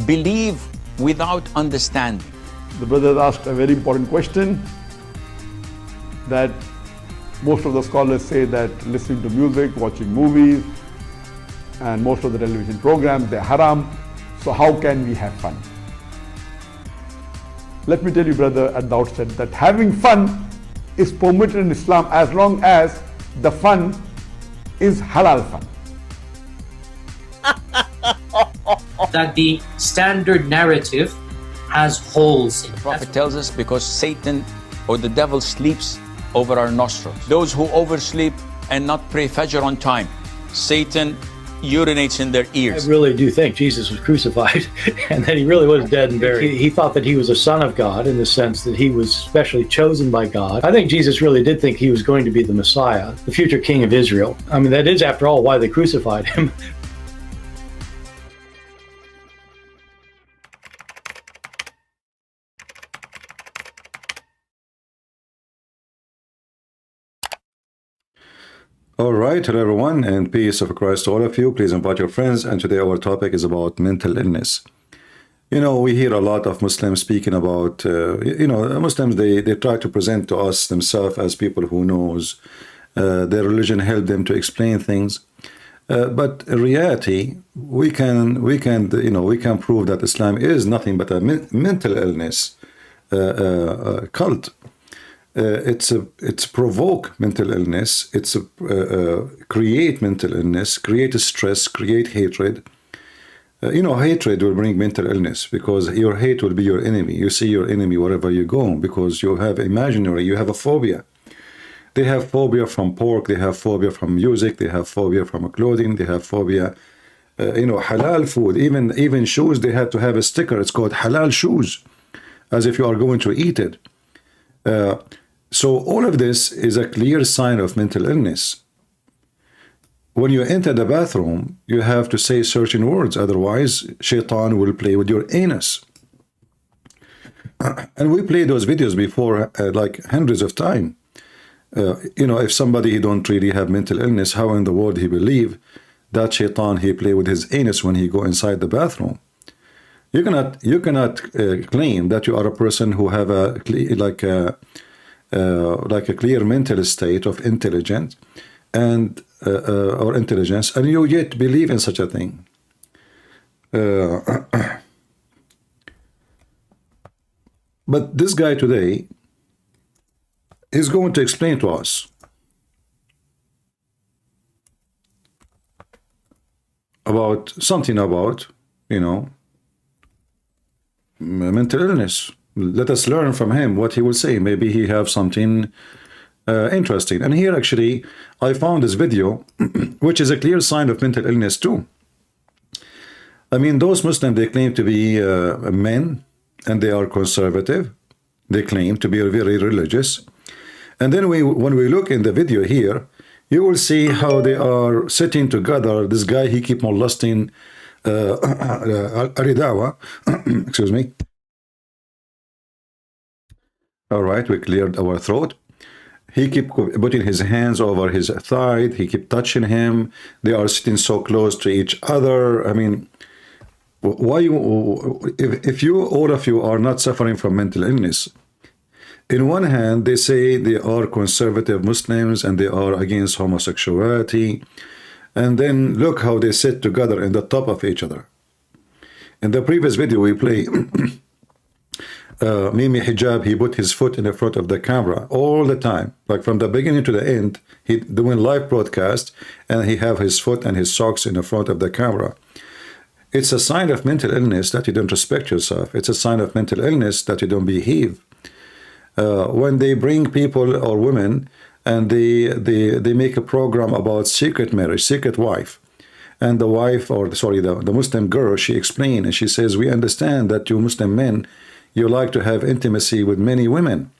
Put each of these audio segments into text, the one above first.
believe without understanding. The brother asked a very important question that most of the scholars say that listening to music, watching movies, and most of the television programs, they're haram. So how can we have fun? Let me tell you, brother, at the outset that having fun is permitted in Islam as long as the fun is halal fun. That the standard narrative has holes in it. The Prophet tells us because Satan or the devil sleeps over our nostrils. Those who oversleep and not pray Fajr on time, Satan urinates in their ears. I really do think Jesus was crucified and that he really was dead and buried. He thought that he was a son of God in the sense that he was specially chosen by God. I think Jesus really did think he was going to be the Messiah, the future king of Israel. I mean, that is, after all, why they crucified him. All right, hello everyone, and peace of Christ to all of you. Please invite your friends, and today our topic is about mental illness. You know, we hear a lot of Muslims speaking about, Muslims, they try to present to us themselves as people who knows their religion help them to explain things. But in reality, we can prove that Islam is nothing but a mental illness cult. It's provoke mental illness. It's create mental illness, create stress, create hatred. Hatred will bring mental illness because your hate will be your enemy. You see your enemy wherever you go because you have you have a phobia. They have phobia from pork. They have phobia from music. They have phobia from clothing. They have phobia, halal food. Even shoes. They have to have a sticker. It's called halal shoes, as if you are going to eat it. So all of this is a clear sign of mental illness. When you enter the bathroom, you have to say certain words, otherwise shaitan will play with your anus. And we played those videos before like hundreds of times. If somebody don't really have mental illness, how in the world he believe that shaitan he play with his anus when he go inside the bathroom? You cannot claim that you are a person who have a clear mental state of intelligence and or intelligence, and you yet believe in such a thing. But this guy today is going to explain to us about something about, mental illness. Let us learn from him what he will say. Maybe he have something interesting. And here actually I found this video which is a clear sign of mental illness too. I mean, those Muslims, they claim to be men and they are conservative. They claim to be very religious. And then when we look in the video here, you will see how they are sitting together. This guy, he keep molesting Aridawa. Excuse me. All right, we cleared our throat. He keep putting his hands over his thigh. He keep touching him. They are sitting so close to each other. I mean, why if all of you are not suffering from mental illness? In one hand, they say they are conservative Muslims and they are against homosexuality. And then look how they sit together in the top of each other. In the previous video we play, Mimi Hijab, he put his foot in the front of the camera all the time, like from the beginning to the end. He doing live broadcast and he have his foot and his socks in the front of the camera. It's a sign of mental illness that you don't respect yourself. It's a sign of mental illness that you don't behave. When they bring people or women and they make a program about secret marriage, secret wife, and the wife, or sorry, the Muslim girl, she explained and she says, we understand that you Muslim men, you like to have intimacy with many women.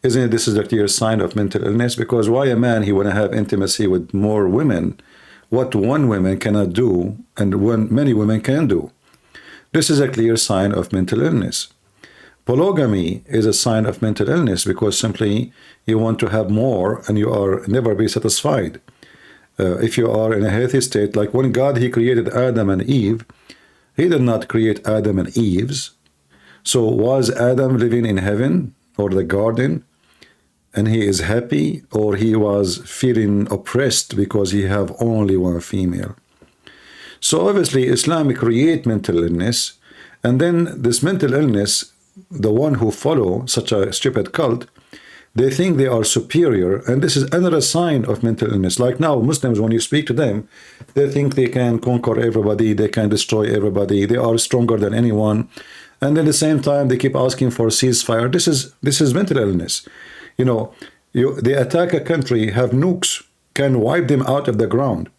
Isn't it, this is a clear sign of mental illness? Because why a man, he want to have intimacy with more women? What one woman cannot do and many women can do. This is a clear sign of mental illness. Polygamy is a sign of mental illness because simply you want to have more and you are never be satisfied. If you are in a healthy state, like when God, he created Adam and Eve, He did not create Adam and Eve's. So was Adam living in heaven or the garden and he is happy, or he was feeling oppressed because he have only one female? So obviously Islam create mental illness, and then this mental illness, the one who follow such a stupid cult, they think they are superior, and this is another sign of mental illness. Like now, Muslims, when you speak to them, they think they can conquer everybody, they can destroy everybody, they are stronger than anyone, and at the same time they keep asking for ceasefire. This is mental illness. You know, they attack a country, have nukes, can wipe them out of the ground,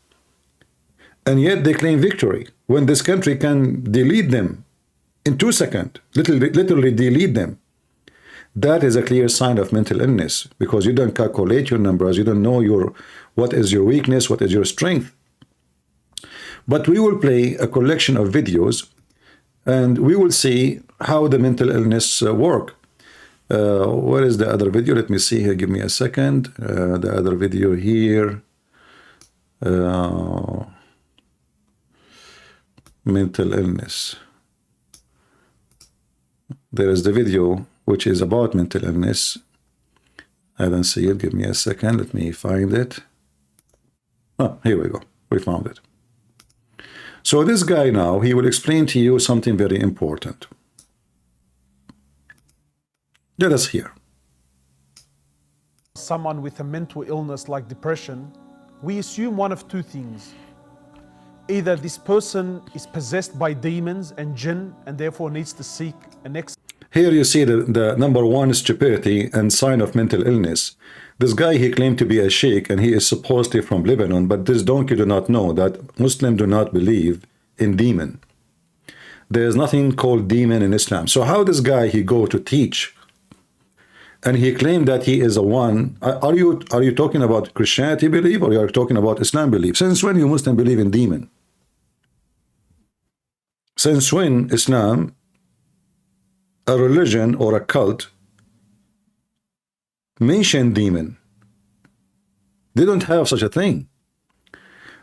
and yet they claim victory when this country can delete them in 2 seconds, literally delete them. That is a clear sign of mental illness, because you don't calculate your numbers, you don't know what is your weakness, what is your strength. But we will play a collection of videos, and we will see how the mental illness work. Where is the other video? Let me see here. Give me a second. The other video here. Mental illness. There is the video which is about mental illness. I don't see it. Give me a second. Let me find it. Oh, here we go. We found it. So this guy now, he will explain to you something very important. Let us hear. Someone with a mental illness like depression, we assume one of two things. Either this person is possessed by demons and jinn and therefore needs to seek an exit. Here you see the number one stupidity and sign of mental illness. This guy, he claimed to be a sheikh, and he is supposedly from Lebanon, but this donkey do not know that Muslims do not believe in demon. There is nothing called demon in Islam. So how this guy, he go to teach, and he claimed that he is a one? Are you talking about Christianity belief, or you are talking about Islam belief? Since when you Muslim believe in demon? Since when Islam, a religion or a cult, mention demon? They don't have such a thing.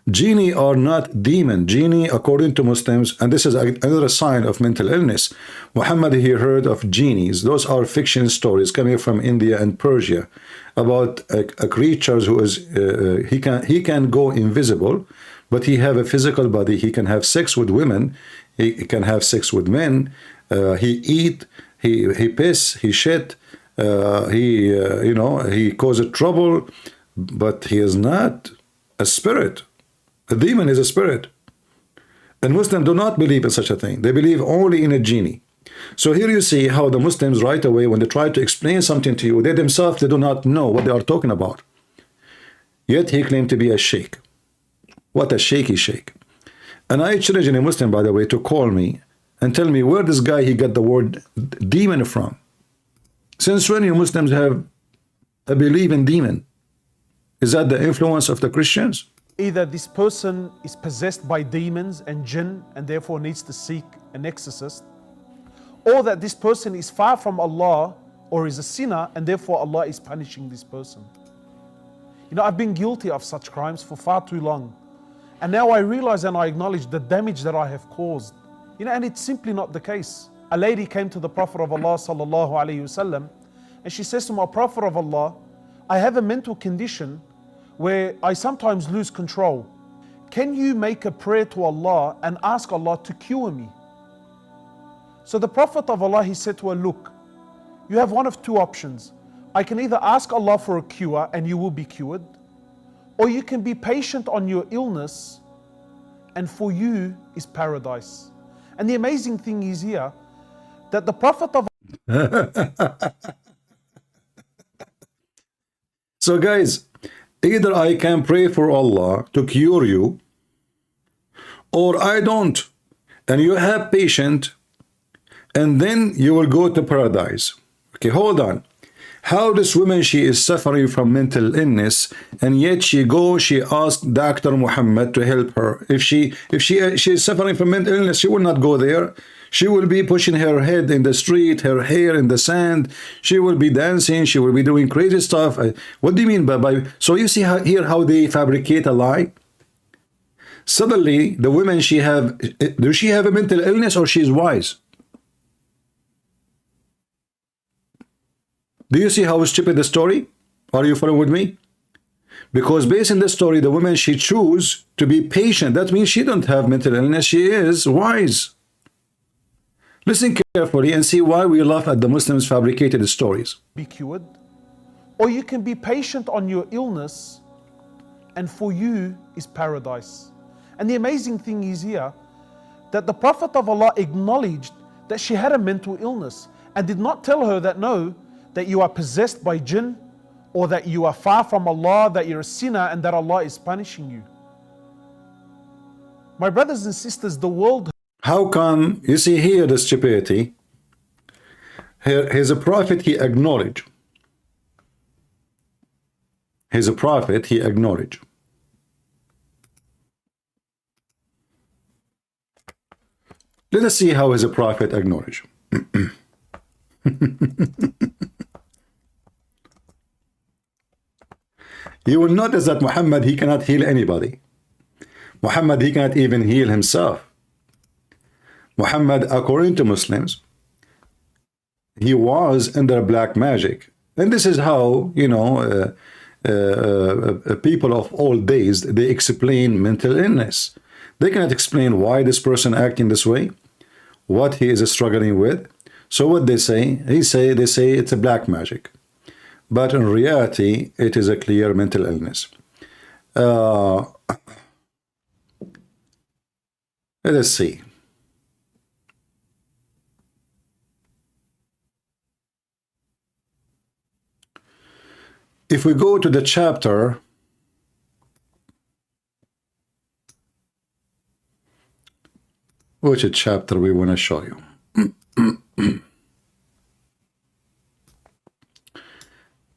Genie are not demon. Genie, according to Muslims, and this is another sign of mental illness. Muhammad, he heard of genies. Those are fiction stories coming from India and Persia about a creature who is he can go invisible, but he have a physical body. He can have sex with women. He can have sex with men. He eat. He piss. He shit. He causes trouble, but he is not a spirit. A demon is a spirit. And Muslims do not believe in such a thing. They believe only in a genie. So here you see how the Muslims right away, when they try to explain something to you, they themselves, they do not know what they are talking about. Yet he claimed to be a sheikh. What a shaky sheikh. And I challenge any Muslim, by the way, to call me and tell me where this guy, he got the word demon from. Since when you Muslims have a belief in demon? Is that the influence of the Christians? Either this person is possessed by demons and jinn and therefore needs to seek an exorcist, or that this person is far from Allah or is a sinner and therefore Allah is punishing this person. You know, I've been guilty of such crimes for far too long, and now I realize and I acknowledge the damage that I have caused. You know, and it's simply not the case. A lady came to the Prophet of Allah sallallahu alaihi wasallam, and she says to my Prophet of Allah, I have a mental condition where I sometimes lose control. Can you make a prayer to Allah and ask Allah to cure me? So the Prophet of Allah, he said to her, look, you have one of two options. I can either ask Allah for a cure and you will be cured, or you can be patient on your illness and for you is paradise. And the amazing thing is here that the Prophet of So guys, either I can pray for Allah to cure you, or I don't. And you have patience, and then you will go to paradise. Okay, hold on. How this woman, she is suffering from mental illness, and yet she asked Dr. Muhammad to help her. If she is suffering from mental illness, she will not go there. She will be pushing her head in the street, her hair in the sand. She will be dancing. She will be doing crazy stuff. What do you mean by? So you see here how they fabricate a lie? Suddenly, the woman does she have a mental illness or she's wise? Do you see how stupid the story? Are you following with me? Because based on the story, the woman, she choose to be patient. That means she don't have mental illness. She is wise. Listen carefully and see why we laugh at the Muslims' fabricated stories. Be cured, or you can be patient on your illness, and for you is paradise. And the amazing thing is here that the Prophet of Allah acknowledged that she had a mental illness and did not tell her that no, that you are possessed by jinn, or that you are far from Allah, that you're a sinner and that Allah is punishing you. My brothers and sisters, the world... How come, you see here the stupidity, he's a prophet, he acknowledged. He's a prophet, he acknowledged. Let us see how is a prophet acknowledged. You will notice that Muhammad, he cannot heal anybody. Muhammad, he cannot even heal himself. Muhammad, according to Muslims, he was under black magic. And this is how, you know, people of old days, they explain mental illness. They cannot explain why this person acting this way, what he is struggling with. So what they say, they say it's a black magic. But in reality, it is a clear mental illness. Let us see. If we go to the chapter, which chapter we want to show you?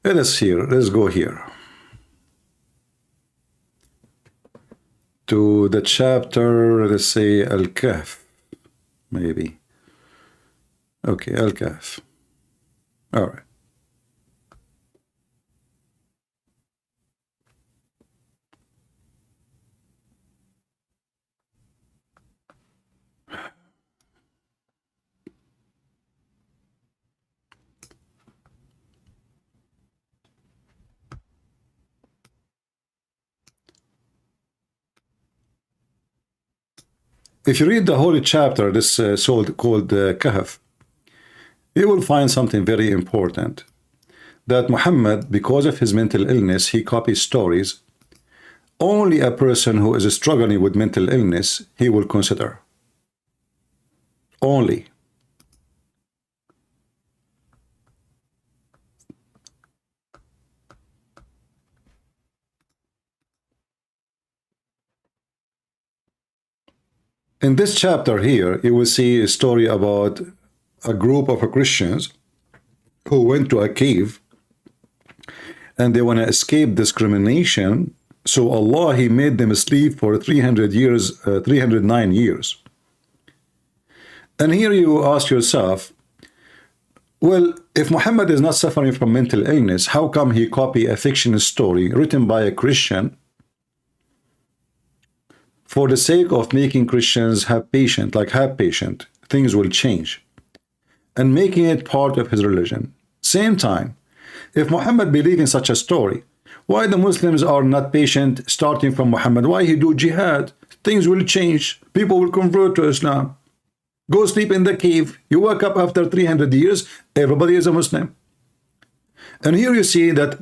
Let us here. Let's go here to the chapter. Let's say Al-Kahf, maybe. Okay, Al-Kahf. All right. If you read the whole chapter, this called Kahf, you will find something very important. That Muhammad, because of his mental illness, he copies stories. Only a person who is struggling with mental illness, he will consider. Only. In this chapter here, you will see a story about a group of Christians who went to a cave and they want to escape discrimination. So Allah, he made them sleep for 309 years. And here you ask yourself, well, if Muhammad is not suffering from mental illness, how come he copied a fictional story written by a Christian for the sake of making Christians have patience, things will change, and making it part of his religion? Same time, if Muhammad believed in such a story, why the Muslims are not patient starting from Muhammad? Why he do jihad? Things will change. People will convert to Islam. Go sleep in the cave. You wake up after 300 years, everybody is a Muslim. And here you see that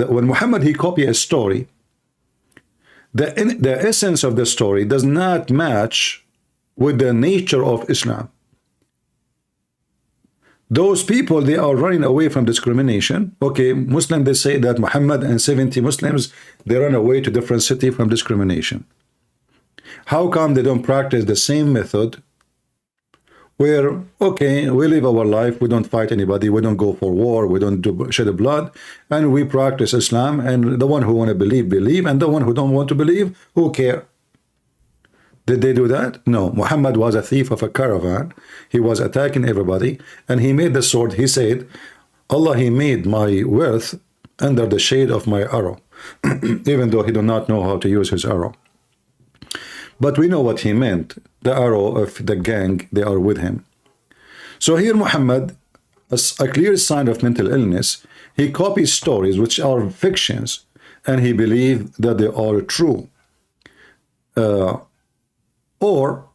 when Muhammad, he copied a story, the essence of the story does not match with the nature of Islam. Those people, they are running away from discrimination. Okay, Muslim, they say that Muhammad and 70 Muslims, they run away to different city from discrimination. How come they don't practice the same method where, okay, we live our life, we don't fight anybody, we don't go for war, we don't shed blood, and we practice Islam, and the one who want to believe, believe, and the one who don't want to believe, who care? Did they do that? No. Muhammad was a thief of a caravan. He was attacking everybody, and he made the sword. He said, Allah, he made my wealth under the shade of my arrow, even though he did not know how to use his arrow. But we know what he meant. The arrow of the gang, they are with him. So here Muhammad, as a clear sign of mental illness, he copies stories which are fictions, and he believed that they are true. Or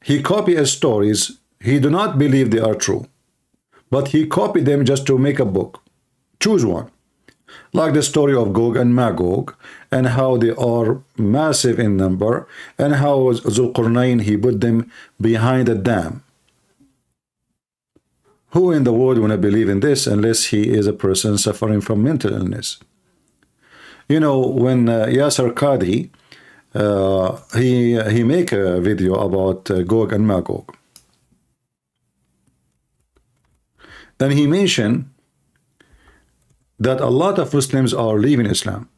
he copies stories he do not believe they are true, but he copied them just to make a book. Choose one. Like the story of Gog and Magog, and how they are massive in number, and how Zulqarnain, he put them behind a dam. Who in the world want to believe in this unless he is a person suffering from mental illness? You know, when Yasser Qadhi, he make a video about Gog and Magog, and he mentioned that a lot of Muslims are leaving Islam.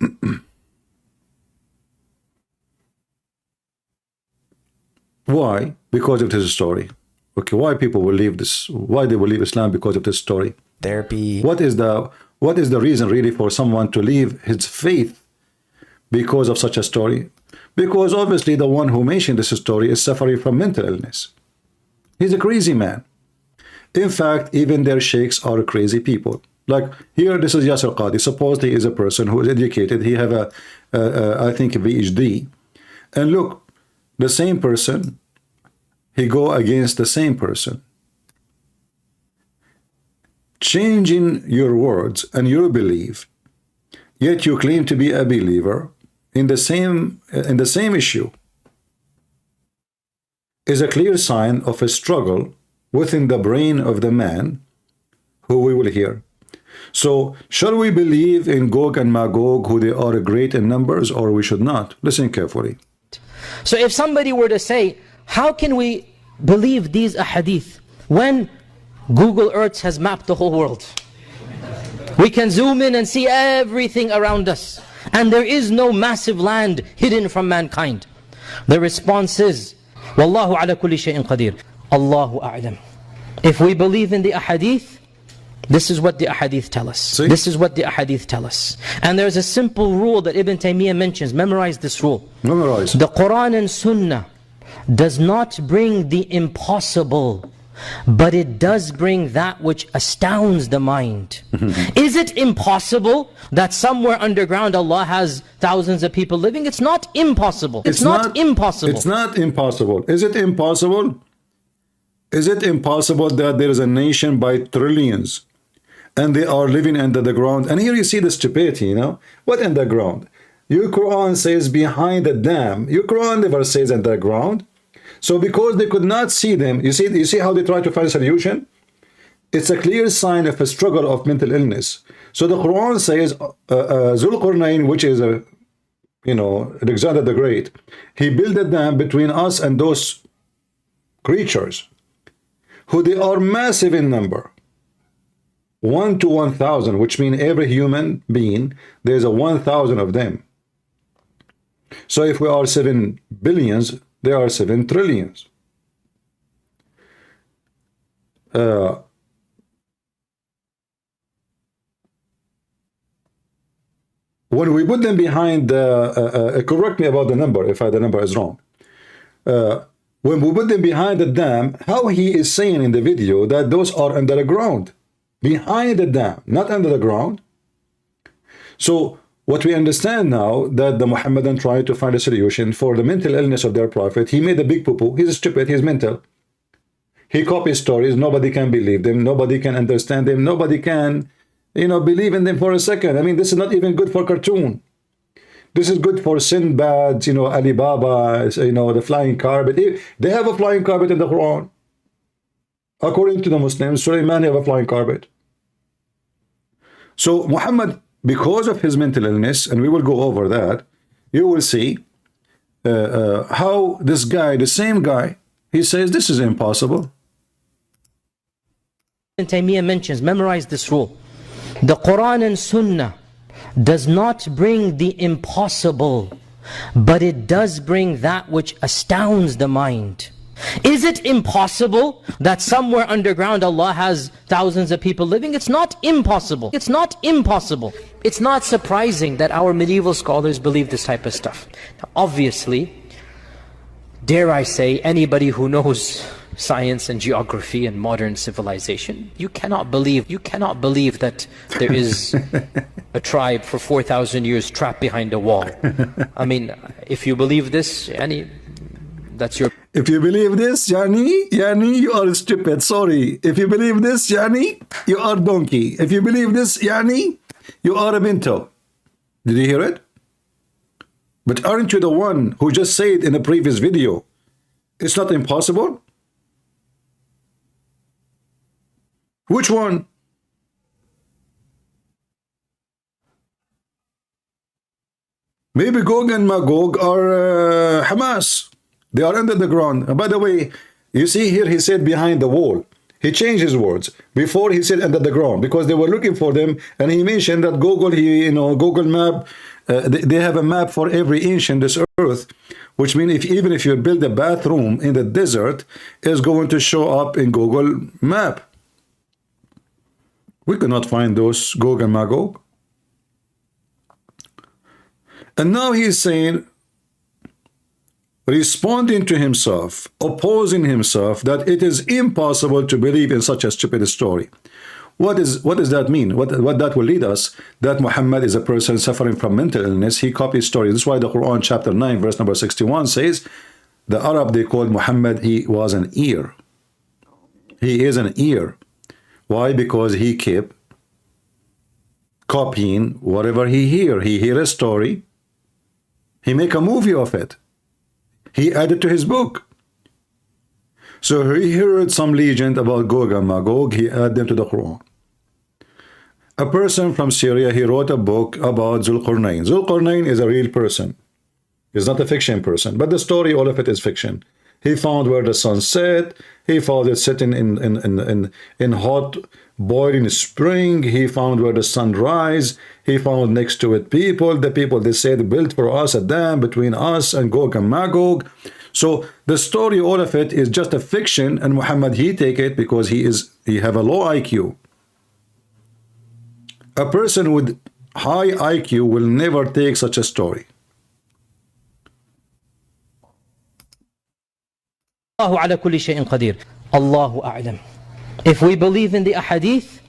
Why? Because of this story. Okay, why people will leave this? Why they will leave Islam? Because of this story. Therapy. What is the reason really for someone to leave his faith because of such a story? Because obviously the one who mentioned this story is suffering from mental illness. He's a crazy man. In fact, even their sheikhs are crazy people. Like here, this is Yasser Qadhi. Supposedly he is a person who is educated. He have I think a PhD. And look, the same person, he go against the same person. Changing your words and your belief, yet you claim to be a believer in the same issue, is a clear sign of a struggle within the brain of the man who we will hear. So, shall we believe in Gog and Magog, who they are great in numbers, or we should not? Listen carefully. So if somebody were to say, how can we believe these ahadith when Google Earth has mapped the whole world? We can zoom in and see everything around us, and there is no massive land hidden from mankind. The response is, Wallahu ala kulli shay'in qadir. Allahu a'lam. If we believe in the ahadith, this is what the ahadith tell us. See? This is what the ahadith tell us. And there's a simple rule that Ibn Taymiyyah mentions. Memorize this rule. Memorize. The Quran and Sunnah does not bring the impossible, but it does bring that which astounds the mind. Is it impossible that somewhere underground Allah has thousands of people living? It's not impossible. It's not impossible. It's not impossible. Is it impossible? Is it impossible that there is a nation by trillions and they are living under the ground? And here you see the stupidity, you know. What underground? Your Quran says behind the dam. Your Quran never says underground. So because they could not see them, you see how they try to find a solution? It's a clear sign of a struggle of mental illness. So the Quran says Zulqarnain, which is Alexander the Great, he built a dam between us and those creatures, who they are massive in number. 1 to 1,000, which means every human being, there's a 1,000 of them. So if we are 7 billions, there are 7 trillions. When we put them behind, correct me about the number if the number is wrong. When we put them behind the dam, how he is saying in the video that those are under the ground, behind the dam, not under the ground. So what we understand now, that the Muhammadan tried to find a solution for the mental illness of their prophet. He made a big poo-poo. He's stupid. He's mental. He copies stories. Nobody can believe them. Nobody can understand them. Nobody can, believe in them for a second. I mean, this is not even good for cartoon. This is good for Sinbad, Alibaba, the flying carpet. They have a flying carpet in the Quran. According to the Muslims, Sulaiman have a flying carpet. So Muhammad, because of his mental illness, and we will go over that, you will see how this guy, the same guy, he says this is impossible. Ibn Taymiyyah mentions, memorize this rule. The Quran and Sunnah does not bring the impossible, but it does bring that which astounds the mind. Is it impossible that somewhere underground Allah has thousands of people living? It's not impossible. It's not impossible. It's not surprising that our medieval scholars believe this type of stuff. Now, obviously, dare I say, anybody who knows science and geography and modern civilization, you cannot believe that there is a tribe for 4,000 years trapped behind a wall. I mean, if you believe this, that's your... If you believe this, Yani, you are stupid. Sorry. If you believe this, Yani, you are donkey. If you believe this, Yani, you are a binto. Did you hear it? But aren't you the one who just said in a previous video, it's not impossible? Which one? Maybe Gog and Magog are Hamas. They are under the ground. And by the way, you see here he said behind the wall. He changed his words. Before he said under the ground because they were looking for them, and he mentioned that Google, Google Map, they have a map for every inch in this earth, which means even if you build a bathroom in the desert, it's going to show up in Google Map. We cannot find those Gog and Magog. And now he's saying, responding to himself, opposing himself, that it is impossible to believe in such a stupid story. What does that mean? What that will lead us? That Muhammad is a person suffering from mental illness. He copies stories. That's why the Quran chapter 9 verse number 61 says, the Arab, they called Muhammad, he was an ear. He is an ear. Why? Because he kept copying whatever he hear. He hear a story, he make a movie of it. He added to his book. So he heard some legend about Gog and Magog, he added them to the Quran. A person from Syria, he wrote a book about Zulqarnain. Zulqarnain is a real person. He's not a fiction person, but the story, all of it is fiction. He found where the sun set, he found it sitting in hot, boiling spring, he found where the sun rise, he found next to it people, the people they said built for us a dam between us and Gog and Magog. So the story, all of it is just a fiction, and Muhammad, he take it because he have a low IQ. A person with high IQ will never take such a story. Allahu ala kulli shay'in qadir. Allahu a'lam. If we believe in the ahadith,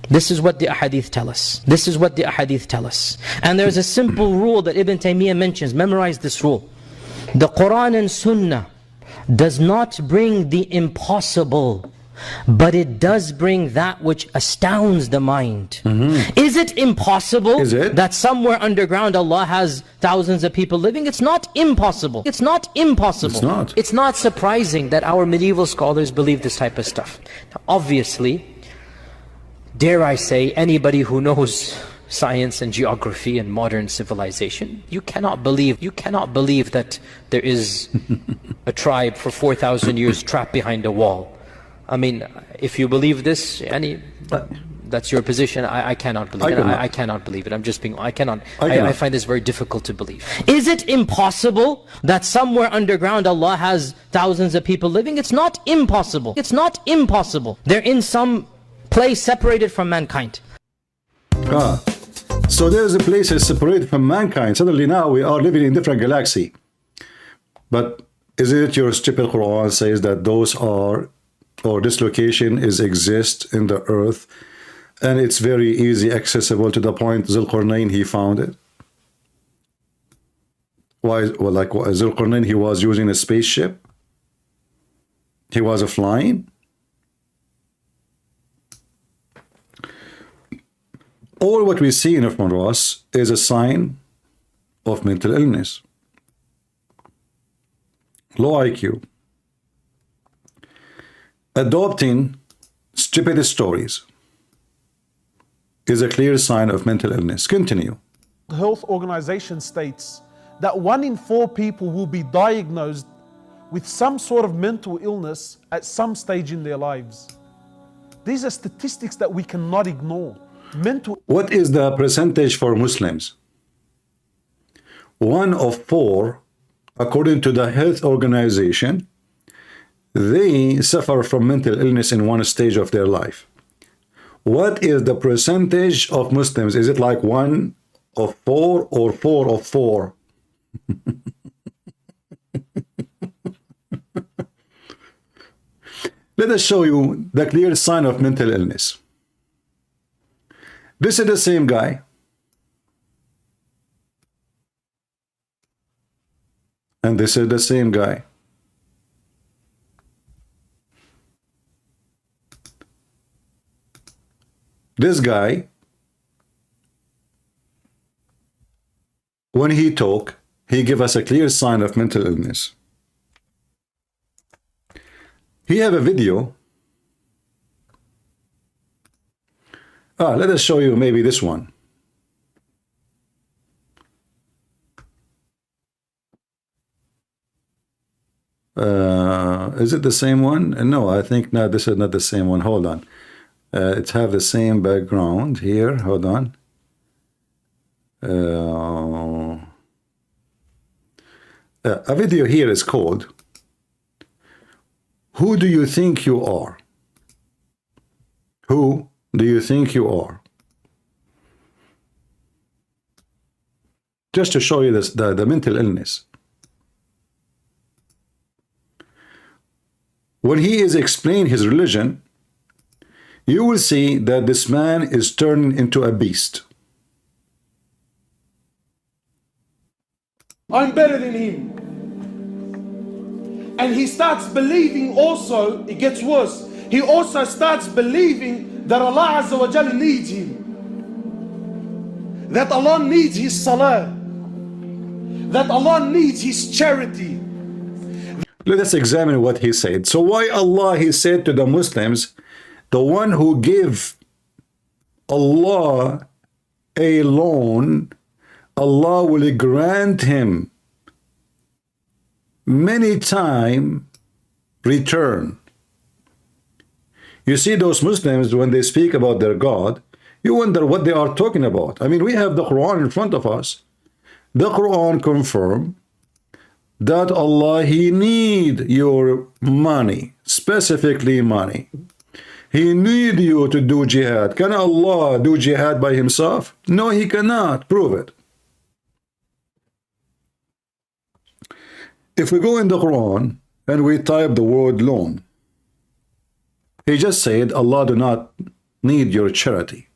this is what the ahadith tell us. This is what the ahadith tell us. And there's a simple rule that Ibn Taymiyyah mentions. Memorize this rule. The Quran and Sunnah does not bring the impossible, but it does bring that which astounds the mind. Is it impossible that somewhere underground Allah has thousands of people living? It's not impossible. It's not impossible. It's not. It's not surprising that our medieval scholars believe this type of stuff. Now, obviously, dare I say, anybody who knows science and geography and modern civilization, you cannot believe that there is a tribe for 4,000 years trapped behind a wall. I mean, if you believe this, that's your position. I cannot believe it. I cannot believe it. I'm just being, I find this very difficult to believe. Is it impossible that somewhere underground Allah has thousands of people living? It's not impossible. It's not impossible. They're in some place separated from mankind. So there's a place that's separated from mankind. Suddenly now we are living in different galaxy. But isn't it your stupid Quran says that those are, or this location exists in the earth, and it's very easy accessible to the point Zulqarnain, he found it? Why? Well, like Zulqarnain, he was using a spaceship, he was flying. All what we see in front of us is a sign of mental illness, low IQ, adopting stupid stories is a clear sign of mental illness. Continue. The Health Organization states that 1 in 4 people will be diagnosed with some sort of mental illness at some stage in their lives. These are statistics that we cannot ignore. What is the percentage for Muslims? 1 of 4, according to the Health Organization, they suffer from mental illness in one stage of their life. What is the percentage of Muslims? Is it like 1 of 4 or 4 of 4? Let us show you the clear sign of mental illness. This is the same guy. And this is the same guy. This guy, when he talk, he give us a clear sign of mental illness. He have a video. Let us show you maybe this one. Is it the same one? No, I think no, this is not the same one. Hold on. It have the same background here. Hold on. A video here is called "Who Do You Think You Are?" Who do you think you are? Just to show you this, the mental illness. When he is explaining his religion, you will see that this man is turned into a beast. I'm better than him. And he starts believing also, it gets worse. He also starts believing that Allah Azza wa Jal needs him. That Allah needs his salah. That Allah needs his charity. Let us examine what he said. So why Allah, he said to the Muslims, the one who give Allah a loan, Allah will grant him many time return. You see, those Muslims, when they speak about their God, you wonder what they are talking about. I mean, we have the Quran in front of us. The Quran confirms that Allah, he need your money, specifically money. He need you to do jihad. Can Allah do jihad by himself? No, he cannot. Prove it. If we go in the Quran and we type the word loan, he just said Allah do not need your charity.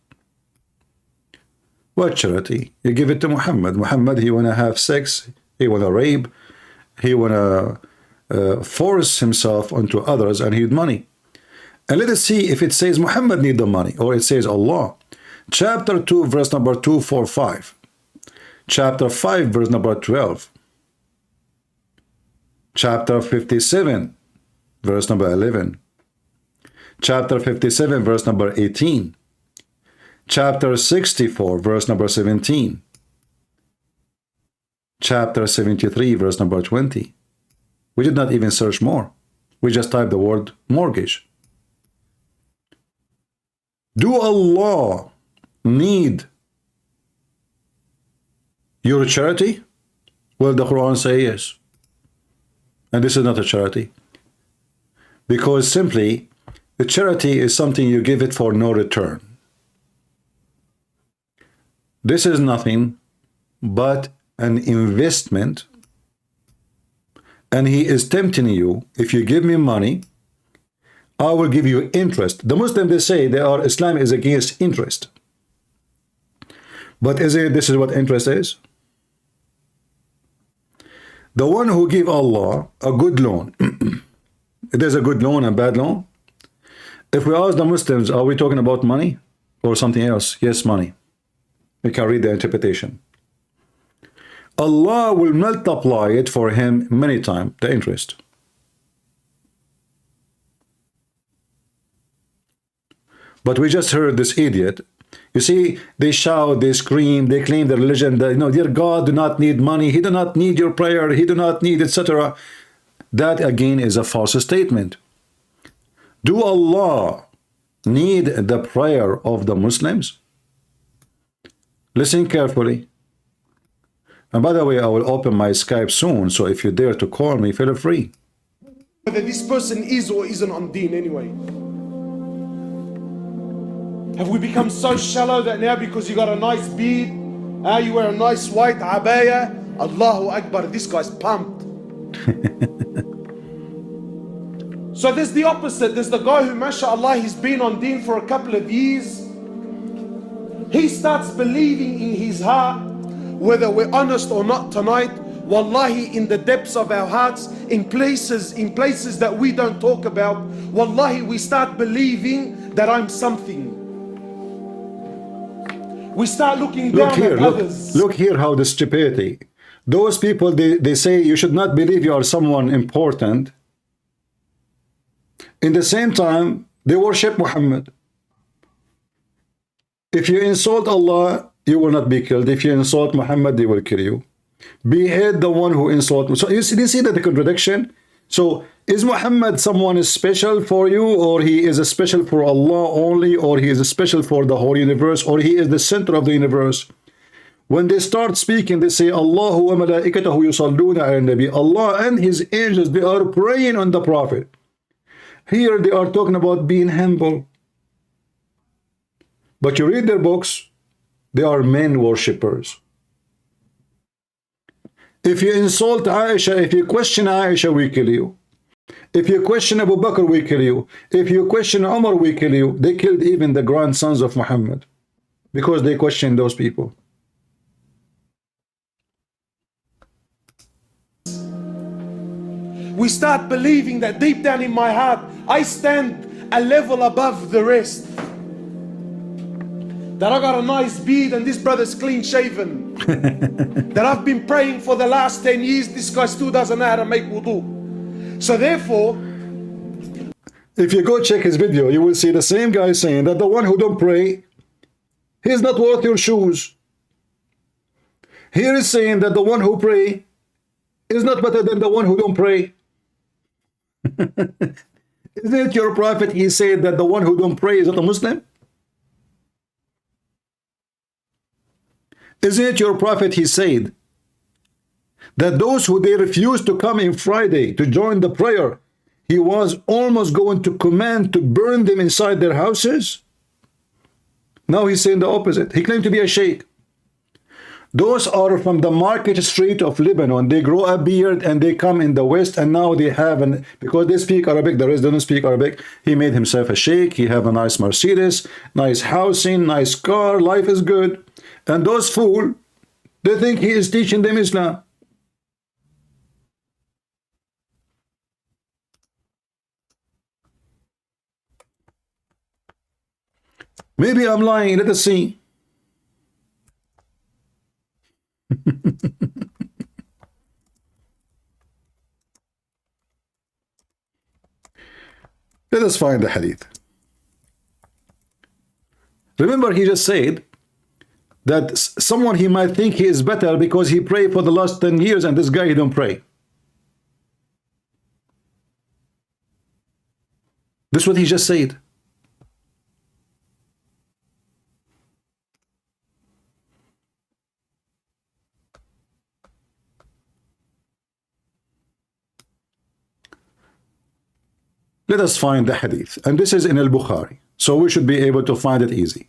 What charity? You give it to Muhammad. Muhammad, he want to have sex, he want to rape, he want to force himself onto others and he need money. And let us see if it says Muhammad need the money or it says Allah. Chapter 2, verse number 245. Chapter 5, verse number 12. Chapter 57, verse number 11. Chapter 57, verse number 18. Chapter 64, verse number 17. Chapter 73, verse number 20. We did not even search more. We just typed the word mortgage. Do Allah need your charity? Well, the Quran says yes. And this is not a charity. Because simply, the charity is something you give it for no return. This is nothing but an investment. And he is tempting you, if you give me money, I will give you interest. The Muslims, they say Islam is against interest. But this is what interest is? The one who give Allah a good loan, there's a good loan and bad loan. If we ask the Muslims, are we talking about money or something else? Yes, money. We can read the interpretation. Allah will multiply it for him many times, the interest. But we just heard this idiot. You see, they shout, they scream, they claim their religion, that, dear God do not need money, he do not need your prayer, he do not need, etc. That again is a false statement. Do Allah need the prayer of the Muslims? Listen carefully. And by the way, I will open my Skype soon, so if you dare to call me, feel free. Whether this person is or isn't on deen anyway. Have we become so shallow that now because you got a nice beard, you wear a nice white abaya, Allahu Akbar, this guy's pumped. So So there's the opposite. There's the guy who, mashallah, he's been on deen for a couple of years. He starts believing in his heart, whether we're honest or not tonight, wallahi, in the depths of our hearts, in places that we don't talk about, wallahi, we start believing that I'm something. We start looking down at others. Look here how the stupidity. Those people, they say you should not believe you are someone important. In the same time, they worship Muhammad. If you insult Allah, you will not be killed. If you insult Muhammad, they will kill you. Behead the one who insults. So you see that the contradiction? So is Muhammad someone special for you, or he is a special for Allah only, or he is a special for the whole universe, or he is the center of the universe? When they start speaking, they say Allahu wa malaikatahu yusalluna ala nabi. Allah and his angels, they are praying on the Prophet. Here they are talking about being humble. But you read their books, they are men worshippers. If you insult Aisha, if you question Aisha, we kill you. If you question Abu Bakr, we kill you. If you question Umar, we kill you. They killed even the grandsons of Muhammad because they questioned those people. We start believing that deep down in my heart, I stand a level above the rest. That I got a nice beard and this brother's clean shaven. That I've been praying for the last 10 years, this guy still doesn't know how to make wudu. So therefore, if you go check his video, you will see the same guy saying that the one who don't pray, he's not worth your shoes. Here is saying that the one who pray is not better than the one who don't pray. Isn't it your prophet? He said that the one who don't pray is not a Muslim. Isn't it your prophet? He said that those who they refused to come in Friday to join the prayer, he was almost going to command to burn them inside their houses. Now he's saying the opposite. He claimed to be a sheikh. Those are from the market street of Lebanon. They grow a beard and they come in the West, and now they have because they speak Arabic, the rest don't speak Arabic. He made himself a sheikh. He have a nice Mercedes, nice housing, nice car, life is good. And those fools, they think he is teaching them Islam. Maybe I'm lying. Let us see. Let us find the hadith. Remember, he just said that someone he might think he is better because he prayed for the last 10 years and this guy he don't pray. This is what he just said. Let us find the hadith, and this is in Al-Bukhari, so we should be able to find it easy.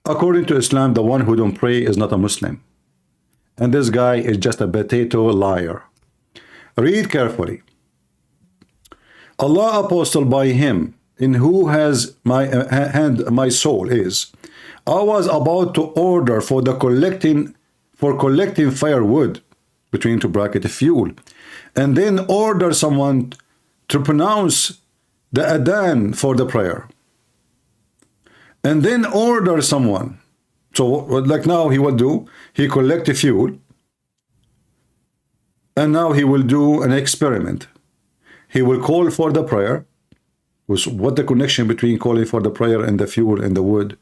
According to Islam, the one who don't pray is not a Muslim, and this guy is just a potato liar. Read carefully. Allah apostle by him in who has my hand my soul is. I was about to order for collecting firewood, between two brackets fuel, and then order someone to pronounce the adhan for the prayer, and then order someone. So like now he will do, he collect the fuel, and now he will do an experiment. He will call for the prayer. What the connection between calling for the prayer and the fuel and the wood?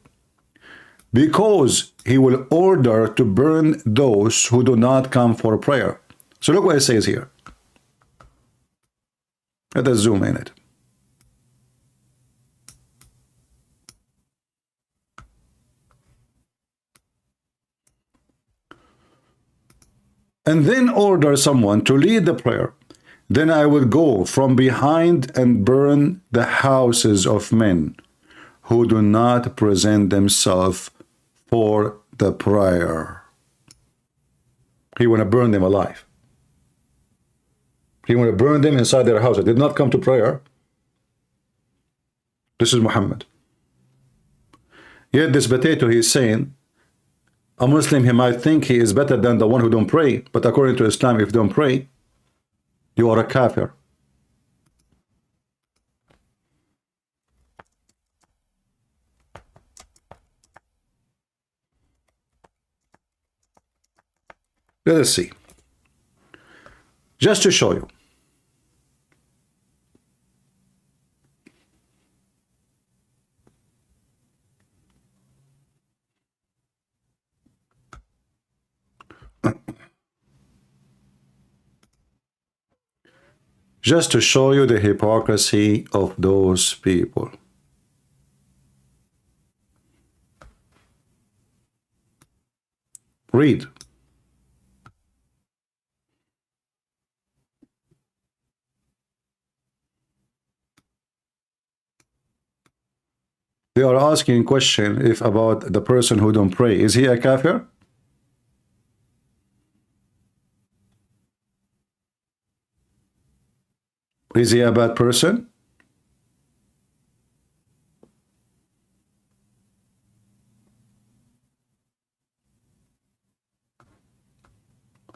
Because he will order to burn those who do not come for prayer. So look what it says here. Let us zoom in it. And then order someone to lead the prayer. Then I will go from behind and burn the houses of men who do not present themselves for the prayer. He want to burn them alive. He want to burn them inside their house. They did not come to prayer. This is Muhammad. Yet this potato, he is saying, a Muslim, he might think he is better than the one who don't pray, but according to Islam, if you don't pray, you are a kafir. Let us see. Just to show you. Just to show you the hypocrisy of those people. Read. They are asking a question if about the person who don't pray. Is he a kafir? Is he a bad person?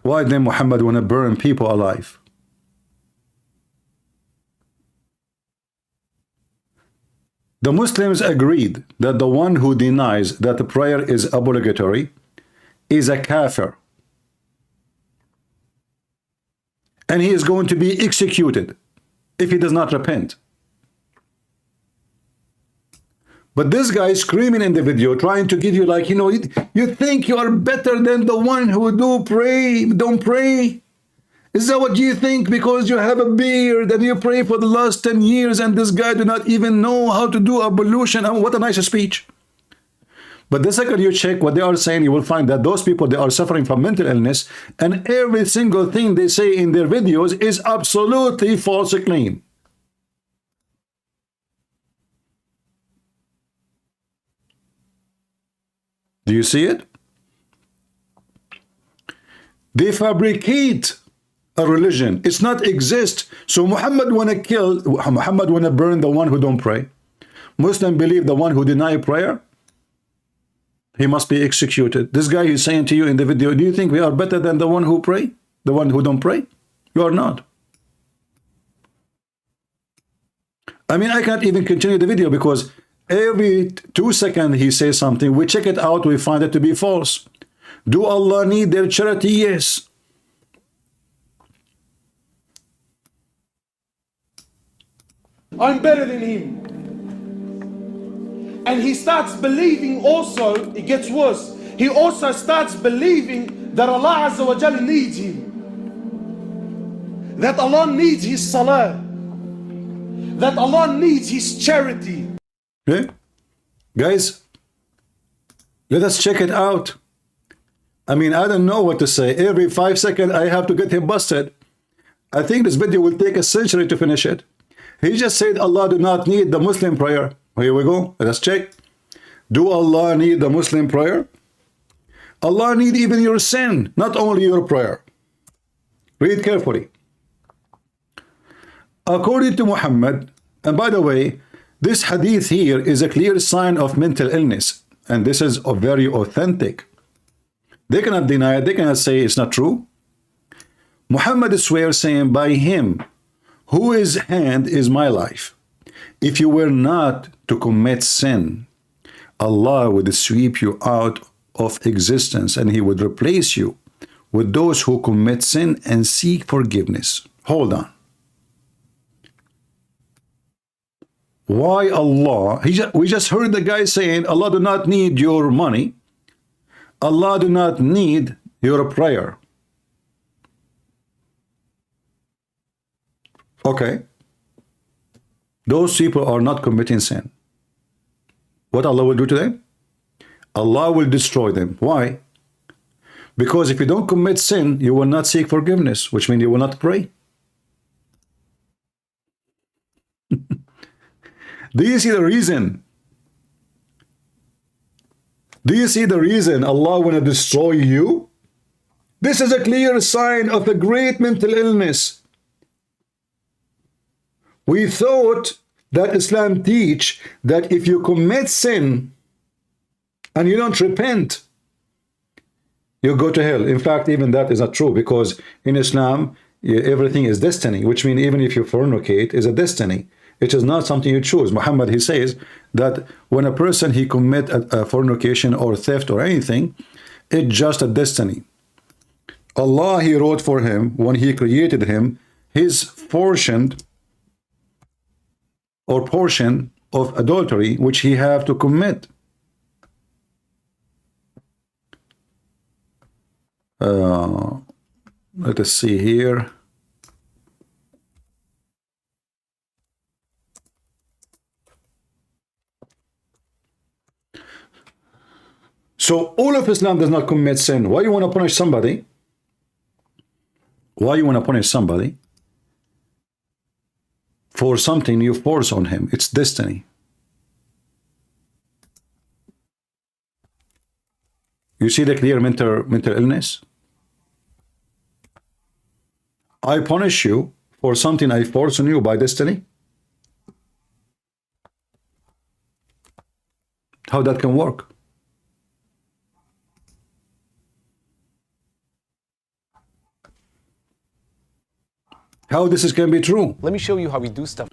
Why did Muhammad want to burn people alive? The Muslims agreed that the one who denies that the prayer is obligatory is a kafir. And he is going to be executed if he does not repent. But this guy is screaming in the video, trying to give you like, you know, you think you are better than the one who don't pray. Is that what you think? Because you have a beard and you pray for the last 10 years and this guy do not even know how to do ablution. Oh, what a nice speech. But the second you check what they are saying, you will find that those people, they are suffering from mental illness, and every single thing they say in their videos is absolutely false claim. Do you see it? They fabricate a religion. It's not exist. So Muhammad wanna kill, Muhammad wanna burn the one who don't pray. Muslim believe the one who deny prayer, he must be executed. This guy is saying to you in the video, do you think we are better than the one who pray? The one who don't pray? You are not. I mean, I can't even continue the video because every 2 seconds he says something. We check it out, we find it to be false. Do Allah need their charity? Yes. I'm better than him. And he starts believing also, it gets worse. He also starts believing that Allah Azza wa Jal needs him. That Allah needs his salah. That Allah needs his charity. Okay? Guys, let us check it out. I mean, I don't know what to say. Every 5 seconds I have to get him busted. I think this video will take a century to finish it. He just said Allah do not need the Muslim prayer. Here we go. Let's check. Do Allah need the Muslim prayer? Allah need even your sin, not only your prayer. Read carefully. According to Muhammad, and by the way, this hadith here is a clear sign of mental illness, and this is very authentic. They cannot deny it. They cannot say it's not true. Muhammad swears, saying, by him, whose hand is my life, if you were not to commit sin, Allah would sweep you out of existence and he would replace you with those who commit sin and seek forgiveness. Hold on. Why Allah? We just heard the guy saying Allah do not need your money. Allah do not need your prayer. Okay. Those people are not committing sin. What Allah will do to them? Allah will destroy them. Why? Because if you don't commit sin, you will not seek forgiveness, which means you will not pray. Do you see the reason? Do you see the reason Allah want to destroy you? This is a clear sign of a great mental illness. We thought that Islam teach that if you commit sin and you don't repent, you go to hell. In fact, even that is not true, because in Islam, everything is destiny, which means even if you fornicate, is a destiny. It is not something you choose. Muhammad, he says that when a person, he commit a fornication or theft or anything, it's just a destiny. Allah, he wrote for him, when he created him, his portion of adultery, which he have to commit. Let us see here. So all of Islam does not commit sin. Why you want to punish somebody? Why you want to punish somebody for something you force on him? It's destiny. You see the clear mental illness? I punish you for something I force on you by destiny? How that can work? How this can be true? Let me show you how we do stuff.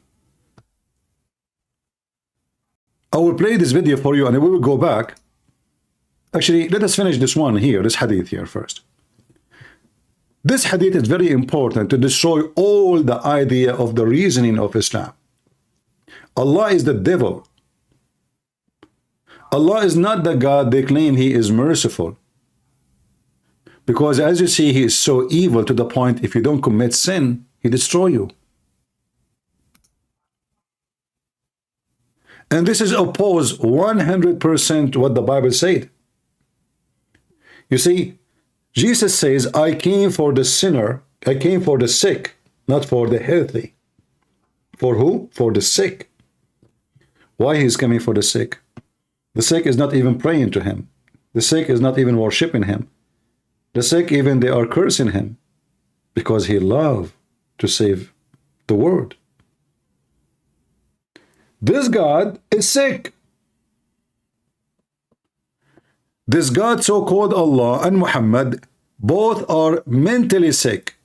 I will play this video for you and we will go back. Actually, let us finish this one here, this hadith here first. This hadith is very important to destroy all the idea of the reasoning of Islam. Allah is the devil. Allah is not the God they claim he is merciful. Because as you see, he is so evil to the point if you don't commit sin, he destroy you. And this is opposed 100% what the Bible said. You see, Jesus says, I came for the sinner, I came for the sick, not for the healthy. For who? For the sick. Why he's coming for the sick? The sick is not even praying to him. The sick is not even worshiping him. The sick, even they are cursing him because he loved to save the world. This God is sick. This God, so-called Allah, and Muhammad, both are mentally sick.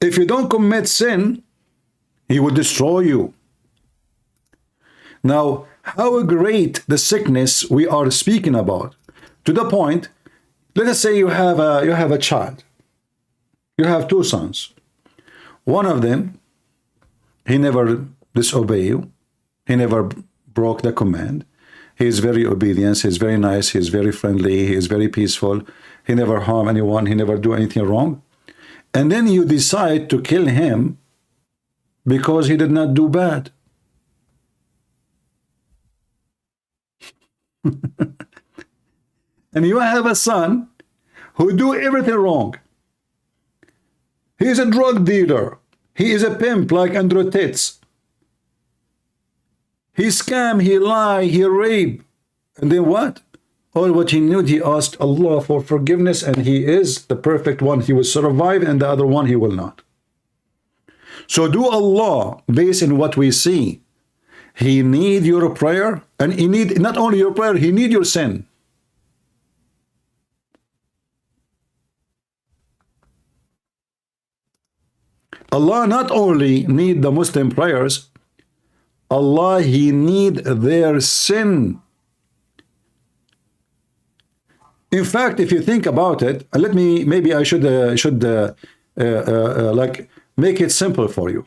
If you don't commit sin, he will destroy you. Now, how great the sickness we are speaking about, to the point, let us say you have a child. You have two sons. One of them, he never disobey you. He never broke the command. He is very obedient. He is very nice. He is very friendly. He is very peaceful. He never harm anyone. He never do anything wrong. And then you decide to kill him because he did not do bad. And you have a son who do everything wrong. He is a drug dealer. He is a pimp like Andrew Tate. He scam, he lie, he rape. And then what? All what he knew, he asked Allah for forgiveness, and he is the perfect one. He will survive, and the other one, he will not. So do Allah, based on what we see, he need your prayer, and he need not only your prayer, he need your sin. Allah not only need the Muslim prayers, Allah, he need their sin. In fact, if you think about it, let me, maybe I should like make it simple for you.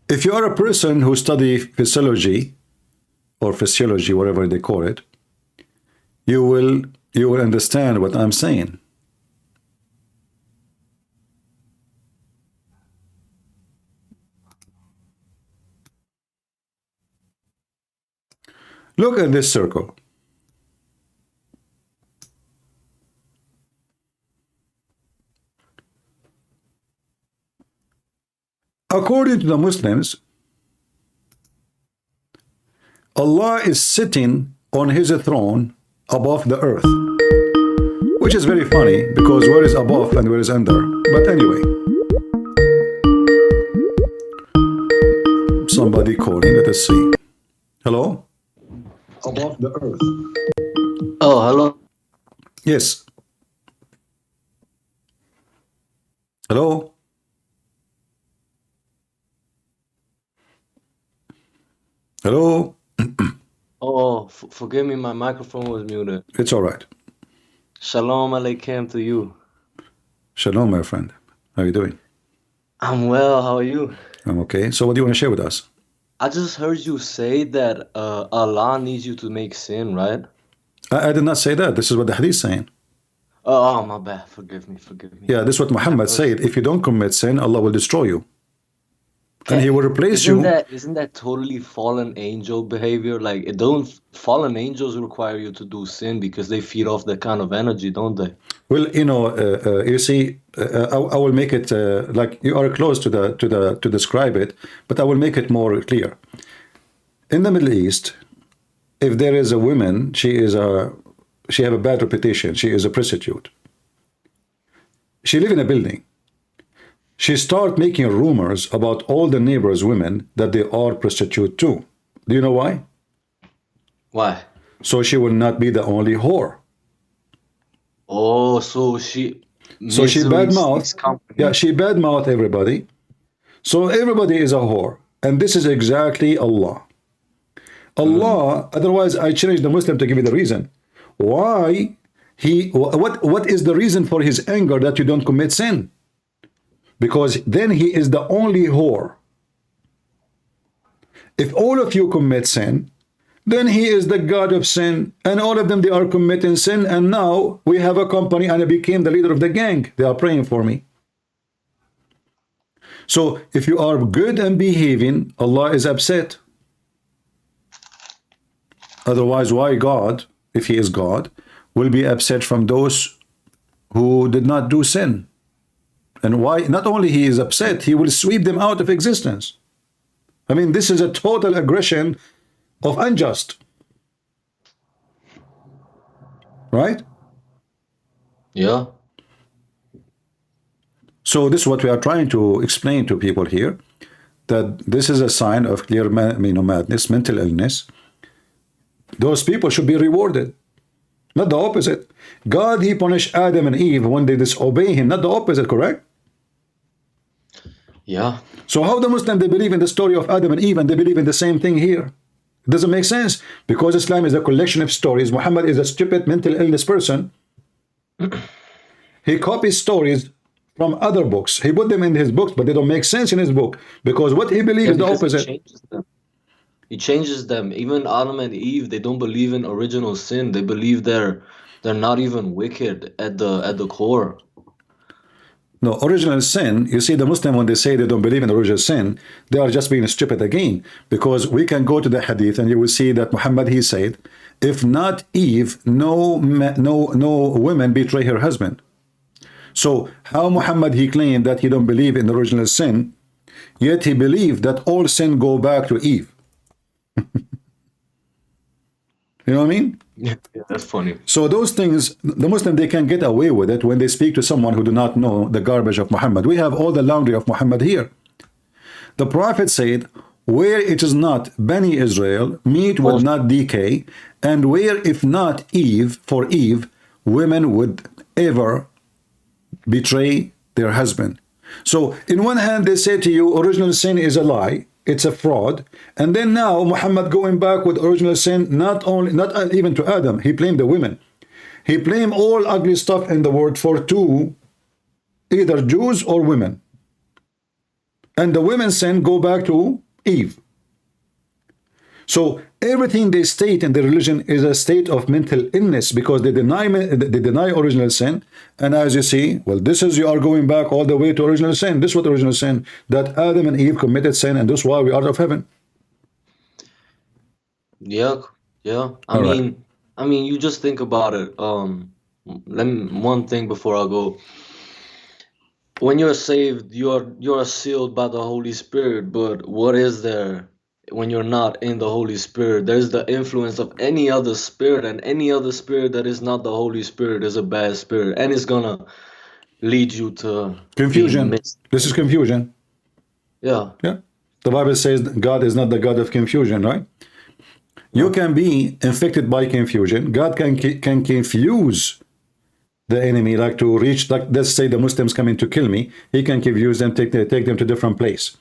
If you are a person who study physiology or physiology, whatever they call it, you will understand what I'm saying. Look at this circle. according to the Muslims, Allah is sitting on his throne above the earth, which is very funny because where is above and where is under? But anyway, somebody calling, let us see. Hello? Above the earth. Oh, hello. Yes. Hello? Hello? Oh, forgive me, my microphone was muted. It's all right. Shalom Aleichem to you. Shalom, my friend. How are you doing? I'm well, how are you? I'm okay. So what do you want to share with us? I just heard you say that Allah needs you to make sin, right? I did not say that. This is what the hadith is saying. Oh, my bad. Forgive me. Yeah, this is what Muhammad said. If you don't commit sin, Allah will destroy you. And he will replace you. Isn't that totally fallen angel behavior? Like, fallen angels require you to do sin because they feed off that kind of energy, don't they? Well, you see, I will make it like you are close to describe it, but I will make it more clear. In the Middle East, if there is a woman, she have a bad reputation. She is a prostitute. She live in a building. She start making rumors about all the neighbors' women that they are prostitute too. Do you know why? Why? So she will not be the only whore. Oh, so she badmouth. Yeah, she badmouth everybody. So everybody is a whore, and this is exactly Allah. Allah. Otherwise, I challenge the Muslim to give you the reason why what is the reason for his anger that you don't commit sin? Because then he is the only whore. If all of you commit sin, then he is the God of sin, and all of them, they are committing sin, and now we have a company, and I became the leader of the gang. They are praying for me. So if you are good and behaving, Allah is upset. Otherwise, why God, if he is God, will be upset from those who did not do sin? And why not only he is upset, he will sweep them out of existence. I mean, this is a total aggression of unjust. Right? Yeah. So this is what we are trying to explain to people here, that this is a sign of clear madness, mental illness. Those people should be rewarded, not the opposite. God, he punished Adam and Eve when they disobey him, not the opposite, correct? Yeah. So how the Muslim, they believe in the story of Adam and Eve, and they believe in the same thing here? It doesn't make sense, because Islam is a collection of stories. Muhammad is a stupid mental illness person. He copies stories from other books. He put them in his books, but they don't make sense in his book, because what he believes is the opposite. He changes them. Even Adam and Eve, they don't believe in original sin. They believe they're not even wicked at the core. No, original sin, you see, the Muslim, when they say they don't believe in original sin, they are just being stupid again, because we can go to the hadith and you will see that Muhammad, he said, if not Eve, no woman betray her husband. So how Muhammad, he claimed that he don't believe in original sin, yet he believed that all sin go back to Eve. You know what I mean? Yeah, that's funny. So those things, the Muslim, they can get away with it when they speak to someone who do not know the garbage of Muhammad. We have all the laundry of Muhammad here. The Prophet said, where it is not Bani Israel, meat would not decay, and where if not Eve, for Eve, women would ever betray their husband. So in one hand, they say to you, original sin is a lie. It's a fraud. And then now Muhammad going back with original sin, not even to Adam. He blamed the women. He blamed all ugly stuff in the world for two, either Jews or women. And the women's sin go back to Eve. So everything they state in the religion is a state of mental illness, because they deny original sin. And as you see, well, this is, you are going back all the way to original sin. This is what original sin, that Adam and Eve committed sin, and this is why we are out of heaven. Yeah. I mean, you just think about it. One thing before I go. when you're saved, you're sealed by the Holy Spirit. But what is there when you're not in the Holy Spirit? There's the influence of any other spirit, and any other spirit that is not the Holy Spirit is a bad spirit, and it's gonna lead you to Confusion. being mixed. This is confusion. Yeah. Yeah. The Bible says God is not the God of confusion, right? You can be infected by confusion. God can confuse the enemy, like to reach, like let's say the Muslims coming to kill me. He can confuse them, take them to different place.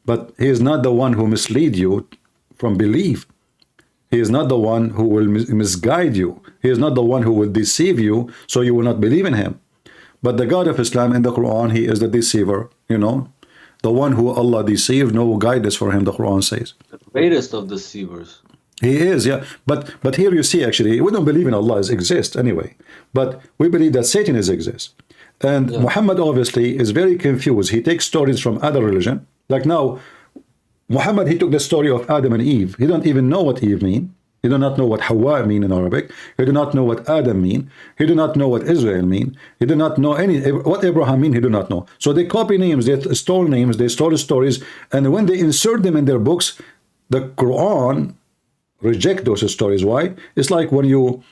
But he is not the one who mislead you from belief. He is not the one who will misguide you. He is not the one who will deceive you so you will not believe in him. But the God of Islam in the Quran, he is the deceiver, you know. The one who Allah deceived, no guidance for him, the Quran says. The greatest of deceivers. He is, yeah. But here you see, actually, we don't believe in Allah exists anyway. But we believe that Satan exists. And Muhammad obviously is very confused. He takes stories from other religion. Like now, Muhammad, he took the story of Adam and Eve. He don't even know what Eve mean. He do not know what Hawa mean in Arabic. He do not know what Adam mean. He do not know what Israel mean. He do not know what Abraham mean. He do not know. So they copy names, they stole names, they stole stories, and when they insert them in their books, the Quran reject those stories. Why? It's like when you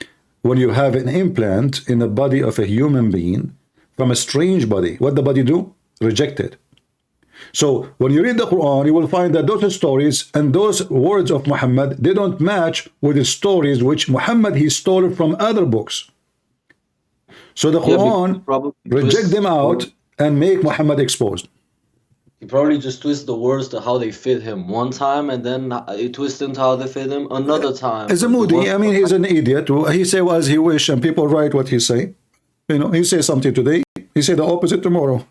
have an implant in the body of a human being from a strange body. What the body do? Reject it. So when you read the Quran, you will find that those stories and those words of Muhammad, they don't match with the stories which Muhammad he stole from other books. So the Quran reject them out and make Muhammad exposed. He probably just twists the words to how they fit him one time, and then he twists them to how they fit him another time. It's a moody. I mean, he's an idiot. He say as he wish, and people write what he say. You know, he say something today, he say the opposite tomorrow.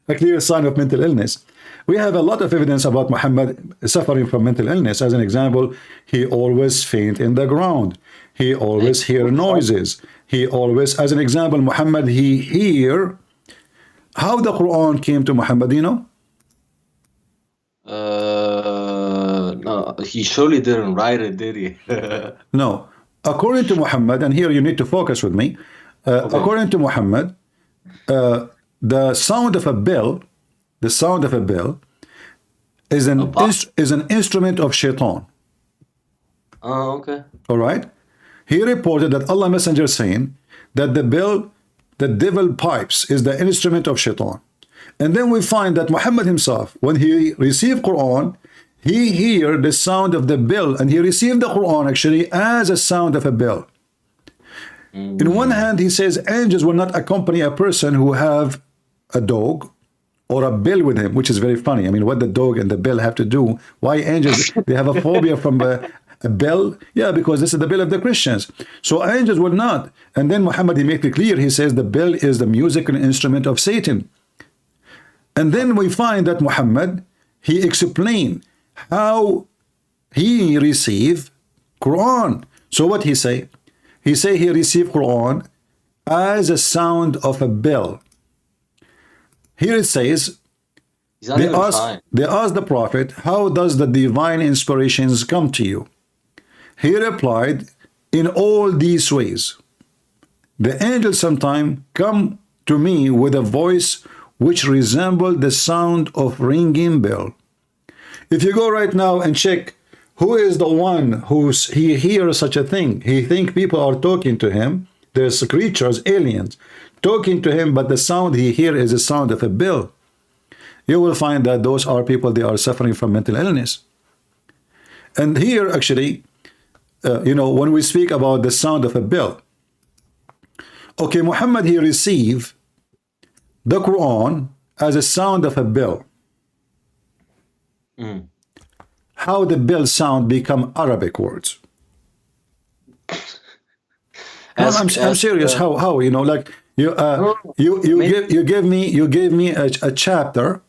A clear sign of mental illness. We have a lot of evidence about Muhammad suffering from mental illness. As an example, he always faint in the ground. He always hear noises. He always, as an example, Muhammad, he hear. How the Quran came to Muhammad, you know? No, he surely didn't write it, did he? No. According to Muhammad, and here you need to focus with me. According to Muhammad, the sound of a bell, is an instrument of shaitan. Oh, okay. All right. He reported that Allah Messenger saying that the bell, the devil pipes, is the instrument of shaitan. And then we find that Muhammad himself, when he received Quran, he heard the sound of the bell, and he received the Quran actually as a sound of a bell. In one hand, he says angels will not accompany a person who have a dog or a bell with him, which is very funny. I mean, what the dog and the bell have to do? Why angels? They have a phobia from a bell? Yeah, because this is the bell of the Christians. So angels will not. And then Muhammad, he made it clear. He says the bell is the musical instrument of Satan. And then we find that Muhammad, he explained how he received Quran. So what he say? He say he received Quran as a sound of a bell. Here it says, they asked the Prophet, how does the divine inspirations come to you? He replied, in all these ways. The angels sometimes come to me with a voice which resembles the sound of ringing bell. If you go right now and check who is the one he hears such a thing, he think people are talking to him. There's creatures, aliens, talking to him, but the sound he hears is the sound of a bell. You will find that those are people, they are suffering from mental illness. And here, actually, you know, when we speak about the sound of a bell, okay, Muhammad, he received the Quran as a sound of a bell. How the bell sound become Arabic words? I'm serious. How you know, like you gave me a chapter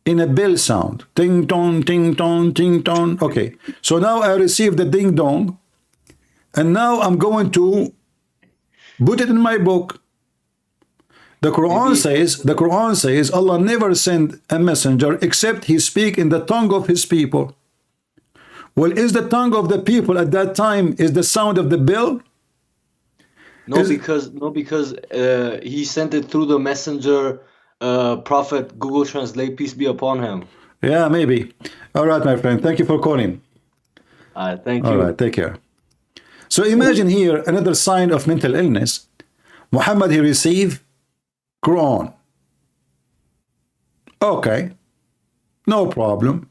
in a bell sound, ding dong, ding dong, ding dong. Okay, so now I received the ding dong, and now I'm going to put it in my book. The Quran says Allah never sent a messenger except he speak in the tongue of his people. Well, is the tongue of the people at that time is the sound of the bell? No, because he sent it through the messenger, prophet Google Translate, peace be upon him. Yeah, maybe. All right, my friend. Thank you for calling. Thank you. All right, take care. So imagine here another sign of mental illness. Muhammad, he received Quran. Okay, no problem.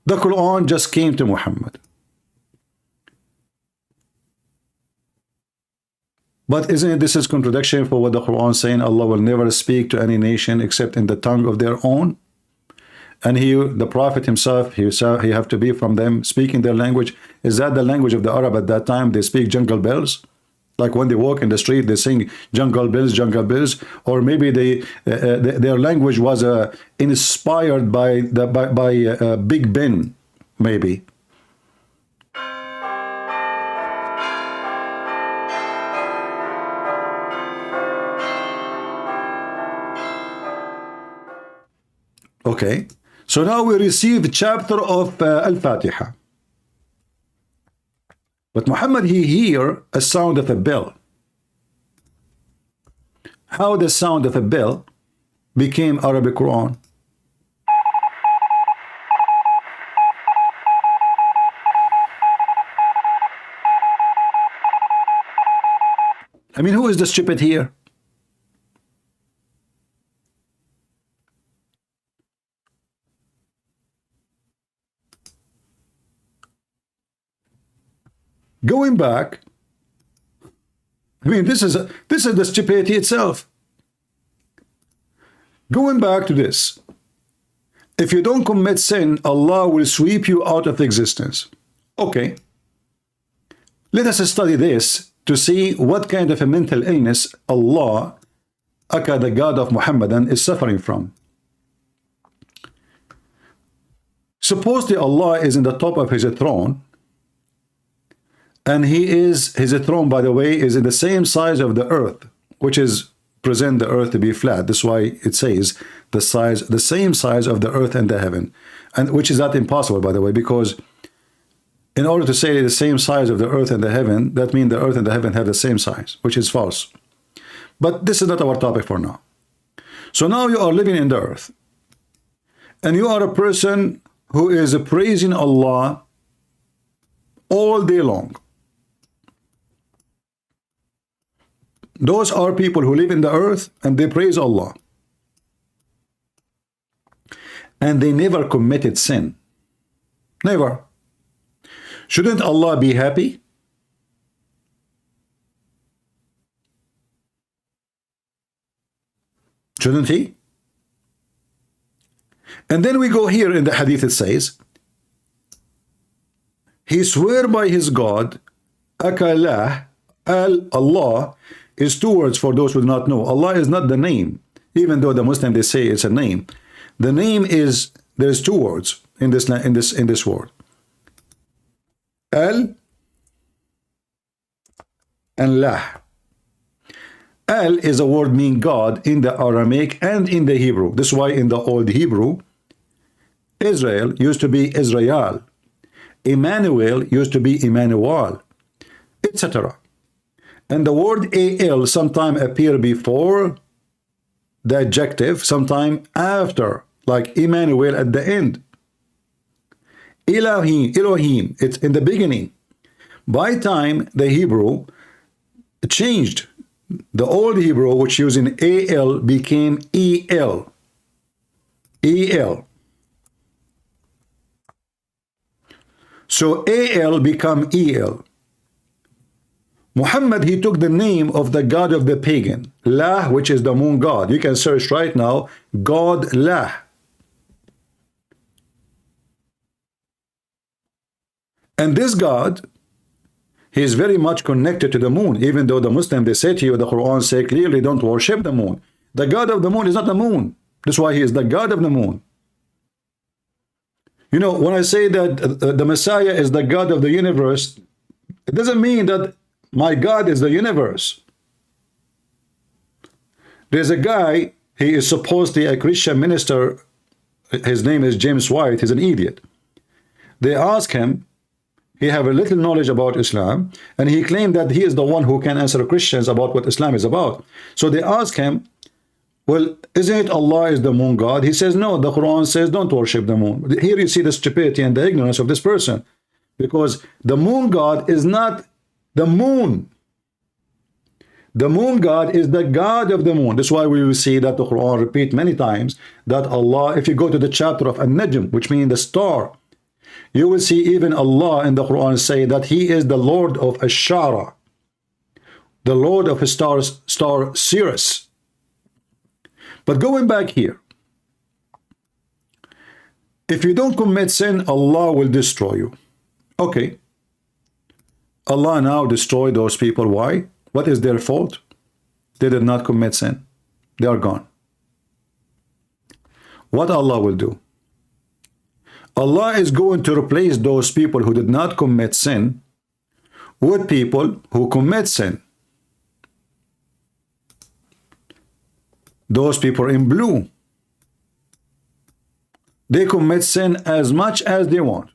The Quran just came to Muhammad. But isn't it this is contradiction for what the Quran is saying? Allah will never speak to any nation except in the tongue of their own. And he, the Prophet himself, he have to be from them, speaking their language. Is that the language of the Arab at that time? They speak jungle bells. Like when they walk in the street, they sing jungle bells, or maybe their language was inspired by Big Ben, maybe. Okay, so now we receive the chapter of Al-Fatiha. But Muhammad, he hear a sound of a bell. How the sound of a bell became Arabic Quran? I mean, who is the stupid here? Going back, I mean, this is the stupidity itself. Going back to this, if you don't commit sin, Allah will sweep you out of existence. Okay, let us study this to see what kind of a mental illness Allah, aka the God of Muhammadan, is suffering from. Supposedly Allah is in the top of his throne, and his throne, by the way, is in the same size of the earth, which is present the earth to be flat. That's why it says the same size of the earth and the heaven, and which is not impossible, by the way, because in order to say the same size of the earth and the heaven, that means the earth and the heaven have the same size, which is false. But this is not our topic for now. So now you are living in the earth, and you are a person who is praising Allah all day long. Those are people who live in the earth and they praise Allah. And they never committed sin. Never. Shouldn't Allah be happy? Shouldn't he? And then we go here in the hadith, it says, he swear by his God, Akalah, Allah is two words for those who do not know. Allah is not the name, even though the Muslim they say it's a name. The name is, there's two words in this word. Al and Lah. Al is a word meaning God in the Aramaic and in the Hebrew. This is why in the Old Hebrew, Israel used to be Israel. Emmanuel used to be Emmanuel, etc. And the word al sometime appear before the adjective, sometime after, like Emmanuel at the end. Elohim, it's in the beginning. By time the Hebrew changed, the Old Hebrew, which using al, became el. El. So al become el. Muhammad, he took the name of the god of the pagan, Lah, which is the moon god. You can search right now, God Lah. And this god, he is very much connected to the moon, even though the Muslim, they say to you, the Quran say clearly, don't worship the moon. The god of the moon is not the moon. That's why he is the god of the moon. You know, when I say that the Messiah is the God of the universe, it doesn't mean that my God is the universe. There's a guy, he is supposedly a Christian minister, his name is James White, he's an idiot. They ask him, He have a little knowledge about Islam, and he claimed that he is the one who can answer Christians about what Islam is about. So they ask him, well, isn't it Allah is the moon god? He says, no, the Quran says don't worship the moon. Here you see the stupidity and the ignorance of this person, because the moon god is not the moon. The moon god is the god of the moon. That's why we will see that the Quran repeat many times that Allah, if you go to the chapter of An-Najm, which means the star, you will see even Allah in the Quran say that he is the Lord of Ash-Shara, the Lord of star Sirius. But going back here, if you don't commit sin, Allah will destroy you. Okay. Allah now destroy those people. Why? What is their fault? They did not commit sin. They are gone. What Allah will do? Allah is going to replace those people who did not commit sin with people who commit sin. Those people in blue, they commit sin as much as they want.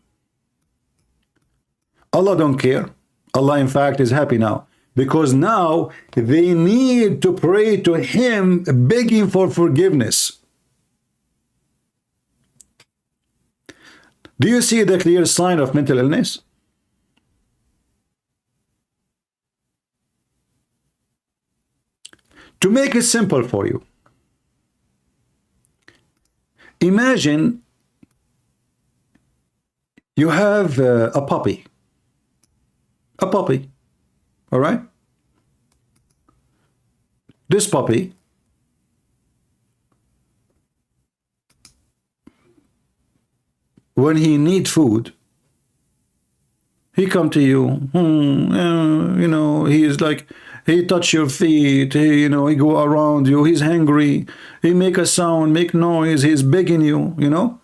Allah don't care. Allah in fact is happy now, because now they need to pray to him begging for forgiveness. Do you see the clear sign of mental illness? To make it simple for you, imagine you have a puppy. A puppy. All right? This puppy when he need food, he come to you, you know, he is like, he touch your feet, he, you know, he go around you, he's hungry, he make a sound, make noise, he's begging you, you know.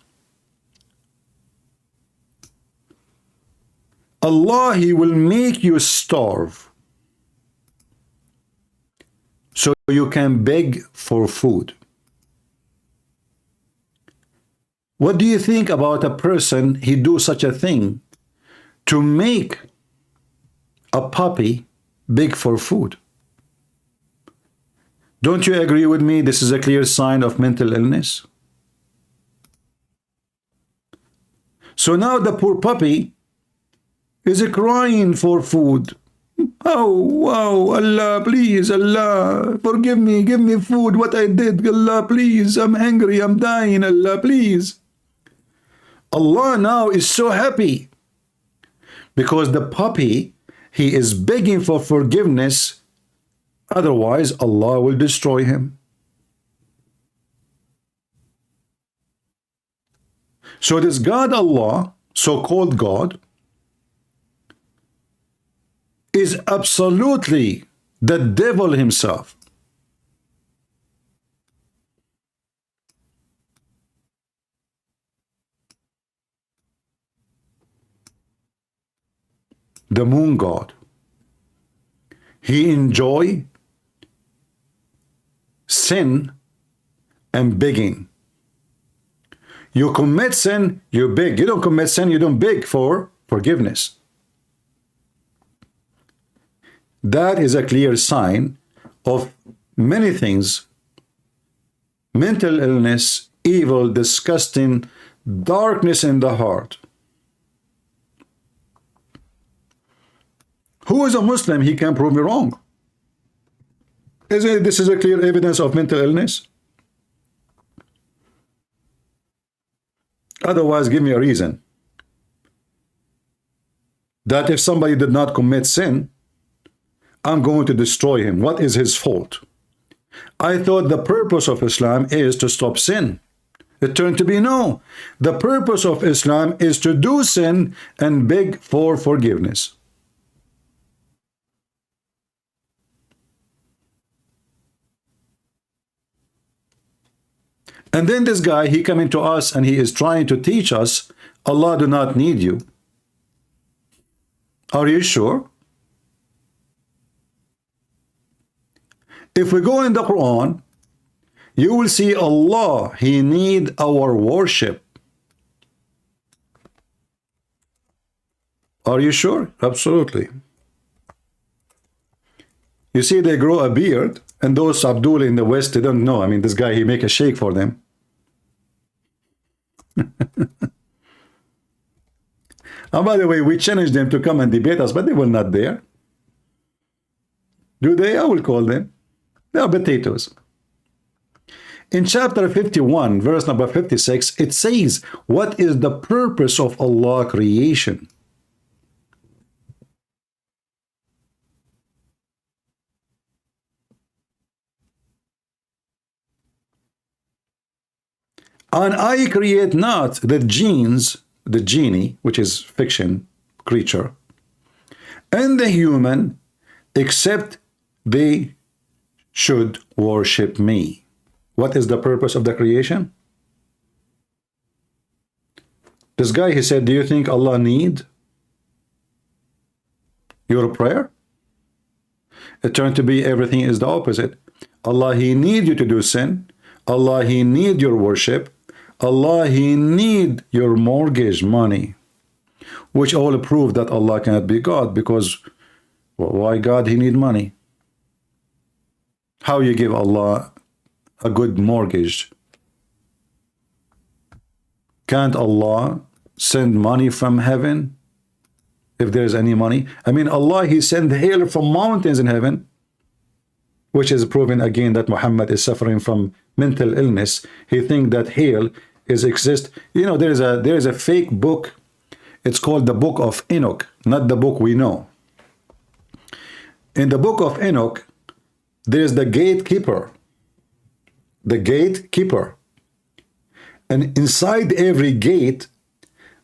Allah, he will make you starve so you can beg for food. What do you think about a person he do such a thing to make a puppy beg for food? Don't you agree with me? This is a clear sign of mental illness. So now the poor puppy is crying for food. Oh, wow, Allah, please, Allah, forgive me, give me food, what I did, Allah, please, I'm hungry, I'm dying, Allah, please. Allah now is so happy because the puppy, he is begging for forgiveness, otherwise Allah will destroy him. So this God Allah, so-called God, is absolutely the devil himself. The moon god. He enjoy sin and begging. You commit sin, you beg. You don't commit sin, you don't beg for forgiveness. That is a clear sign of many things. Mental illness, evil, disgusting, darkness in the heart. Who is a Muslim? He can prove me wrong. Isn't this is a clear evidence of mental illness? Otherwise, give me a reason that if somebody did not commit sin, I'm going to destroy him. What is his fault? I thought the purpose of Islam is to stop sin. It turned to be no. The purpose of Islam is to do sin and beg for forgiveness. And then this guy, he coming to us and he is trying to teach us, Allah do not need you. Are you sure? If we go in the Quran, you will see Allah, he need our worship. Are you sure? Absolutely. You see, they grow a beard, and those Abdul in the West, they don't know. I mean, this guy, he make a shake for them. And by the way, we challenge them to come and debate us, but they will not dare. Do they? I will call them. They are potatoes. In chapter 51, verse number 56, it says, what is the purpose of Allah creation? And I create not the genes, the genie, which is fiction creature, and the human, except they should worship me. What is the purpose of the creation? This guy, he said, do you think Allah need your prayer? It turned to be everything is the opposite. Allah, he need you to do sin. Allah, he need your worship. Allah, he need your mortgage money, which all prove that Allah cannot be God, because why God, he need money? How you give Allah a good mortgage? Can't Allah send money from heaven if there is any money? I mean, Allah, he sent hail from mountains in heaven, which is proving again that Muhammad is suffering from mental illness. He think that hail is exist. You know, there is a fake book. It's called the Book of Enoch, not the book we know. In the Book of Enoch, there is the gatekeeper. The gatekeeper. And inside every gate,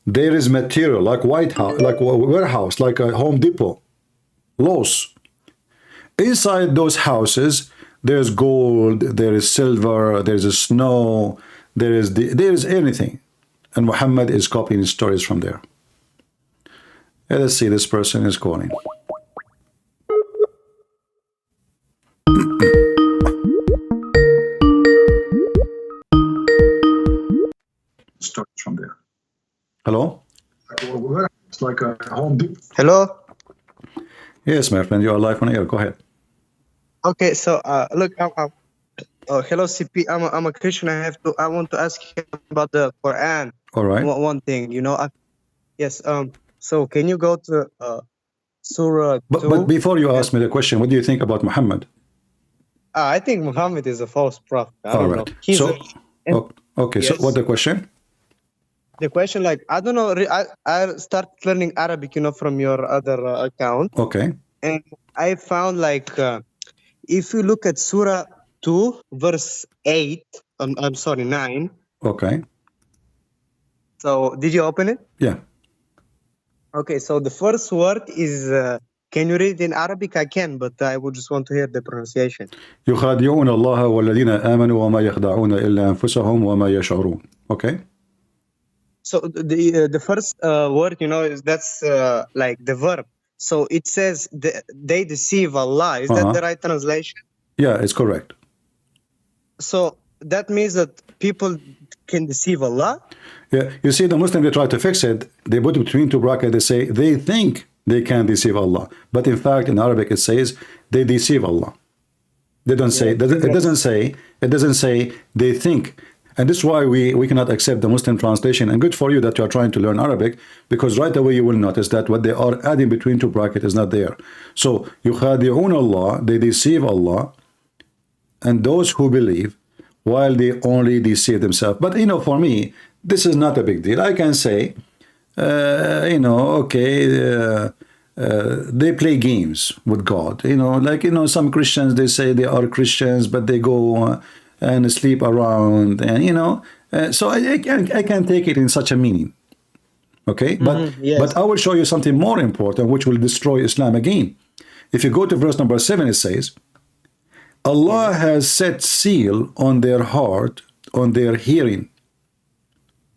there is material like White House, like a warehouse, like a Home Depot, Lowe's. Inside those houses, there's gold, there is silver, there's snow, there is anything. And Muhammad is copying stories from there. Let's see, this person is calling. Stories from there. Hello? It's like a Home Depot. Hello? Yes, my friend, you are live on air. Go ahead. Okay, so look, hello, CP. I'm a Christian. I want to ask you about the Quran. All right. One thing, you know. Yes. So can you go to Surah 2? But before you ask me the question, what do you think about Muhammad? I think Muhammad is a false prophet. All right. Okay. Yes. So what's the question? The question, like, I don't know. I started learning Arabic, you know, from your other account. Okay. And I found like, if you look at Surah 2, verse 8. I'm sorry, 9. Okay. So did you open it? Yeah. Okay, so the first word is, can you read it in Arabic? I can, but I would just want to hear the pronunciation. يخادعون الله والذين آمنوا وما يخدعون إلا أنفسهم وما يشعرون. Okay. So the first word, you know, that's like the verb. So it says they deceive Allah. Is that the right translation? Yeah, it's correct. So that means that people can deceive Allah? Yeah, you see, the Muslim, they try to fix it. They put between two brackets, they say they think they can deceive Allah. But in fact, in Arabic, it says they deceive Allah. They don't say, it doesn't say they think. And this is why we cannot accept the Muslim translation. And good for you that you are trying to learn Arabic, because right away you will notice that what they are adding between two brackets is not there. So, يخادعون Allah, they deceive Allah, and those who believe, while they only deceive themselves. But, you know, for me, this is not a big deal. I can say, you know, okay, they play games with God. You know, like, you know, some Christians, they say they are Christians, but they go and sleep around, and, you know, so I can take it in such a meaning. Okay, but yes. But I will show you something more important, which will destroy Islam again. If you go to verse number 7, it says, Allah has set seal on their heart, on their hearing,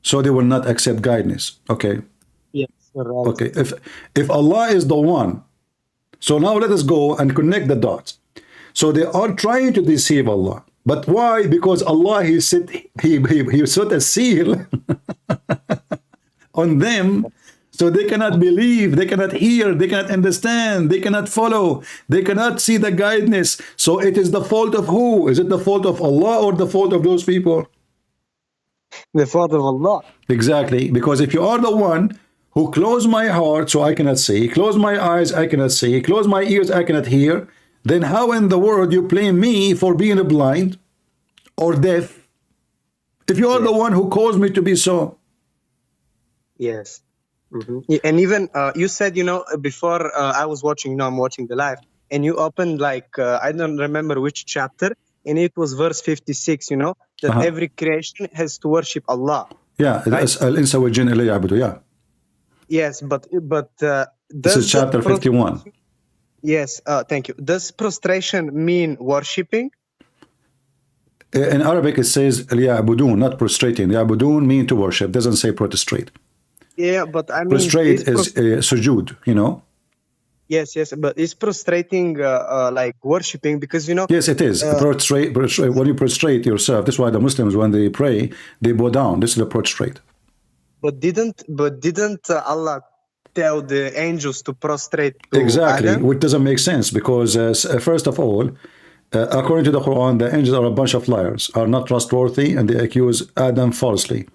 so they will not accept guidance. Okay. Yes. Right. Okay. If Allah is the one, so now let us go and connect the dots. So they are trying to deceive Allah. But why? Because Allah, he set a seal on them, So they cannot believe, they cannot hear, they cannot understand, they cannot follow, they cannot see the guidance. So it is the fault of who? Is it the fault of Allah or the fault of those people? The fault of Allah. Exactly, because if you are the one who close my heart so I cannot see, close my eyes I cannot see, close my ears I cannot hear, then how in the world you blame me for being blind or deaf if you are the one who caused me to be so? Yes. Yeah, and even you said, before I was watching, I'm watching the live, and you opened like, I don't remember which chapter, and it was verse 56, that every creation has to worship Allah. Yeah, right? Al-insa wal jinn illa ya'budu, yeah. Yes, but This is chapter 51. Yes, thank you. Does prostration mean worshipping? In Arabic it says liya'budun, not prostrating. Ya'budun mean to worship, doesn't say prostrate. Yeah, but I mean... Prostrate is sujood, Yes, but is prostrating like worshipping? Because, Yes, it is. Prostrate, when you prostrate yourself, that's why the Muslims, when they pray, they bow down. This is the prostrate. But didn't Allah tell the angels to prostrate to Exactly, Adam? which doesn't make sense because first of all, according to the Quran, the angels are a bunch of liars, are not trustworthy, and they accuse Adam falsely.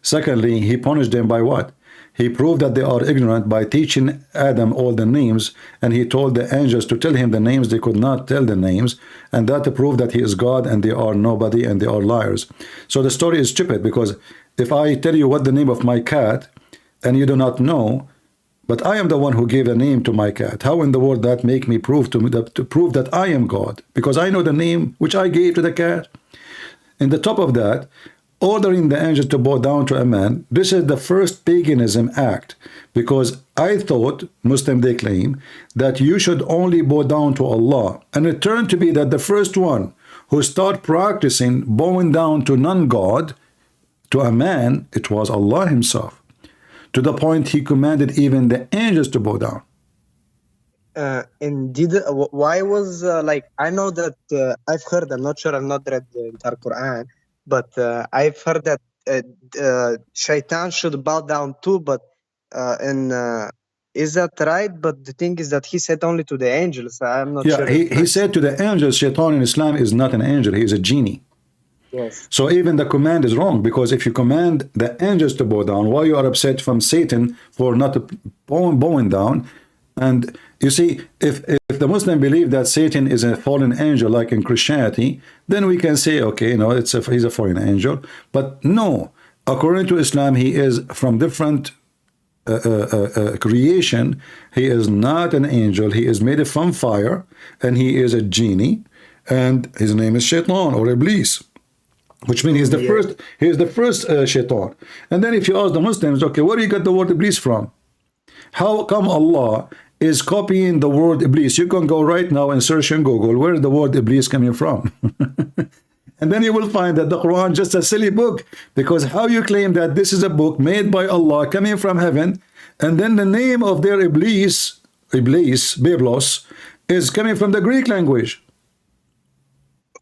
Secondly, he punished them by what? He proved that they are ignorant by teaching Adam all the names, and he told the angels to tell him the names. They could not tell the names, and that proved that he is God and they are nobody and they are liars. So the story is stupid, because if I tell you what the name of my cat and you do not know, but I am the one who gave a name to my cat, how in the world that make me prove to prove that I am God? Because I know the name which I gave to the cat. In the top of that, ordering the angels to bow down to a man, this is the first paganism act, because I thought, Muslim they claim, that you should only bow down to Allah, and it turned to be that the first one who started practicing bowing down to non-God, to a man, it was Allah himself, to the point he commanded even the angels to bow down. And why was I know that I've heard, I'm not sure, I've not read the entire Quran, but I've heard that Shaitan should bow down too, but is that right? But the thing is that he said only to the angels. I'm not sure. Yeah, he said to the angels, Shaitan in Islam is not an angel, he is a genie. Yes. So even the command is wrong, because if you command the angels to bow down, why you are upset from Satan for not bowing down? And you see, if the Muslim believe that Satan is a fallen angel, like in Christianity, then we can say, okay, no, he's a fallen angel. But no, according to Islam, he is from different creation. He is not an angel. He is made from fire, and he is a genie, and his name is Shaitan or Iblis, which means he's the first Shaitan. And then if you ask the Muslims, okay, where do you get the word Iblis from? How come Allah is copying the word Iblis? You can go right now and search in Google, where is the word Iblis coming from? And then you will find that the Quran is just a silly book, because how you claim that this is a book made by Allah coming from heaven, and then the name of their Iblis, Biblos, is coming from the Greek language.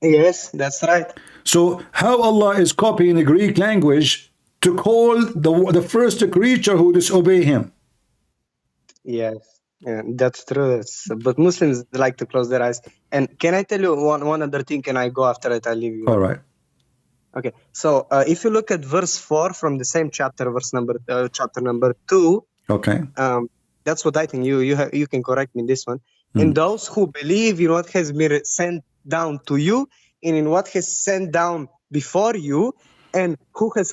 Yes, that's right. So how Allah is copying the Greek language to call the first creature who disobey him? Yes, yeah, that's true. But Muslims like to close their eyes. And can I tell you one other thing? Can I go after it? I'll leave you. All right. Okay. So if you look at verse 4 from the same chapter, chapter number 2. Okay. That's what I think. You can correct me in this one. And those who believe in what has been sent down to you, and in what has sent down before you, and who has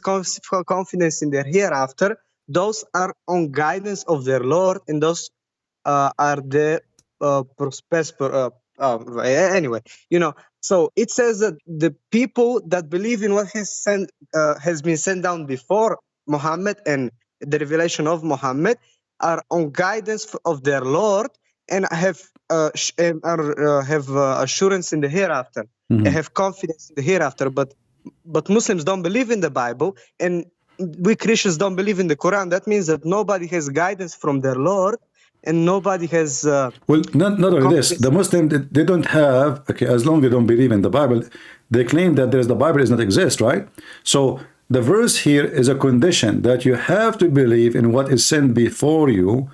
confidence in their hereafter, those are on guidance of their Lord, and those are the anyway, so it says that the people that believe in what has been sent down before Muhammad and the revelation of Muhammad are on guidance of their Lord, and have assurance in the hereafter. They have confidence in the hereafter. But Muslims don't believe in the Bible, and we Christians don't believe in the Quran. That means that nobody has guidance from their Lord, and nobody has well, not only this, the Muslim, they don't have, okay, as long as they don't believe in the Bible, they claim that the Bible does not exist, right? So The verse here is a condition that you have to believe in what is sent before you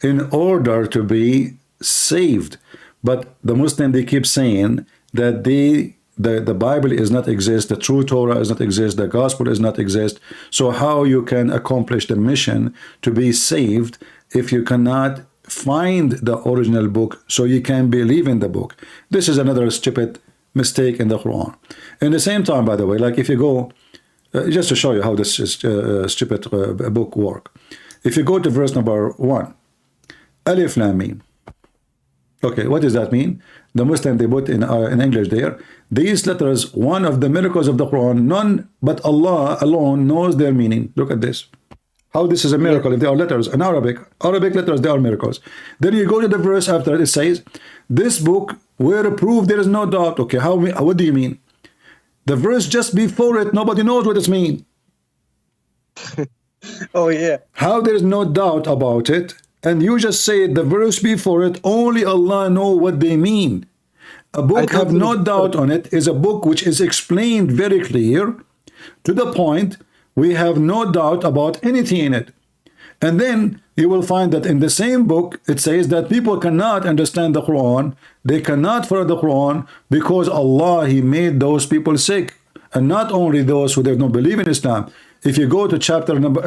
in order to be saved. But the Muslim, they keep saying that the Bible is not exist, the true Torah is not exist, the gospel is not exist. So how you can accomplish the mission to be saved if you cannot find the original book so you can believe in the book? This is another stupid mistake in the Quran. In the same time, by the way, like if you go, just to show you how this stupid book work. If you go to verse number 1, Alif Lam Mim. Okay, what does that mean? The Muslim, they put in English there, these letters, one of the miracles of the Quran, none but Allah alone knows their meaning. Look at this. How this is a miracle if they are letters in Arabic. Arabic letters, they are miracles. Then you go to the verse after it says, this book were approved, there is no doubt. Okay, what do you mean? The verse just before it, nobody knows what it means. Oh yeah. How there is no doubt about it, and you just say the verse before it, only Allah know what they mean. A book have no doubt on it is a book which is explained very clear to the point we have no doubt about anything in it. And then you will find that in the same book it says that people cannot understand the Quran, they cannot follow the Quran because Allah, He made those people sick, and not only those who do not believe in Islam. If you go to chapter number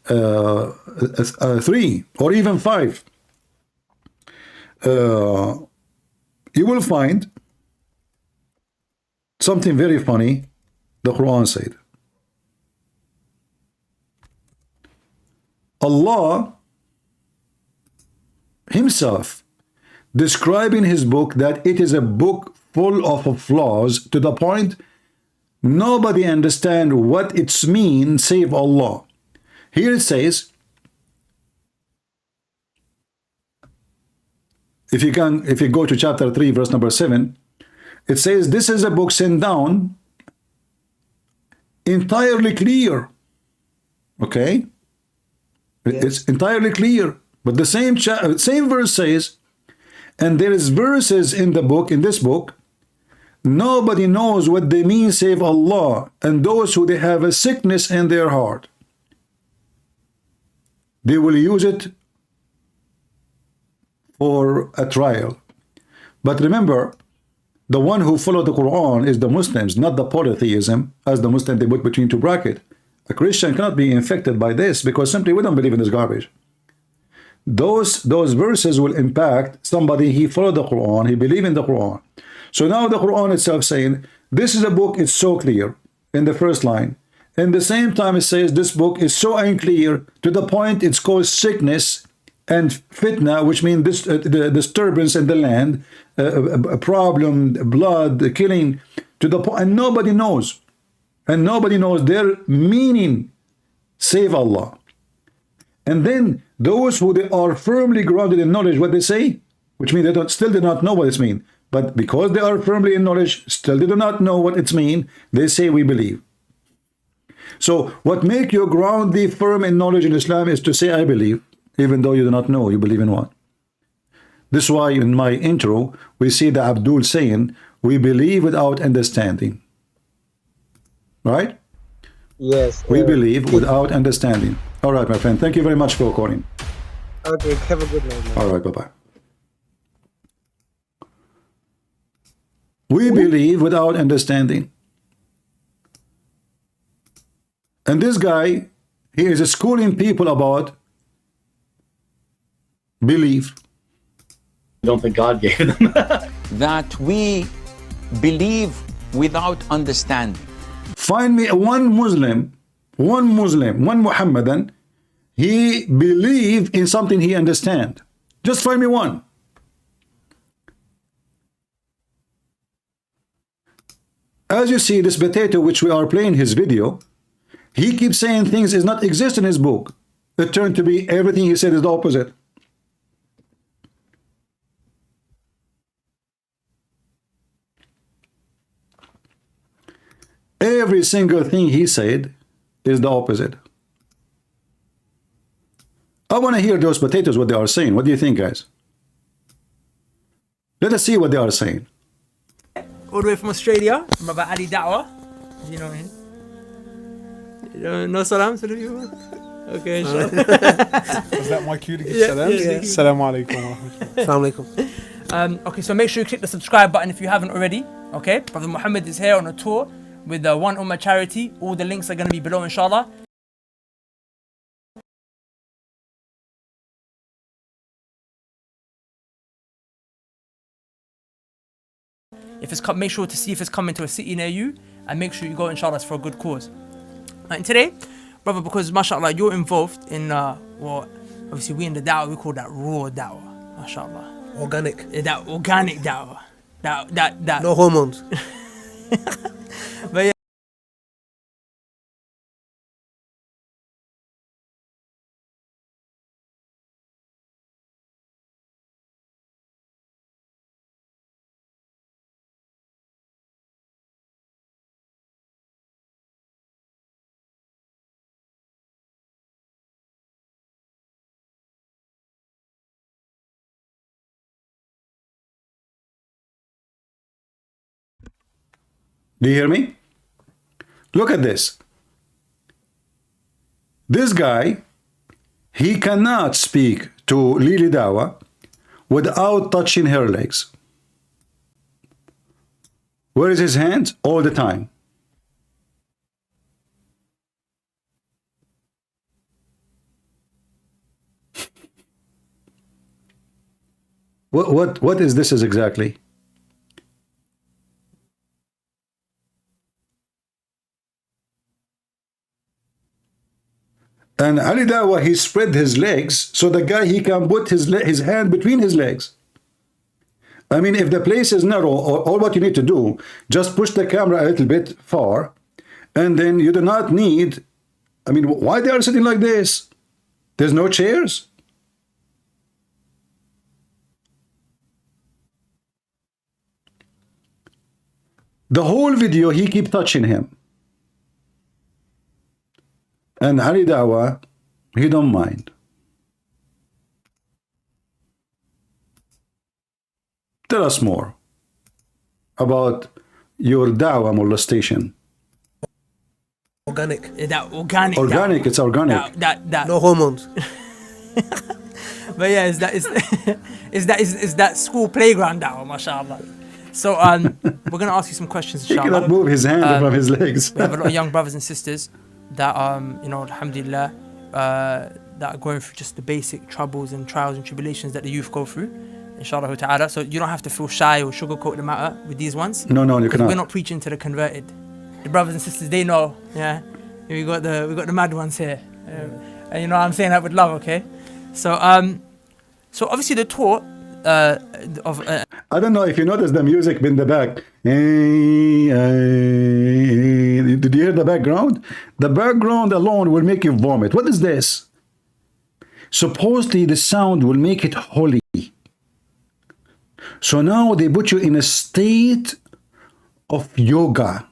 3 or even 5, you will find something very funny. The Quran said, Allah Himself describing His book that it is a book full of flaws to the point nobody understand what it's mean save Allah. Here it says, if you go to chapter 3 verse number 7, it says this is a book sent down entirely clear. Okay, yes. It's entirely clear, but the same verse says, and there is verses in the book, in this book, nobody knows what they mean save Allah and those who they have a sickness in their heart. They will use it for a trial. But remember, the one who followed the Quran is the Muslims, not the polytheism, as the Muslim they put between two brackets. A Christian cannot be infected by this because simply we don't believe in this garbage. Those verses will impact somebody. He followed the Quran, he believed in the Quran. So now the Quran itself saying, this is a book, it's so clear in the first line. In the same time it says this book is so unclear to the point it's caused sickness and fitna, which means this the disturbance in the land, a problem, blood, killing, to the point, and nobody knows their meaning save Allah. And then those who they are firmly grounded in knowledge, what they say, which means they still do not know what it means, but because they are firmly in knowledge, still they do not know what it means, they say we believe. So what make you groundedly firm in knowledge in Islam is to say I believe, even though you do not know you believe in what. This is why in my intro we see the Abdul saying we believe without understanding. Right? Yes. We believe without understanding. All right, my friend. Thank you very much for calling. Okay, have a good night. All right, bye-bye. We believe without understanding. And this guy, he is schooling people about belief. I don't think God gave them. That we believe without understanding. Find me one Muslim, one Muhammadan, he believe in something he understand. Just find me one. As you see, this potato which we are playing his video, he keeps saying things is not exist in his book. It turned to be everything he said is the opposite. Every single thing he said is the opposite. I want to hear those potatoes what they are saying. What do you think, guys? Let us see what they are saying. All the way from Australia, from Brother Ali Dawah. You know what I mean? You know, no salam to the people? Okay, inshallah. Is that my cue to give Yeah, salams? yeah, yeah. Assalamu alaikum wa rahmatullah. Assalamu alaikum. Okay, so make sure you click the subscribe button if you haven't already. Okay, Brother Muhammad is here on a tour with the One Ummah charity. All the links are going to be below, inshallah. If it's make sure to see if it's coming to a city near you, and make sure you go, inshallah, it's for a good cause. And today, brother, because mashallah you're involved in well, obviously we in the da'wah, we call that raw da'wah, mashallah. Organic. That organic da'wah. That No hormones. But yeah. Do you hear me? Look at this. This guy, he cannot speak to Lily Dawa without touching her legs. Where is his hands? All the time. What is this exactly? And Ali Dawa, he spread his legs so the guy, he can put his hand between his legs. I mean, if the place is narrow, all what you need to do, just push the camera a little bit far, and then you do not need, I mean, why they are sitting like this? There's no chairs. The whole video, he keep touching him. And Ali Dawa, he don't mind. Tell us more about your Dawa molestation. Organic. That organic. Organic, da'wah. it's organic. That. No hormones. But yeah, is that school playground da'wah, mashallah. So we're gonna ask you some questions, He inshallah. cannot move his hand from his legs. We have a lot of young brothers and sisters that you know, alhamdulillah, that are going through just the basic troubles and trials and tribulations that the youth go through, inshallah ta'ala. So you don't have to feel shy or sugarcoat the matter with these ones. No, you because cannot. we're not preaching to the converted. The brothers and sisters, they know. Yeah, we got the mad ones here, and you know I'm saying that with love, okay? So so obviously the tour of I don't know if you notice the music in the back. Did you hear the background? The background alone will make you vomit. What is this? Supposedly the sound will make it holy. So now they put you in a state of yoga.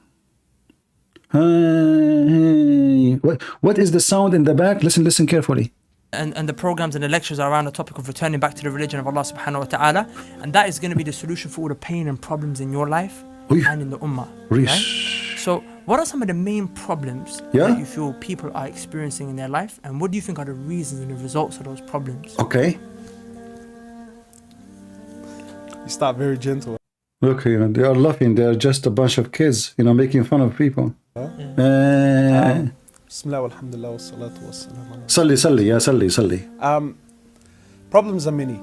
What is the sound in the back? Listen carefully. And the programs and the lectures are around the topic of returning back to the religion of Allah subhanahu wa ta'ala, and that is going to be the solution for all the pain and problems in your life and in the ummah. Right? So what are some of the main problems that you feel people are experiencing in their life, and what do you think are the reasons and the results of those problems? Okay. You start very gentle. Look, you know, they are laughing. They are just a bunch of kids, you know, making fun of people. Bismillah walhamdulillah wa salatu wa salam. Salli. Problems are many.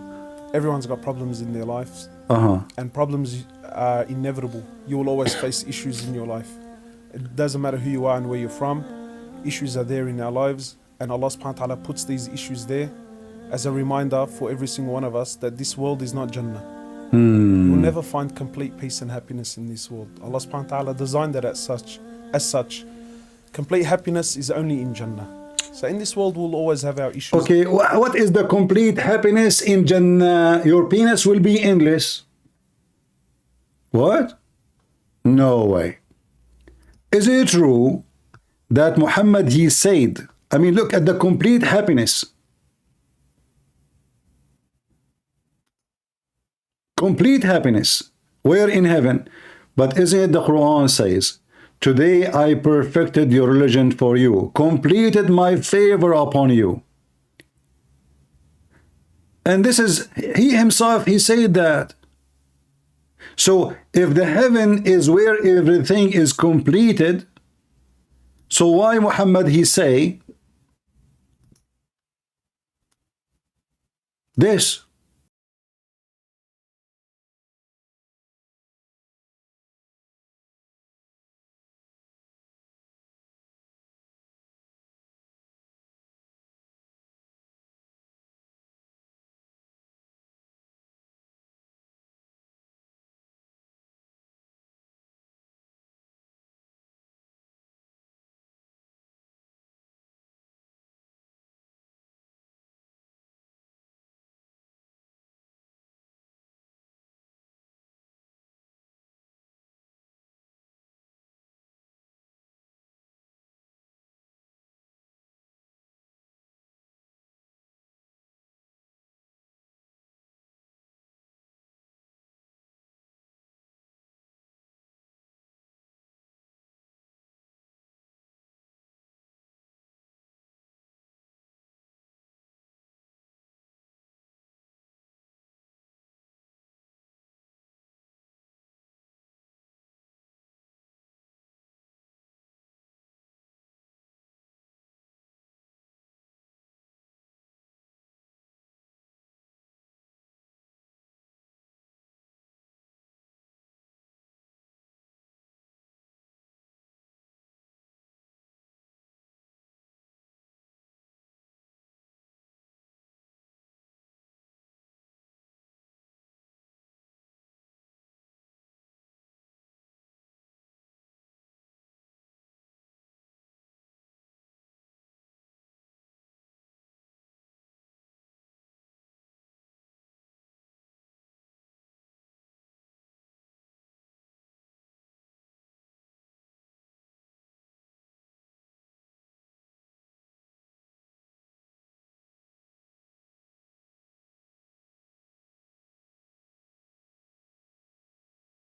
Everyone's got problems in their lives. And problems are inevitable. You will always face issues in your life. It doesn't matter who you are and where you're from. Issues are there in our lives. And Allah subhanahu wa ta'ala puts these issues there as a reminder for every single one of us that this world is not Jannah. You will never find complete peace and happiness in this world. Allah subhanahu wa ta'ala designed it as such. Complete happiness is only in Jannah. So in this world we'll always have our issues. Okay, what is the complete happiness in Jannah? Your penis will be endless. What? No way. Is it true that Muhammad, he said, I mean, look at the complete happiness. Complete happiness. Where in heaven? But isn't it the Quran says, today I perfected your religion for you, completed my favor upon you. And this is, he himself, he said that. So if the heaven is where everything is completed, so why Muhammad he say this?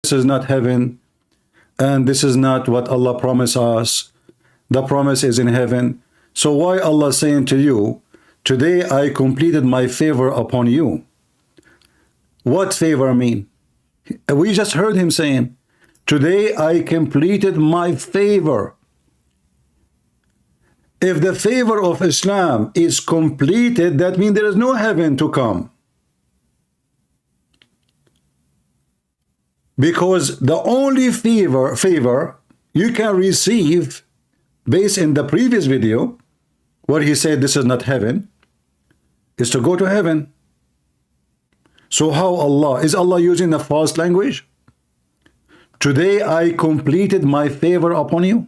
This is not heaven, and this is not what Allah promised us. The promise is in heaven. So why Allah saying to you, today I completed my favor upon you? What favor mean? We just heard him saying, today I completed my favor. If the favor of Islam is completed, that means there is no heaven to come. Because the only favor you can receive, based in the previous video, where he said this is not heaven, is to go to heaven. So how Allah? Is Allah using a false language? Today I completed my favor upon you.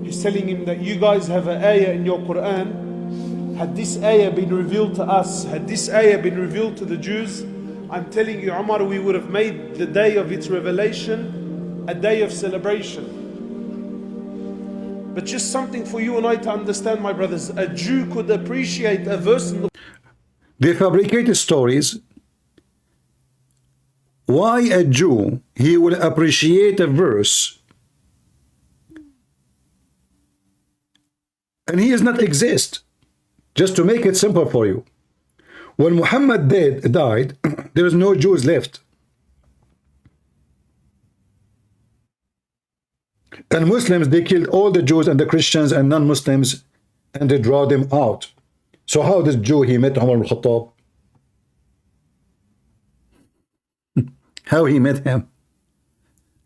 He's telling him that you guys have an ayah in your Quran. Had this ayah been revealed to us, had this ayah been revealed to the Jews, I'm telling you, Umar, we would have made the day of its revelation a day of celebration. But just something for you and I to understand, my brothers, a Jew could appreciate a verse in the... They fabricated stories. Why a Jew, he will appreciate a verse and he does not exist? Just to make it simple for you. When Muhammad died, there is no Jews left. And Muslims, they killed all the Jews and the Christians and non-Muslims, and they draw them out. So how this Jew, he met Umar al-Khattab? How he met him?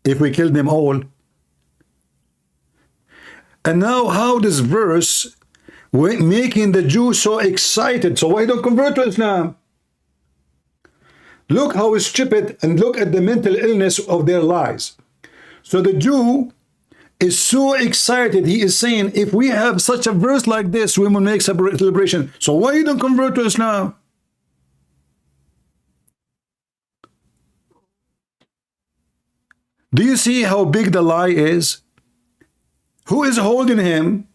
If we killed them all. And now how this verse making the Jews so excited? So why don't convert to Islam? Look how stupid, and look at the mental illness of their lies. So the Jew is so excited, he is saying, if we have such a verse like this, we will make celebration. So why you don't convert to Islam? Do you see how big the lie is? Who is holding him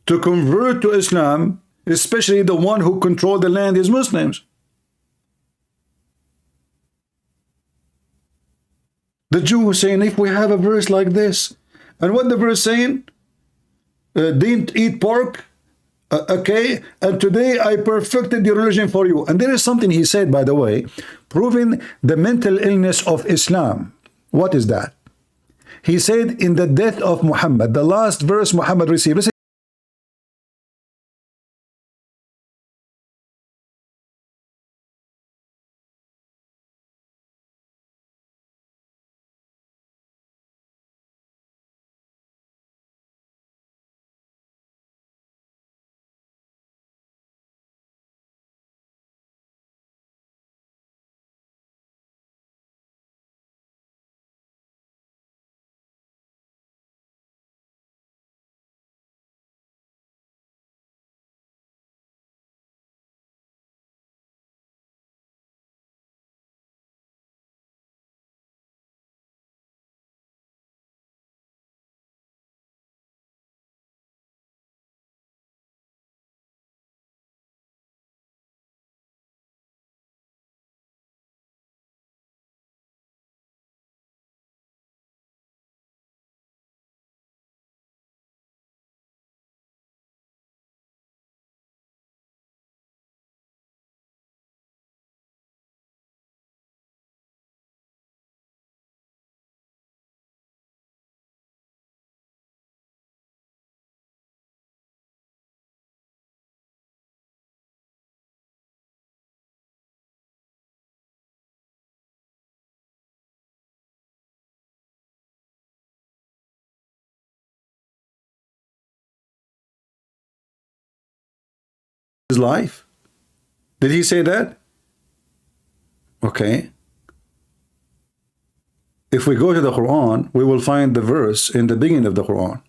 to convert to Islam? Especially the one who controlled the land is Muslims. The Jew is saying, if we have a verse like this, And what the verse saying? Didn't eat pork, okay, and today I perfected your religion for you. And there is something he said, by the way, proving the mental illness of Islam. What is that? He said in the death of Muhammad, the last verse Muhammad received. Listen. His life. Did he say that? Okay. If we go to the Quran, we will find the verse in the beginning of the Quran.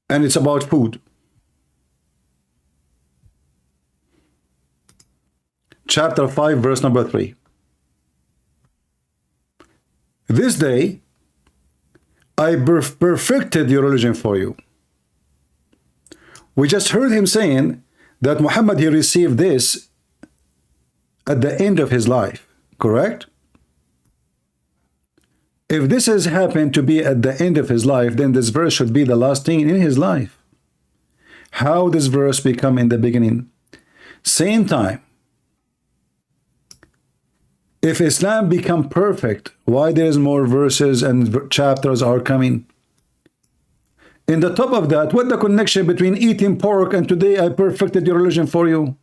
And it's about food. Chapter 5, verse number 3. This day, I perfected your religion for you. We just heard him saying that Muhammad, he received this at the end of his life, correct? If this has happened to be at the end of his life, then this verse should be the last thing in his life. How this verse become in the beginning? Same time. If Islam become perfect, why there's more verses and chapters are coming? In the top of that, what the connection between eating pork and today I perfected your religion for you?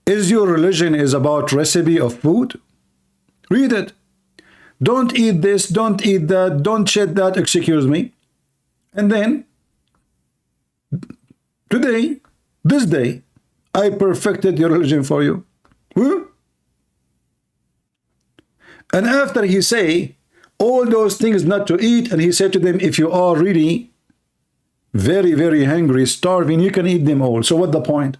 Is your religion is about recipe of food? Read it. Don't eat this, don't eat that, don't shed that, excuse me. And then, today, this day, I perfected your religion for you. And after he say all those things not to eat, and he said to them, if you are really very, very hungry, starving, you can eat them all. So what the point?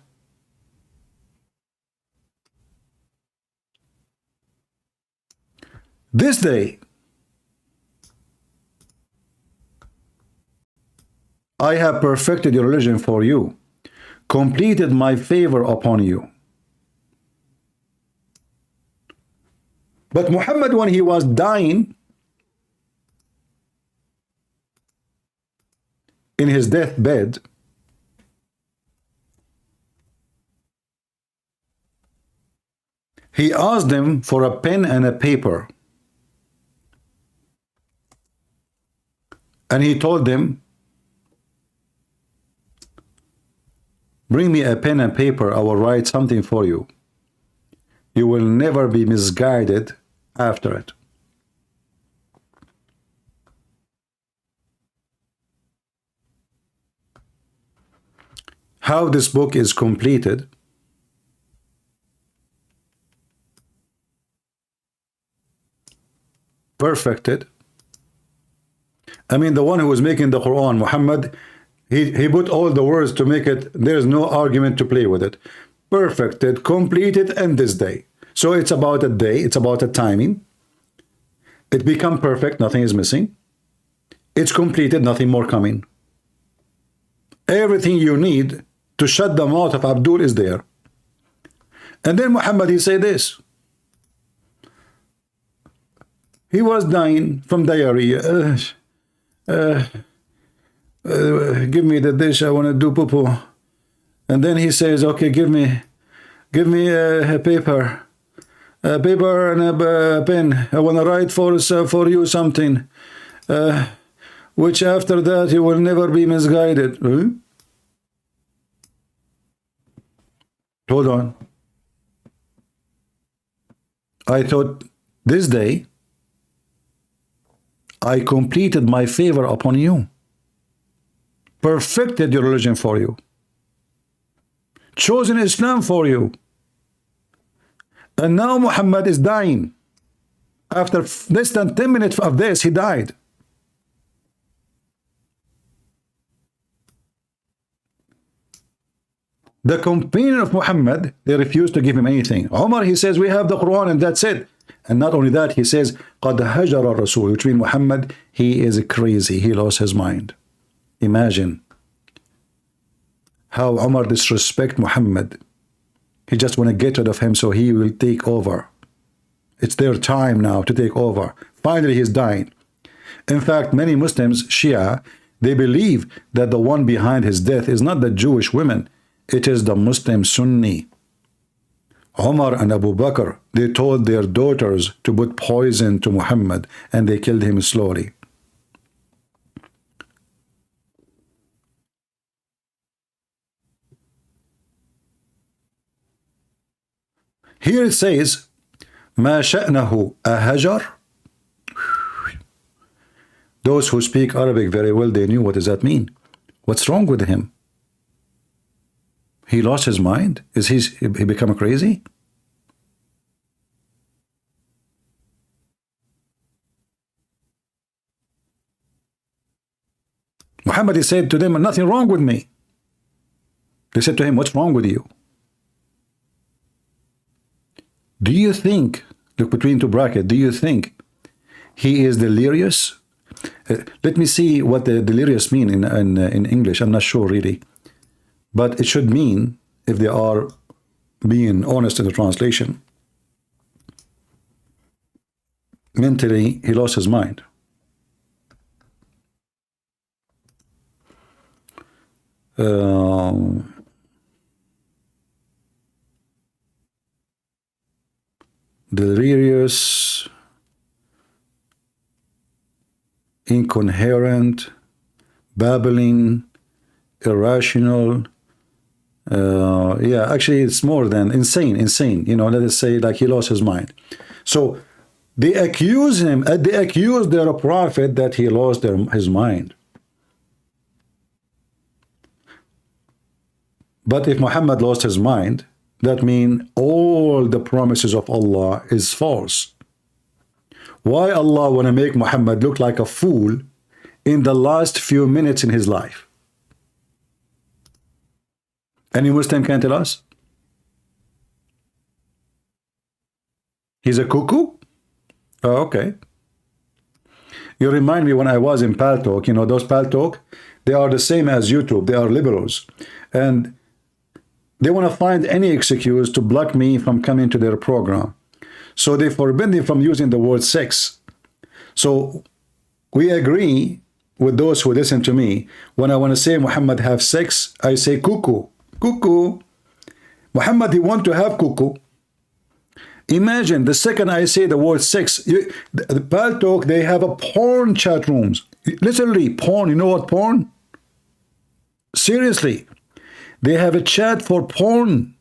This day, I have perfected your religion for you, completed my favor upon you. But Muhammad, when he was dying in his deathbed, he asked them for a pen and a paper. And he told them, bring me a pen and paper, I will write something for you. You will never be misguided after it. How this book is completed? Perfected. I mean, the one who was making the Quran, Muhammad, he put all the words to make it, there's no argument to play with it. Perfected, completed, and this day. So it's about a day, it's about a timing. It become perfect, nothing is missing. It's completed, nothing more coming. Everything you need to shut the mouth of Abdul is there. And then Muhammad, he said this. He was dying from diarrhea. Give me the dish, I want to do poo-poo. And then he says, okay, give me a paper and a pen. I want to write for you something, which after that you will never be misguided. Huh? Hold on. I thought this day I completed my favor upon you, perfected your religion for you, chosen Islam for you, and now Muhammad is dying. After less than 10 minutes of this, he died. The companion of Muhammad, they refused to give him anything. Umar, he says, we have the Quran and that's it. And not only that, he says, قَدْ هَجَرَ الرَّسُولُ, which means Muhammad, he is crazy. He lost his mind. Imagine how Umar disrespect Muhammad. He just want to get rid of him so he will take over. It's their time now to take over. Finally, he's dying. In fact, many Muslims, Shia, they believe that the one behind his death is not the Jewish women. It is the Muslim Sunni. Umar and Abu Bakr, they told their daughters to put poison to Muhammad, and they killed him slowly. Here it says, ما شأنه أهجر. Those who speak Arabic very well, they knew what does that mean. What's wrong with him? He lost his mind? Is he become crazy? Muhammad, he said to them, nothing wrong with me. They said to him, what's wrong with you? Do you think, look between two brackets, do you think he is delirious? Let me see what the delirious mean in English. I'm not sure really. But it should mean, if they are being honest in the translation, mentally he lost his mind. Delirious, incoherent, babbling, irrational. Yeah, actually it's more than insane, you know, let us say like he lost his mind. So they accuse him, they accuse their prophet that he lost his mind. But if Muhammad lost his mind, that means all the promises of Allah is false. Why Allah want to make Muhammad look like a fool in the last few minutes in his life? Any Muslim can tell us? He's a cuckoo? Oh, okay. You remind me when I was in Paltalk, you know, those Paltalk, they are the same as YouTube. They are liberals. And they want to find any excuse to block me from coming to their program. So they forbid me from using the word sex. So we agree with those who listen to me. When I want to say Muhammad have sex, I say cuckoo. Cuckoo. Muhammad, he want to have cuckoo. Imagine the second I say the word sex, the Paltalk, they have a porn chat rooms. Literally, porn. You know what porn? Seriously. They have a chat for porn.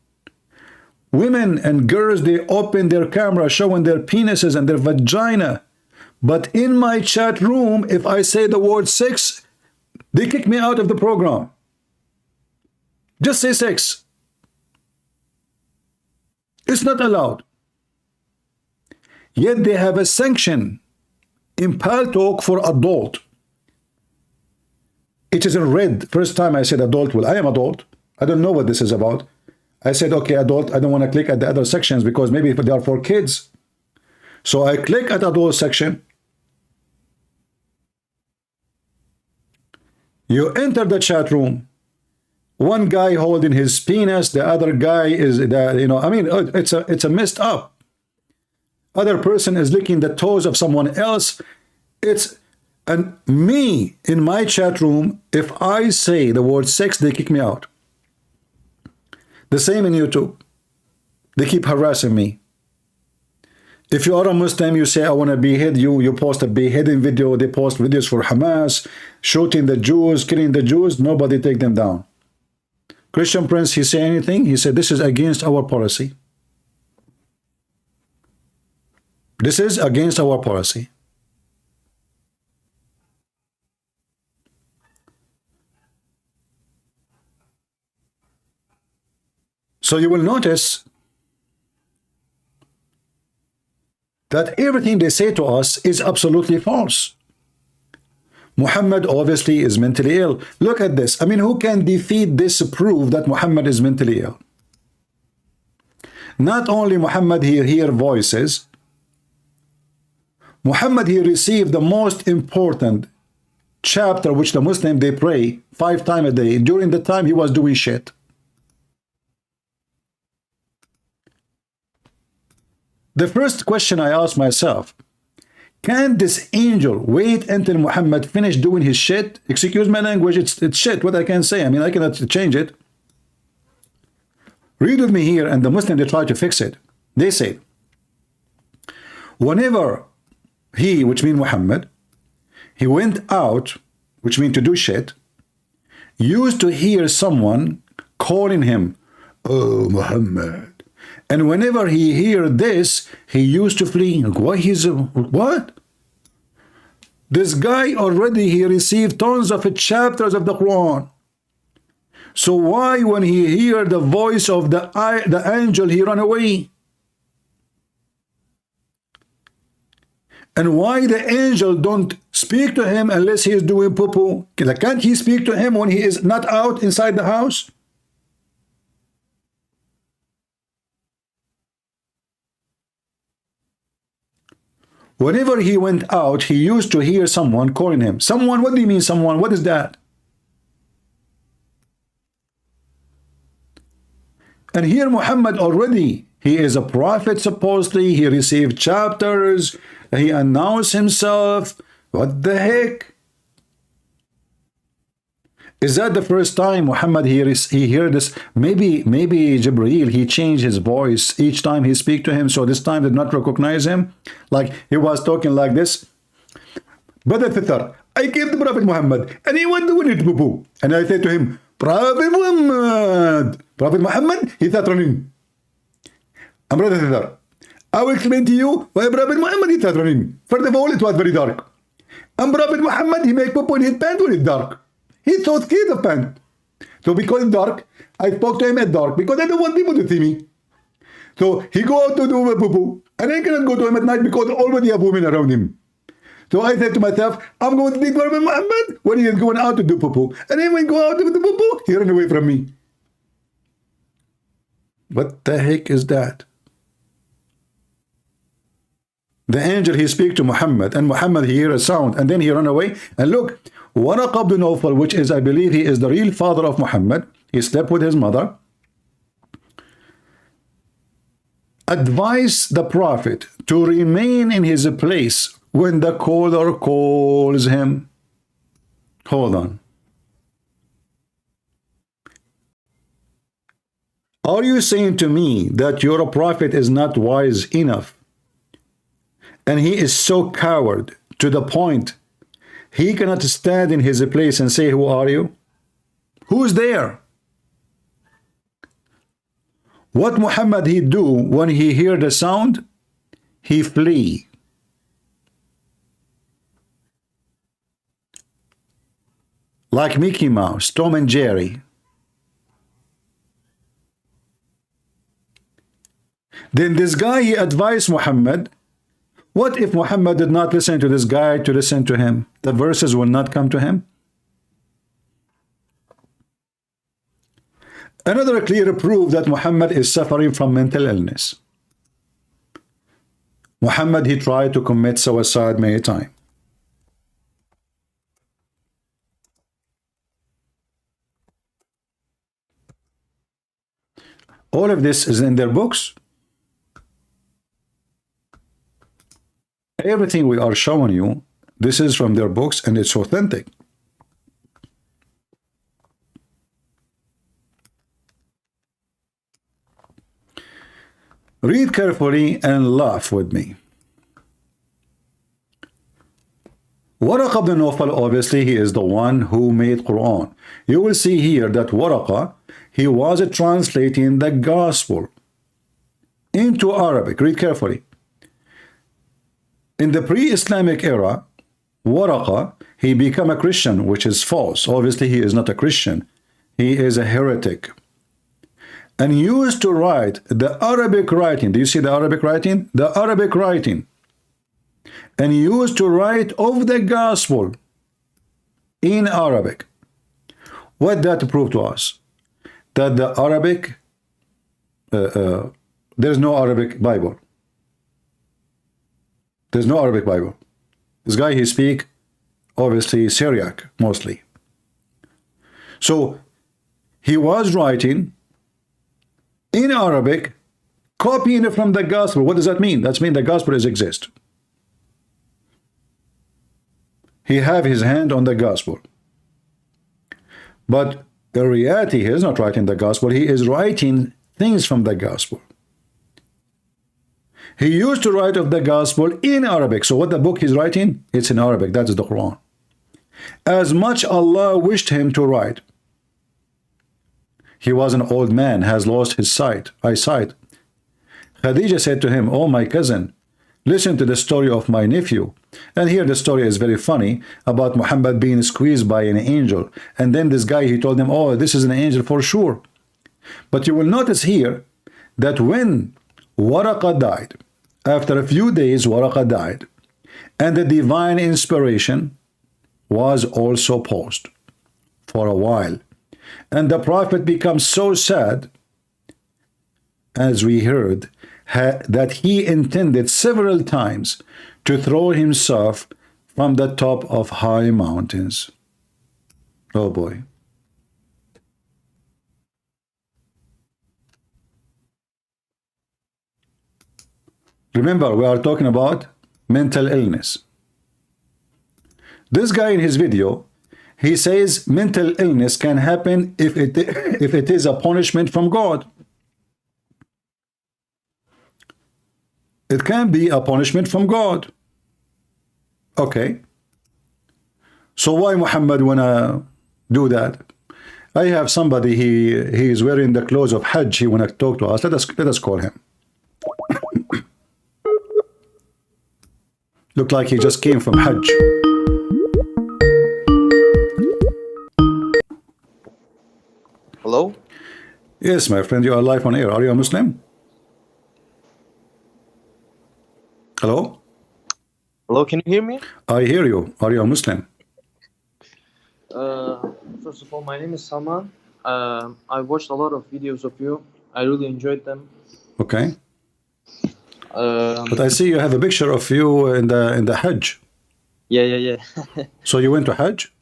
Women and girls, they open their camera showing their penises and their vagina. But in my chat room, if I say the word sex, they kick me out of the program. Just say sex. It's not allowed. Yet they have a sanction in Paltalk for adult. It is in red. First time I said adult. Well, I am adult. I don't know what this is about. I said, okay, adult. I don't want to click at the other sections because maybe they are for kids. So I click at adult section. You enter the chat room. One guy holding his penis, the other guy is, I mean, it's a messed up. Other person is licking the toes of someone else. And me, in my chat room, if I say the word sex, they kick me out. The same in YouTube. They keep harassing me. If you are a Muslim, you say, I want to behead you. You post a beheading video. They post videos for Hamas, shooting the Jews, killing the Jews. Nobody take them down. Christian Prince, he say anything? He said, this is against our policy. This is against our policy. So you will notice that everything they say to us is absolutely false. Muhammad obviously is mentally ill. Look at this. I mean, who can defeat this proof that Muhammad is mentally ill? Not only Muhammad, he hear voices. Muhammad, he received the most important chapter which the Muslim, they pray 5 times a day during the time he was doing shit. The first question I asked myself, can this angel wait until Muhammad finished doing his shit? Excuse my language, it's shit, what I can say. I mean, I cannot change it. Read with me here, and the Muslim, they try to fix it. They say, whenever he, which means Muhammad, he went out, which means to do shit, used to hear someone calling him, oh, Muhammad. And whenever he heard this, he used to flee. What? This guy already, he received tons of chapters of the Quran. So why, when he heard the voice of the angel, he ran away? And why the angel don't speak to him unless he is doing poo-poo? Can't he speak to him when he is not out inside the house? Whenever he went out, he used to hear someone calling him. Someone, what do you mean someone? What is that? And here Muhammad already, he is a prophet supposedly, he received chapters, he announced himself. What the heck? Is that the first time Muhammad he heard this? Maybe Jibreel, he changed his voice each time he speak to him, so this time did not recognize him. Like he was talking like this. Brother Fitar, I came to Prophet Muhammad and he went doing it boo-boo. And I said to him, Prophet Muhammad, he started running. And Brother Fitar, I will explain to you why Prophet Muhammad he started running. First of all, it was very dark. And Prophet Muhammad, he make poo-poo in his pants when it's dark. He's so scared of pants. So because it's dark, I spoke to him at dark because I don't want people to see me. So he go out to do a poo-poo. And I cannot go to him at night because I already have women around him. So I said to myself, I'm going to speak to Muhammad when he is going out to do poo-poo. And then when he go out to do poo-poo, he ran away from me. What the heck is that? The angel, he speak to Muhammad, and Muhammad, he hear a sound, and then he run away. And look, Waraq ibn Nawfal, which is, I believe, he is the real father of Muhammad. He slept with his mother. Advise the Prophet to remain in his place when the caller calls him. Hold on. Are you saying to me that your prophet is not wise enough? And he is so coward to the point he cannot stand in his place and say, who are you? Who's there? What Muhammad he do when he hear the sound? He flee. Like Mickey Mouse, Tom and Jerry. Then this guy, he advised Muhammad. What if Muhammad did not listen to this guy to listen to him? The verses will not come to him. Another clear proof that Muhammad is suffering from mental illness. Muhammad, he tried to commit suicide many times. All of this is in their books. Everything we are showing you, this is from their books and it's authentic. Read carefully and laugh with me. Waraqa ibn Nawfal, obviously, he is the one who made Quran. You will see here that Waraqa, he was translating the gospel into Arabic. Read carefully. In the pre-Islamic era, Waraqa, he became a Christian, which is false. Obviously, he is not a Christian. He is a heretic. And he used to write the Arabic writing. Do you see the Arabic writing? The Arabic writing. And he used to write of the gospel in Arabic. What that proved to us? That the Arabic, there's no Arabic Bible. There's no Arabic Bible. This guy, he speak, obviously, Syriac, mostly. So, he was writing in Arabic, copying it from the gospel. What does that mean? That means the gospel exists. He have his hand on the gospel. But in reality, he is not writing the gospel. He is writing things from the gospel. He used to write of the gospel in Arabic. So what the book he's writing, it's in Arabic. That is the Quran. As much Allah wished him to write. He was an old man, has lost his eyesight. Khadija said to him, "Oh, my cousin, listen to the story of my nephew." And here the story is very funny about Muhammad being squeezed by an angel. And then this guy, he told him, "Oh, this is an angel for sure." But you will notice here that when Waraqa died, after a few days, Waraqa died, and the divine inspiration was also paused for a while. And the prophet becomes so sad, as we heard, that he intended several times to throw himself from the top of high mountains. Oh boy. Remember, we are talking about mental illness. This guy in his video, he says mental illness can happen if it is a punishment from God. It can be a punishment from God. Okay. So why Muhammad wanna do that? I have somebody, he is wearing the clothes of Hajj. He wanna talk to us. Let us call him. Look like he just came from Hajj. Hello? Yes, my friend, you are live on air. Are you a Muslim? Hello? Hello, can you hear me? I hear you. Are you a Muslim? First of all, my name is Salman. I watched a lot of videos of you. I really enjoyed them. Okay. But I see you have a picture of you in the Hajj. Yeah. So you went to Hajj?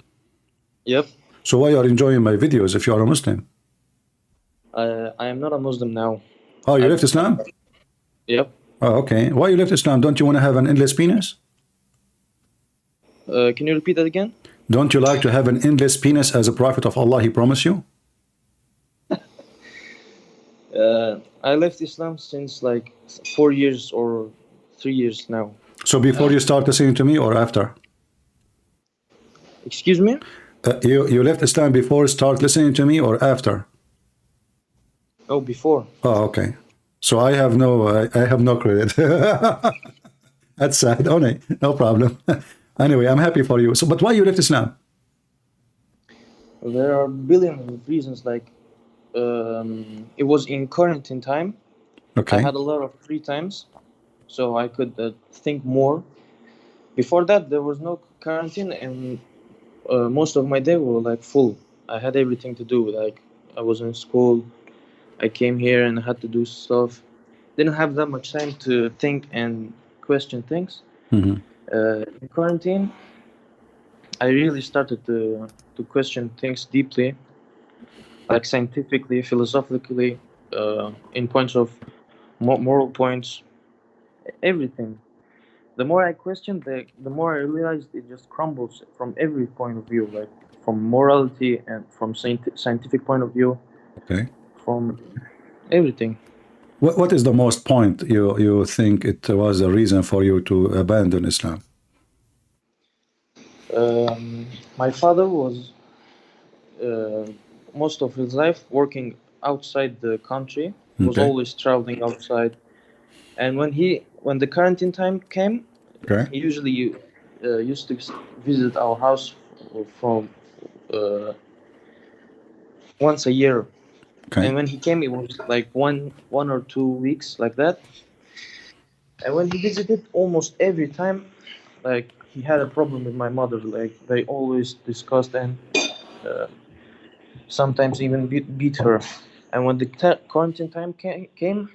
Yep. So why you are enjoying my videos if you are a Muslim? I am not a Muslim now. Oh, you left Islam? Yep. Oh, okay. Why you left Islam? Don't you want to have an endless penis? Can you repeat that again? Don't you like to have an endless penis as a prophet of Allah, he promised you? I left Islam since like 4 years or 3 years now. So before you start listening to me or after? Excuse me? You left Islam before start listening to me or after? Oh, before. Oh, okay. So I have no credit. That's sad. Oh, no problem. Anyway, I'm happy for you. So, but why you left Islam? There are billions of reasons. Like, it was in quarantine time. Okay. I had a lot of free times, so I could think more. Before that, there was no quarantine, and most of my day were like full. I had everything to do. Like, I was in school. I came here and had to do stuff. Didn't have that much time to think and question things. Mm-hmm. In quarantine, I really started to question things deeply, like scientifically, philosophically, in points of moral points, everything. The more I questioned, the more I realized it just crumbles from every point of view, like from morality and from scientific point of view. Okay. From everything. What is the most point you think it was a reason for you to abandon Islam? My father was most of his life working outside the country. Was always traveling outside, and when the quarantine time came, he usually used to visit our house from once a year. And when he came, it was like one or 2 weeks, like that. And when he visited, almost every time, like he had a problem with my mother. Like they always discussed and sometimes even beat her. And when the quarantine time came,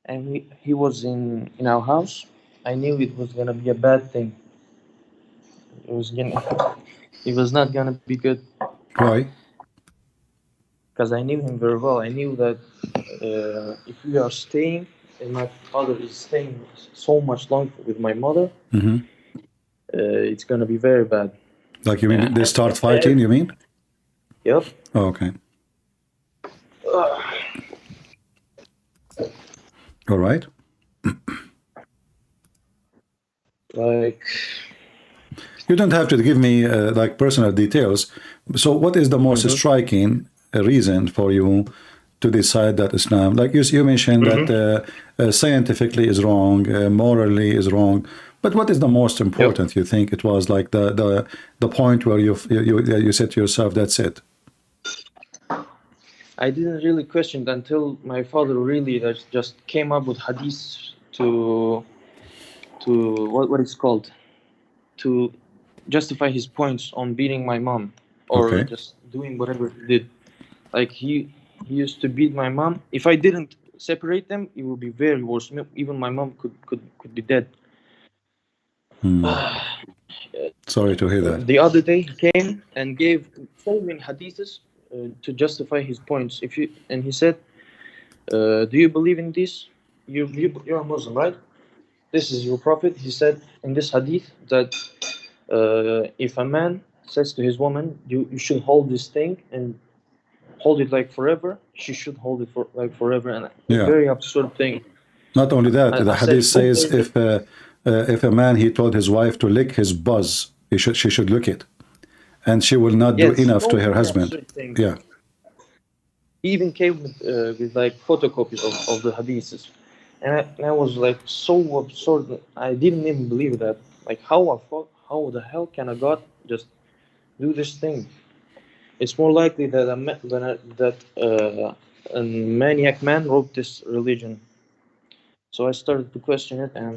and he was in our house, I knew it was gonna be a bad thing. It was not gonna be good. Why? Because I knew him very well. I knew that if we are staying, and my father is staying so much longer with my mother, it's gonna be very bad. Like you mean they start fighting? You mean? Yep. Oh, okay. All right. Like. You don't have to give me like personal details. So, what is the most striking reason for you to decide that Islam, like you mentioned that scientifically is wrong, morally is wrong, but what is the most important? You think it was like the point where you said to yourself, that's it? I didn't really question it until my father really just came up with hadiths to what it's called, to justify his points on beating my mom or just doing whatever he did. Like he used to beat my mom. If I didn't separate them, it would be very worse. Even my mom could be dead. Sorry to hear that. The other day he came and gave so many hadiths to justify his points. And he said, "Do you believe in this? You're a Muslim, right? This is your prophet." He said in this hadith that if a man says to his woman, "You should hold this thing and hold it like forever," she should hold it for like forever. And a very absurd thing. Not only that, the hadith says if a man he told his wife to lick his buzz, she should lick it, and she will not do enough to her husband. Yeah. He even came with like photocopies of the hadiths, and I was like so absurd. I didn't even believe that. Like how the hell can a God just do this thing? It's more likely that a maniac man wrote this religion. So I started to question it, and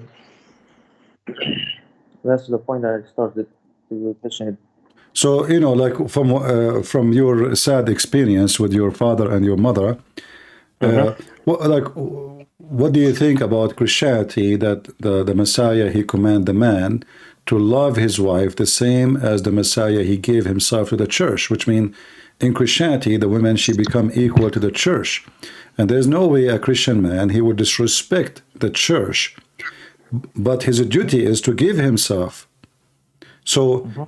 that's the point that I started to question it. So, like from your sad experience with your father and your mother, what do you think about Christianity, that the Messiah, he commanded the man to love his wife the same as the Messiah, he gave himself to the church, which means in Christianity, the women, she become equal to the church. And there's no way a Christian man, he would disrespect the church, but his duty is to give himself. So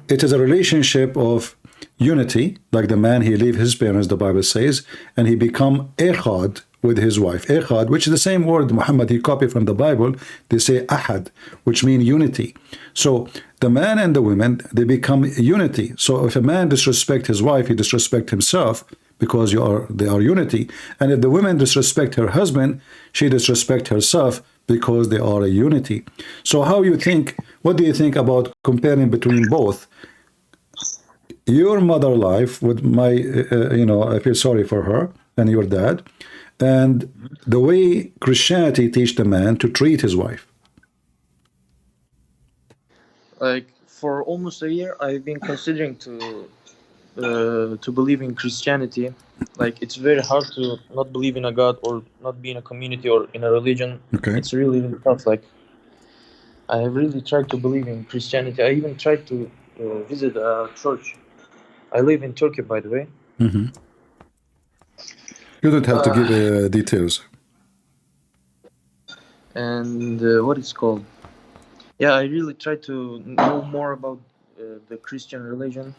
it is a relationship of unity, like the man, he leave his parents, the Bible says, and he become echad with his wife. Echad, which is the same word Muhammad, he copied from the Bible. They say ahad, which means unity. So the man and the women, they become unity. So if a man disrespect his wife, he disrespect himself, because they are unity. And if the woman disrespect her husband, she disrespect herself, because they are a unity. So what do you think about comparing between both? Your mother life with my, I feel sorry for her, and your dad, and the way Christianity teach the man to treat his wife. Like for almost a year, I've been considering to believe in Christianity. Like it's very hard to not believe in a God or not be in a community or in a religion. It's really, really tough. Like I have really tried to believe in Christianity. I even tried to visit a church. I live in Turkey, by the way. You don't have to give details. And what it's called? Yeah, I really try to know more about the Christian religion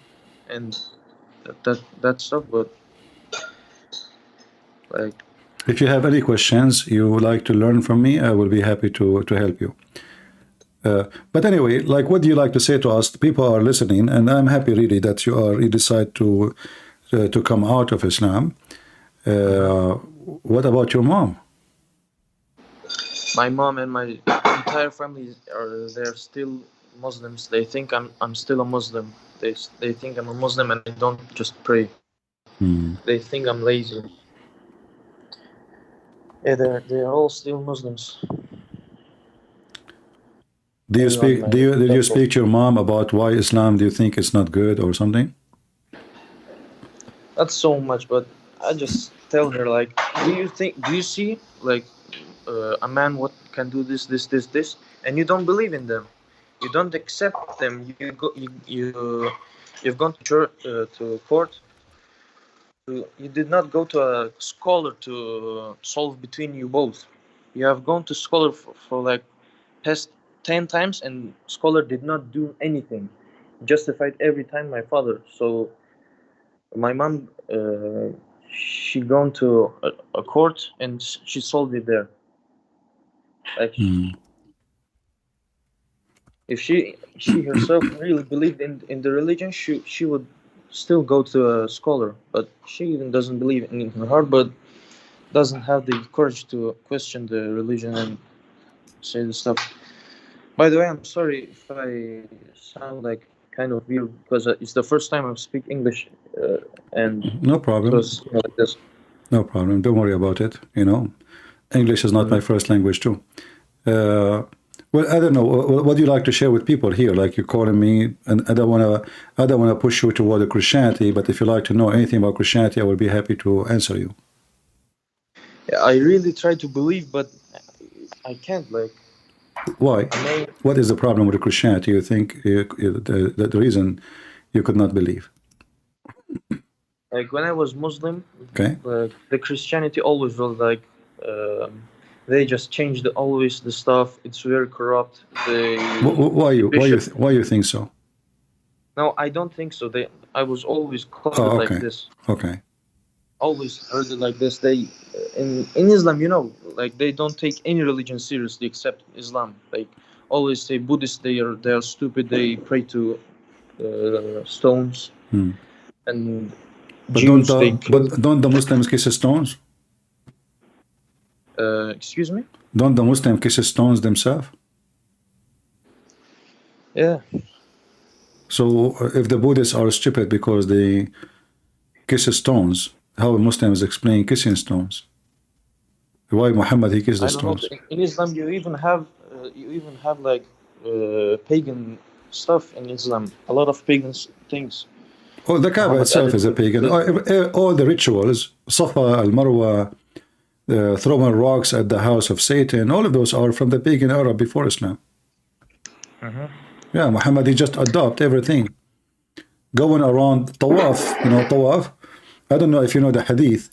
and that stuff. But like, if you have any questions you would like to learn from me, I will be happy to help you. But anyway, like, what do you like to say to us? People are listening, and I'm happy really that you decide to come out of Islam. What about your mom? my mom and my entire family they're still Muslims. They think I'm still a Muslim. They think I'm a Muslim and I don't just pray. They think I'm lazy. Yeah, they're all still Muslims. Do you speak? Did you speak to your mom about why Islam? Do you think it's not good or something? Not so much, but I just tell her like, do you see like a man what can do this, and you don't believe in them, you don't accept them. You've gone to church, to court. You did not go to a scholar to solve between you both. You have gone to scholar for like past 10 times, and scholar did not do anything. Justified every time my father. So my mom, she gone to a court and she solved it there. Like, if she herself really believed in the religion, she would still go to a scholar. But she even doesn't believe in her heart, but doesn't have the courage to question the religion and say the stuff. By the way, I'm sorry if I sound like kind of weird, because it's the first time I speak English, and no problem. Like this. No problem. Don't worry about it. You know, English is not my first language too. Well, I don't know. What do you like to share with people here? Like, you're calling me, and I don't want to push you toward the Christianity. But if you like to know anything about Christianity, I will be happy to answer you. Yeah, I really try to believe, but I can't. Like, why? What is the problem with Christianity? You think the reason you could not believe? Like, when I was Muslim, okay, the Christianity always was like, they just changed always the stuff. It's very corrupt. Why you think so? No, I don't think so. I was always called like this. Okay. Always heard it like this. They in Islam, you know, like, they don't take any religion seriously except Islam. Like, always say Buddhists, they are stupid. They pray to stones. And but Jews, don't the Muslims kiss stones? Excuse me? Don't the Muslims kiss stones themselves? Yeah. So if the Buddhists are stupid because they kiss stones, how Muslims explain kissing stones? Why Muhammad he kissed the stones? In Islam, you even have like pagan stuff in Islam. A lot of pagan things. Oh, the Kaaba itself is a pagan. All the rituals, Safa, Al-Marwa, throwing rocks at the house of Satan, all of those are from the pagan era before Islam. Yeah, Muhammad, he just adopt everything. Going around Tawaf, you know, Tawaf. I don't know if you know the hadith.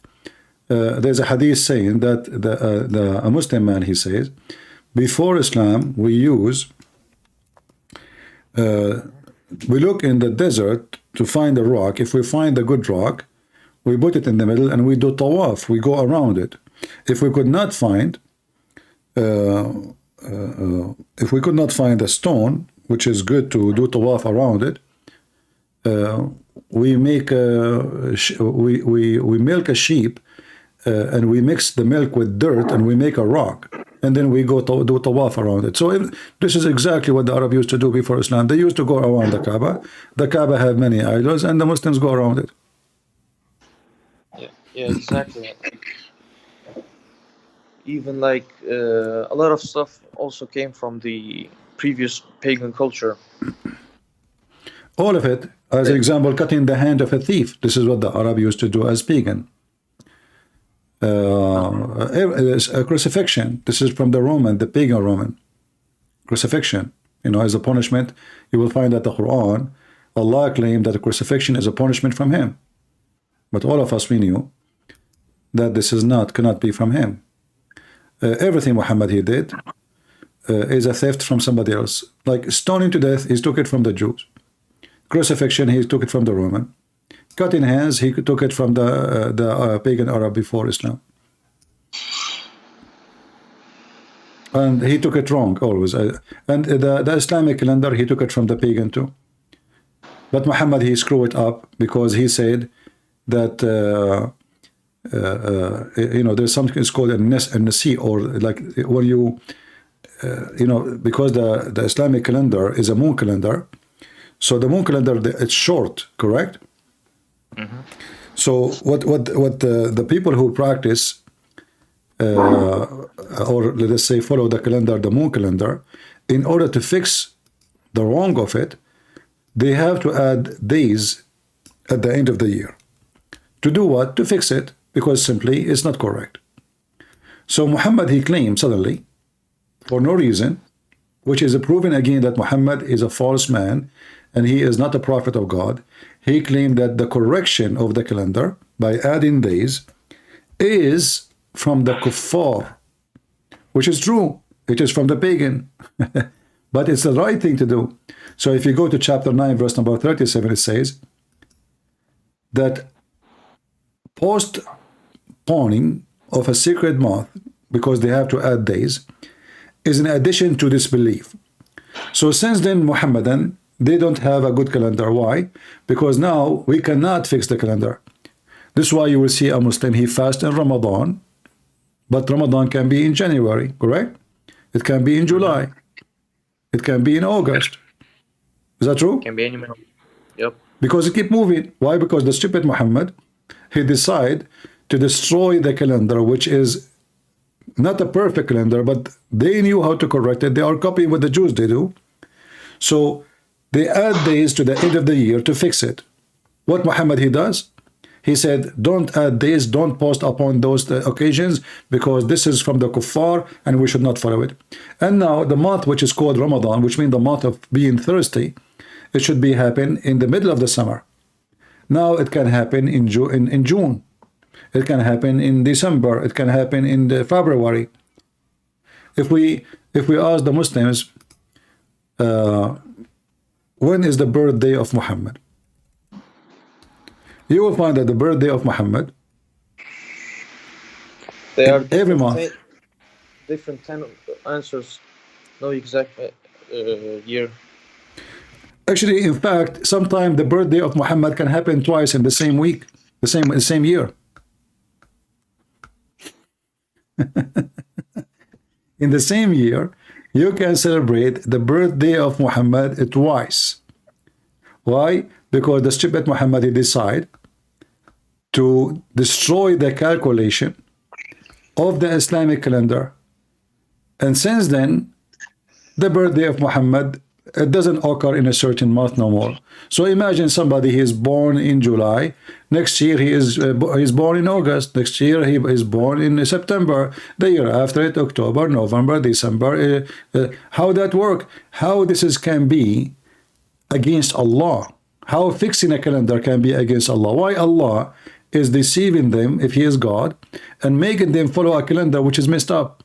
There's a hadith saying that a Muslim man, he says, before Islam, we look in the desert to find a rock. If we find a good rock, we put it in the middle and we do Tawaf. We go around it. If we could not find a stone which is good to do tawaf around it, we make we milk a sheep and we mix the milk with dirt and we make a rock, and then we go to do tawaf around it. So this is exactly what the Arab used to do before Islam. They used to go around the Kaaba. The Kaaba have many idols, and the Muslims go around it. Yeah, exactly. Even like a lot of stuff also came from the previous pagan culture. All of it. As an example, cutting the hand of a thief. This is what the Arab used to do as pagan. Crucifixion. This is from the pagan Roman. Crucifixion. You know, as a punishment. You will find that the Quran, Allah claimed that the crucifixion is a punishment from him. But all of us, we knew that this is cannot be from him. Everything Muhammad he did is a theft from somebody else. Like stoning to death, he took it from the Jews. Crucifixion, he took it from the Roman. Cutting hands, he took it from the pagan Arab before Islam. And he took it wrong always. And the Islamic calendar, he took it from the pagan too. But Muhammad, he screwed it up because he said that you know, there's something it's called a nasi, or like when you you know, because the Islamic calendar is a moon calendar, so the moon calendar, it's short, correct? Mm-hmm. So what the people who practice or let us say follow the calendar, the moon calendar, in order to fix the wrong of it, they have to add days at the end of the year. To do what? To fix it, because simply it's not correct. So Muhammad, he claimed suddenly, for no reason, which is proving again that Muhammad is a false man and he is not a prophet of God. He claimed that the correction of the calendar by adding days is from the kuffar, which is true. It is from the pagan. But it's the right thing to do. So if you go to chapter 9, verse number 37, it says that postponing of a sacred month, because they have to add days, is in addition to this belief. So since then, Muhammadan, they don't have a good calendar. Why? Because now we cannot fix the calendar. This is why you will see a Muslim, he fasts in Ramadan, but Ramadan can be in January, correct? It can be in July. It can be in August. Is that true? Can be any month. Yep. Because it keep moving. Why? Because the stupid Muhammad, he decided to destroy the calendar, which is not a perfect calendar, but they knew how to correct it. They are copying what the Jews they do. So they add days to the end of the year to fix it. What Muhammad he does? He said, don't add days, don't post upon those occasions, because this is from the kuffar and we should not follow it. And now the month which is called Ramadan, which means the month of being thirsty, it should be happen in the middle of the summer. Now it can happen in June. It can happen in December. It can happen in February. If we ask the Muslims, when is the birthday of Muhammad? You will find that the birthday of Muhammad, they are every month. Different 10 answers, no exact year. Actually, in fact, sometimes the birthday of Muhammad can happen twice in the same week, the same year. In the same year, you can celebrate the birthday of Muhammad twice. Why? Because the stupid Muhammad he decided to destroy the calculation of the Islamic calendar. And since then, the birthday of Muhammad, it doesn't occur in a certain month no more. So imagine somebody, he is born in July, next year he is born in August, next year he is born in September, the year after it, October, November, December. How that work? How this can be against Allah? How fixing a calendar can be against Allah? Why Allah is deceiving them, if he is God, and making them follow a calendar which is messed up?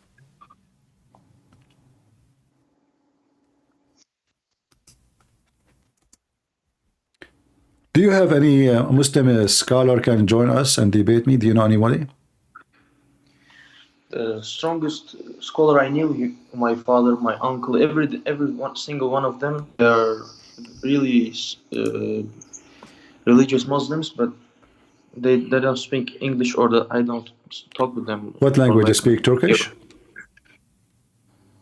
Do you have any Muslim scholar can join us and debate me? Do you know anybody? The strongest scholar I knew, my father, my uncle, every single one of them, they are really religious Muslims, but they don't speak English, or I don't talk with them. What language? They speak Turkish?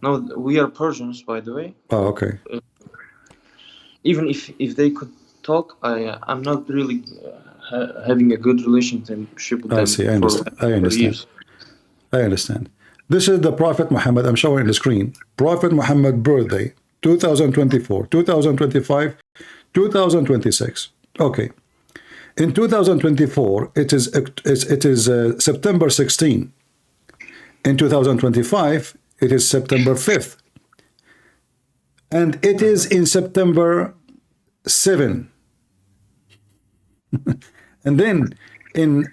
No, we are Persians, by the way. Oh, okay. Even if they could talk, I'm not really having a good relationship with them. I see. I understand. I understand. This is the Prophet Muhammad. I'm showing the screen. Prophet Muhammad birthday, 2024, 2025, 2026. Okay. In 2024, it is September 16. In 2025, it is September 5th. And it is in September 7. And then In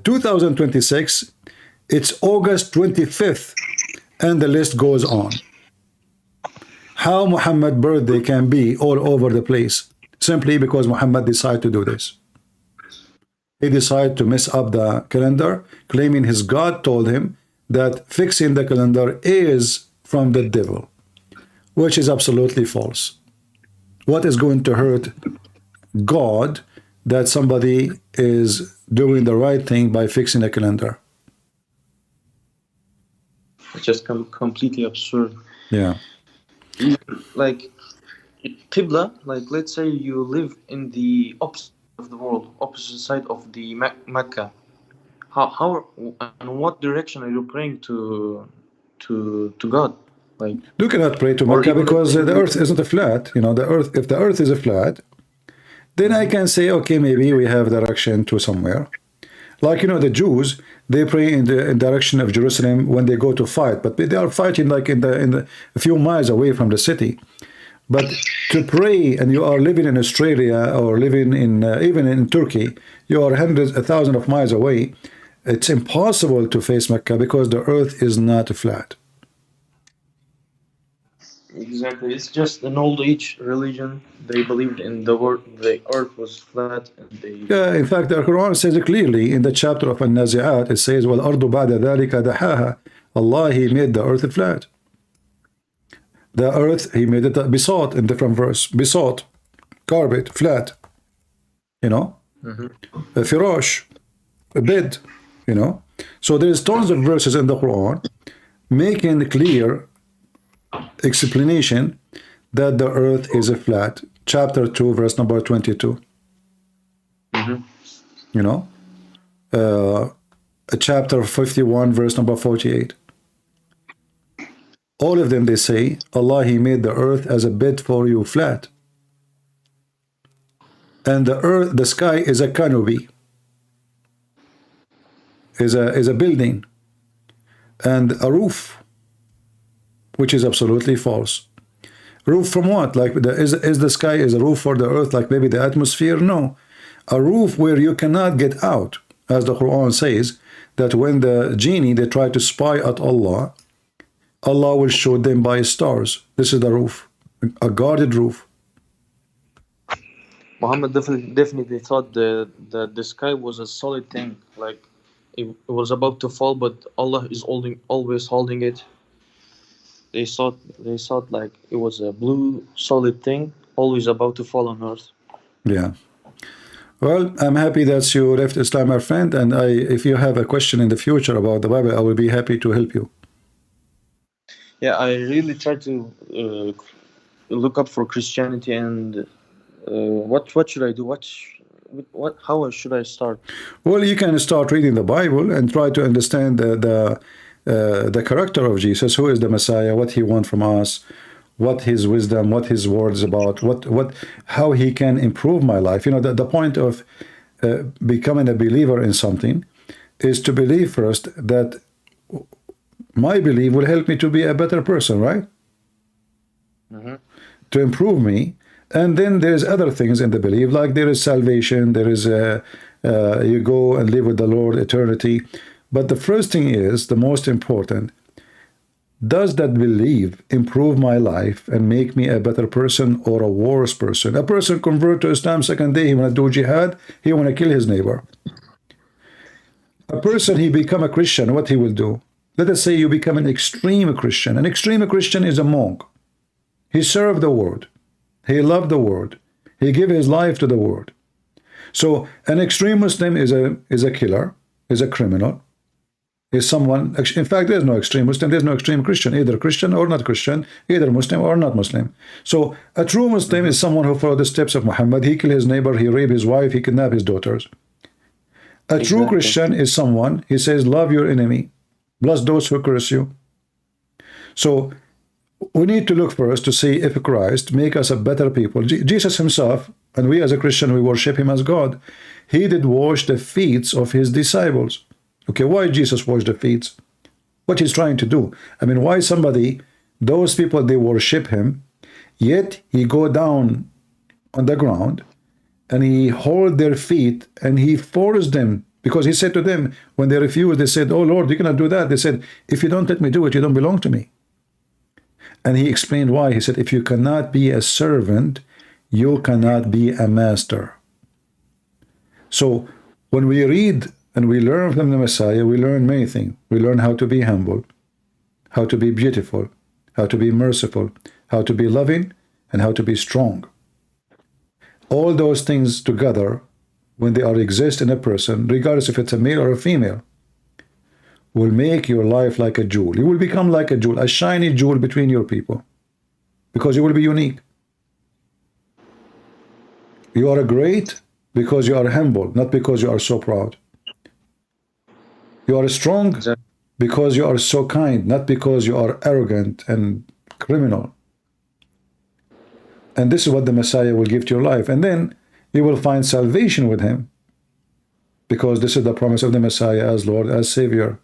2026, it's August 25th, and the list goes on. How Muhammad's birthday can be all over the place simply because Muhammad decided to do this. He decided to mess up the calendar, claiming his God told him that fixing the calendar is from the devil, which is absolutely false. What is going to hurt God that somebody is doing the right thing by fixing a calendar? It's just completely absurd. Yeah. Like Qibla, like let's say you live in the opposite of the world, opposite side of the Mecca. How and what direction are you praying to God? Like you cannot pray to Mecca because the earth isn't a flat. You know, the earth. If the earth is a flat, then I can say, okay, maybe we have direction to somewhere. Like, you know, the Jews, they pray in the direction of Jerusalem when they go to fight, but they are fighting like in the a few miles away from the city. But to pray, and you are living in Australia or living in even in Turkey, you are hundreds, thousands of miles away. It's impossible to face Mecca because the earth is not flat. Exactly, it's just an old age religion. They believed in the earth was flat, and they. Yeah, in fact, the Quran says it clearly in the chapter of An-Nazi'at. It says, "Wal ardu ba'da dhalika dahaha." Allah, He made the earth flat. The earth, He made it bisat in different verse. Bisat, carpet, flat. You know, a firash, a bed. You know, so there's tons of verses in the Quran making clear explanation that the earth is a flat. Chapter 2, verse number 22. You know, chapter 51, verse number 48. All of them, they say, Allah, He made the earth as a bed for you, flat. And the earth, the sky is a canopy, is a building, and a roof, which is absolutely false. Roof from what? Like, is the sky is a roof for the earth, like maybe the atmosphere? No. A roof where you cannot get out, as the Quran says, that when the genie, they try to spy at Allah, Allah will show them by stars. This is the roof, a guarded roof. Muhammad definitely thought the sky was a solid thing, like it was about to fall, but Allah is always holding it. They thought like it was a blue solid thing, always about to fall on earth. Yeah. Well, I'm happy that you left Islam, my friend, and if you have a question in the future about the Bible, I will be happy to help you. Yeah, I really try to look up for Christianity, and what should I do? How should I start? Well, you can start reading the Bible and try to understand the character of Jesus, who is the Messiah, what He wants from us, what His wisdom, what His word is about, how He can improve my life. You know, the point of becoming a believer in something is to believe first that my belief will help me to be a better person, right? To improve me. And then there's other things in the belief, like there is salvation, there is you go and live with the Lord eternity. But the first thing is, the most important, does that belief improve my life and make me a better person or a worse person? A person convert to Islam second day, he want to do jihad, he want to kill his neighbor. A person, he become a Christian, what he will do? Let us say you become an extreme Christian. An extreme Christian is a monk. He served the word. He loved the word. He gave his life to the word. So an extreme Muslim is a killer, is a criminal, is someone. In fact, there's no extreme Muslim, there's no extreme Christian, either Christian or not Christian, either Muslim or not Muslim. So a true Muslim is someone who followed the steps of Muhammad. He killed his neighbor, he raped his wife, he kidnapped his daughters. A true Christian is someone, he says, love your enemy, bless those who curse you. So we need to look first to see if Christ make us a better people. Jesus himself, and we as a Christian, we worship him as God. He did wash the feet of his disciples. Okay, why Jesus washed the feet? What he's trying to do? I mean, why somebody, those people, they worship him, yet he go down on the ground and he held their feet, and he forced them, because he said to them, when they refused, they said, oh Lord, you cannot do that. They said, if you don't let me do it, you don't belong to me. And he explained why. He said, if you cannot be a servant, you cannot be a master. So when we read and we learn from the Messiah, we learn many things. We learn how to be humble, how to be beautiful, how to be merciful, how to be loving, and how to be strong. All those things together, when they are exist in a person, regardless if it's a male or a female, will make your life like a jewel. You will become like a jewel, a shiny jewel between your people, because you will be unique. You are great because you are humble, not because you are so proud. You are strong because you are so kind, not because you are arrogant and criminal. And this is what the Messiah will give to your life. And then you will find salvation with him, because this is the promise of the Messiah as Lord, as Savior.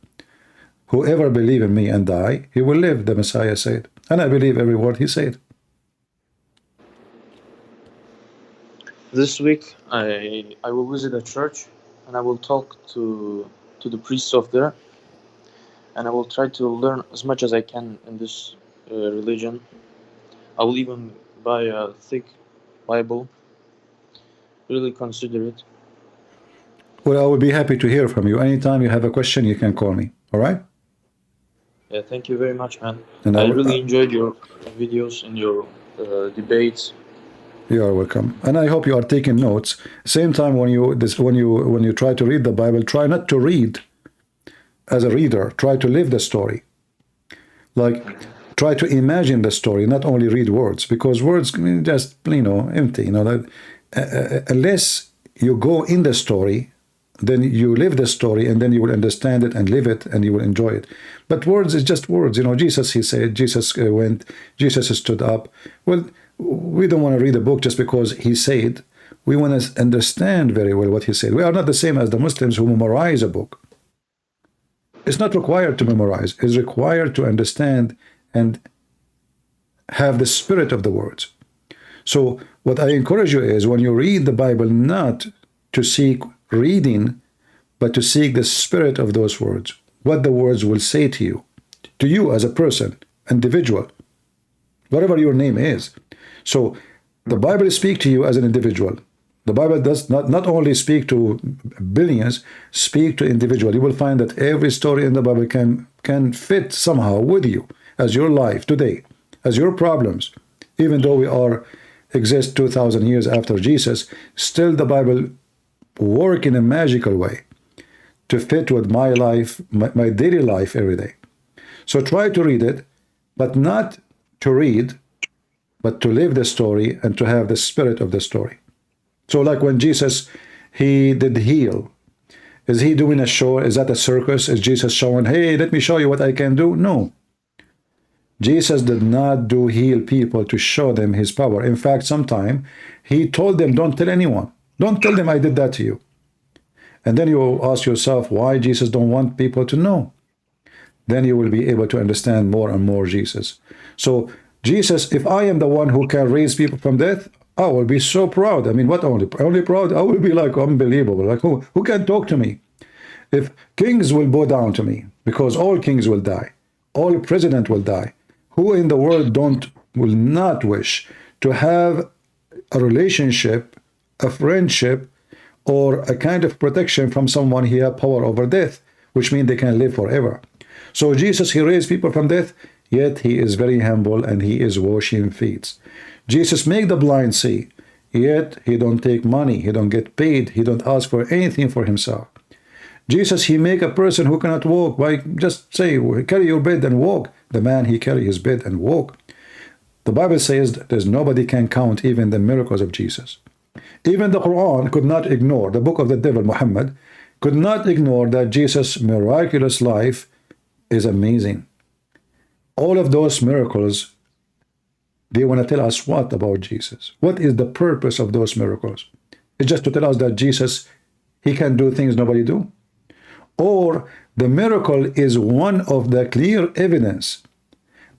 Whoever believe in me and die, he will live, the Messiah said. And I believe every word he said. This week, I will visit a church, and I will talk to the priests of there, and I will try to learn as much as I can in this religion. I will even buy a thick Bible. Really consider it. Well, I will be happy to hear from you. Anytime you have a question, you can call me. All right? Yeah, thank you very much, man. And I really enjoyed your videos and your debates. You are welcome, and I hope you are taking notes. Same time, when you try to read the Bible, try not to read as a reader. Try to live the story. Like, try to imagine the story, not only read words, because words just empty. Unless you go in the story, then you live the story, and then you will understand it and live it, and you will enjoy it. But words is just words. Jesus, he said, Jesus went, Jesus stood up. Well, we don't want to read a book just because he said. We want to understand very well what he said. We are not the same as the Muslims who memorize a book. It's not required to memorize. It's required to understand and have the spirit of the words. So what I encourage you is, when you read the Bible, not to seek reading, but to seek the spirit of those words, what the words will say to you as a person, individual, whatever your name is. So the Bible speaks to you as an individual. The Bible does not only speak to billions, speak to individuals. You will find that every story in the Bible can fit somehow with you, as your life today, as your problems. Even though we exist 2,000 years after Jesus, still the Bible work in a magical way to fit with my life, my daily life every day. So try to read it, but not to read, but to live the story and to have the spirit of the story. So like when Jesus, he did heal. Is he doing a show? Is that a circus? Is Jesus showing, hey, let me show you what I can do? No. Jesus did not heal people to show them his power. In fact, sometime he told them, don't tell anyone. Don't tell them I did that to you. And then you ask yourself, why Jesus don't want people to know? Then you will be able to understand more and more Jesus. So Jesus, if I am the one who can raise people from death, I will be so proud. I mean, what only proud? I will be like unbelievable. Like who can talk to me? If kings will bow down to me, because all kings will die, all president will die. Who in the world will not wish to have a relationship, a friendship, or a kind of protection from someone he has power over death, which means they can live forever. So Jesus, he raised people from death, yet he is very humble and he is washing feet. Jesus make the blind see, yet he don't take money, he don't get paid, he don't ask for anything for himself. Jesus, he make a person who cannot walk by just say, carry your bed and walk. The man, he carry his bed and walk. The Bible says that there's nobody can count even the miracles of Jesus. Even the Quran could not ignore, the book of the devil, Muhammad, could not ignore that Jesus' miraculous life is amazing. All of those miracles, they want to tell us what about Jesus? What is the purpose of those miracles? It's just to tell us that Jesus, he can do things nobody do. Or the miracle is one of the clear evidence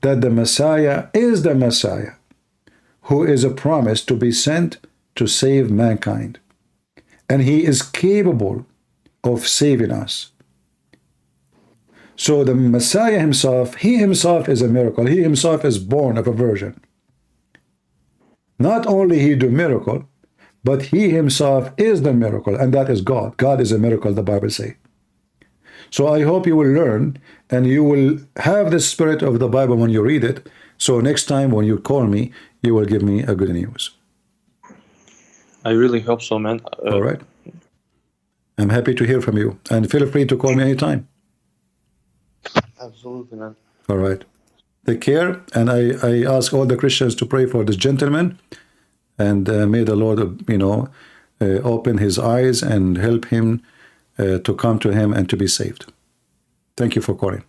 that the Messiah is the Messiah, who is a promise to be sent to save mankind. And he is capable of saving us. So the Messiah himself, he himself is a miracle. He himself is born of a virgin. Not only he do miracle, but he himself is the miracle, and that is God. God is a miracle, the Bible says. So I hope you will learn, and you will have the spirit of the Bible when you read it. So next time when you call me, you will give me a good news. I really hope so, man. All right. I'm happy to hear from you, and feel free to call me anytime. Absolutely, man. All right. Take care, and I ask all the Christians to pray for this gentleman, and may the Lord, open his eyes and help him to come to him and to be saved. Thank you for calling.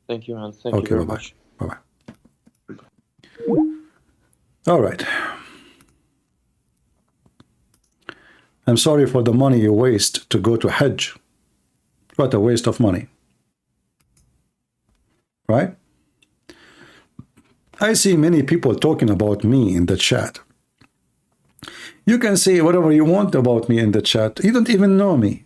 Thank you, man. Thank you very much. Bye-bye. All right. I'm sorry for the money you waste to go to Hajj. What a waste of money. Right? I see many people talking about me in the chat. You can say whatever you want about me in the chat. You don't even know me.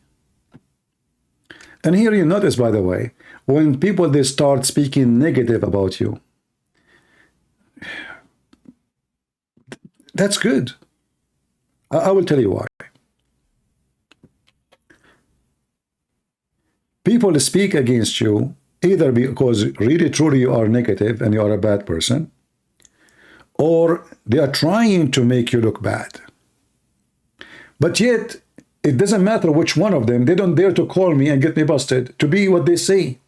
And here you notice, by the way, when people, they start speaking negative about you, that's good. I will tell you why. People speak against you either because really truly you are negative and you are a bad person, or they are trying to make you look bad. But yet, it doesn't matter which one of them, they don't dare to call me and get me busted to be what they say.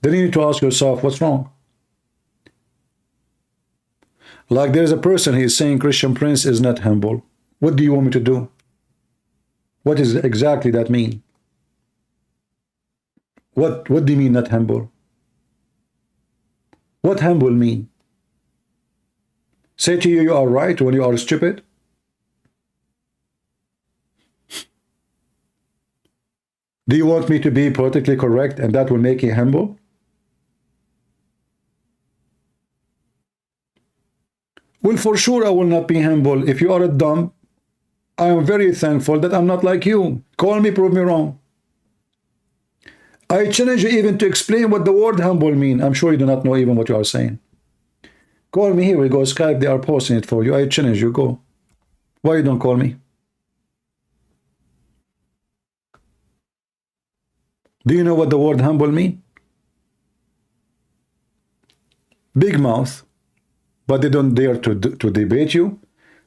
Then you need to ask yourself, what's wrong? Like there's a person, he is saying Christian Prince is not humble. What do you want me to do? What does exactly that mean? What do you mean not humble? What humble mean? Say to you, you are right when you are stupid? Do you want me to be politically correct and that will make you humble? Well, for sure I will not be humble. If you are a dumb, I am very thankful that I'm not like you. Call me, prove me wrong. I challenge you even to explain what the word humble mean. I'm sure you do not know even what you are saying. Call me, here we go, Skype, they are posting it for you. I challenge you, go. Why you don't call me? Do you know what the word humble mean? Big mouth, but they don't dare to debate you.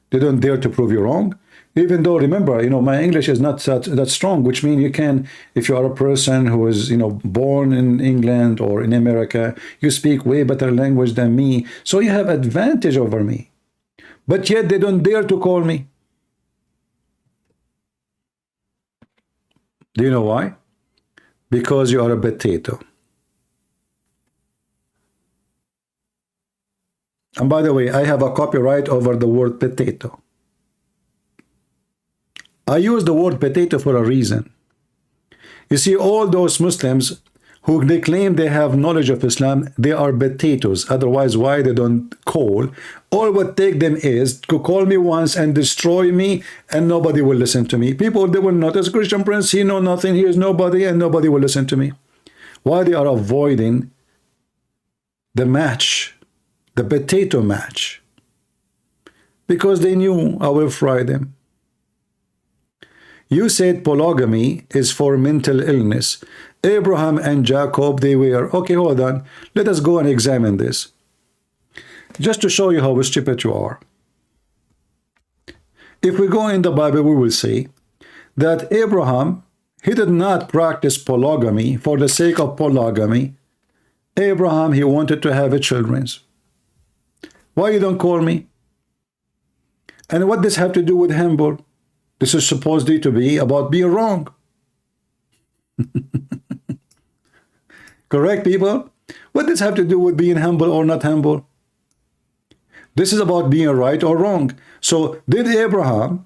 They don't dare to prove you wrong. Even though, remember, my English is not that strong, which means you can, if you are a person who is, born in England or in America, you speak way better language than me. So you have advantage over me. But yet they don't dare to call me. Do you know why? Because you are a potato. And by the way, I have a copyright over the word potato. I use the word potato for a reason. You see, all those Muslims who they claim they have knowledge of Islam, they are potatoes. Otherwise, why they don't call? All what take them is to call me once and destroy me, and nobody will listen to me. People, they will notice Christian Prince, he know nothing, he is nobody, and nobody will listen to me. Why they are avoiding the match, the potato match? Because they knew I will fry them. You said polygamy is for mental illness. Abraham and Jacob, they were. Okay, hold on. Let us go and examine this. Just to show you how stupid you are. If we go in the Bible, we will see that Abraham, he did not practice polygamy for the sake of polygamy. Abraham, he wanted to have children. Why you don't call me? And what does have to do with humble? This is supposed to be about being wrong. Correct, people? What does have to do with being humble or not humble? This is about being right or wrong. So did Abraham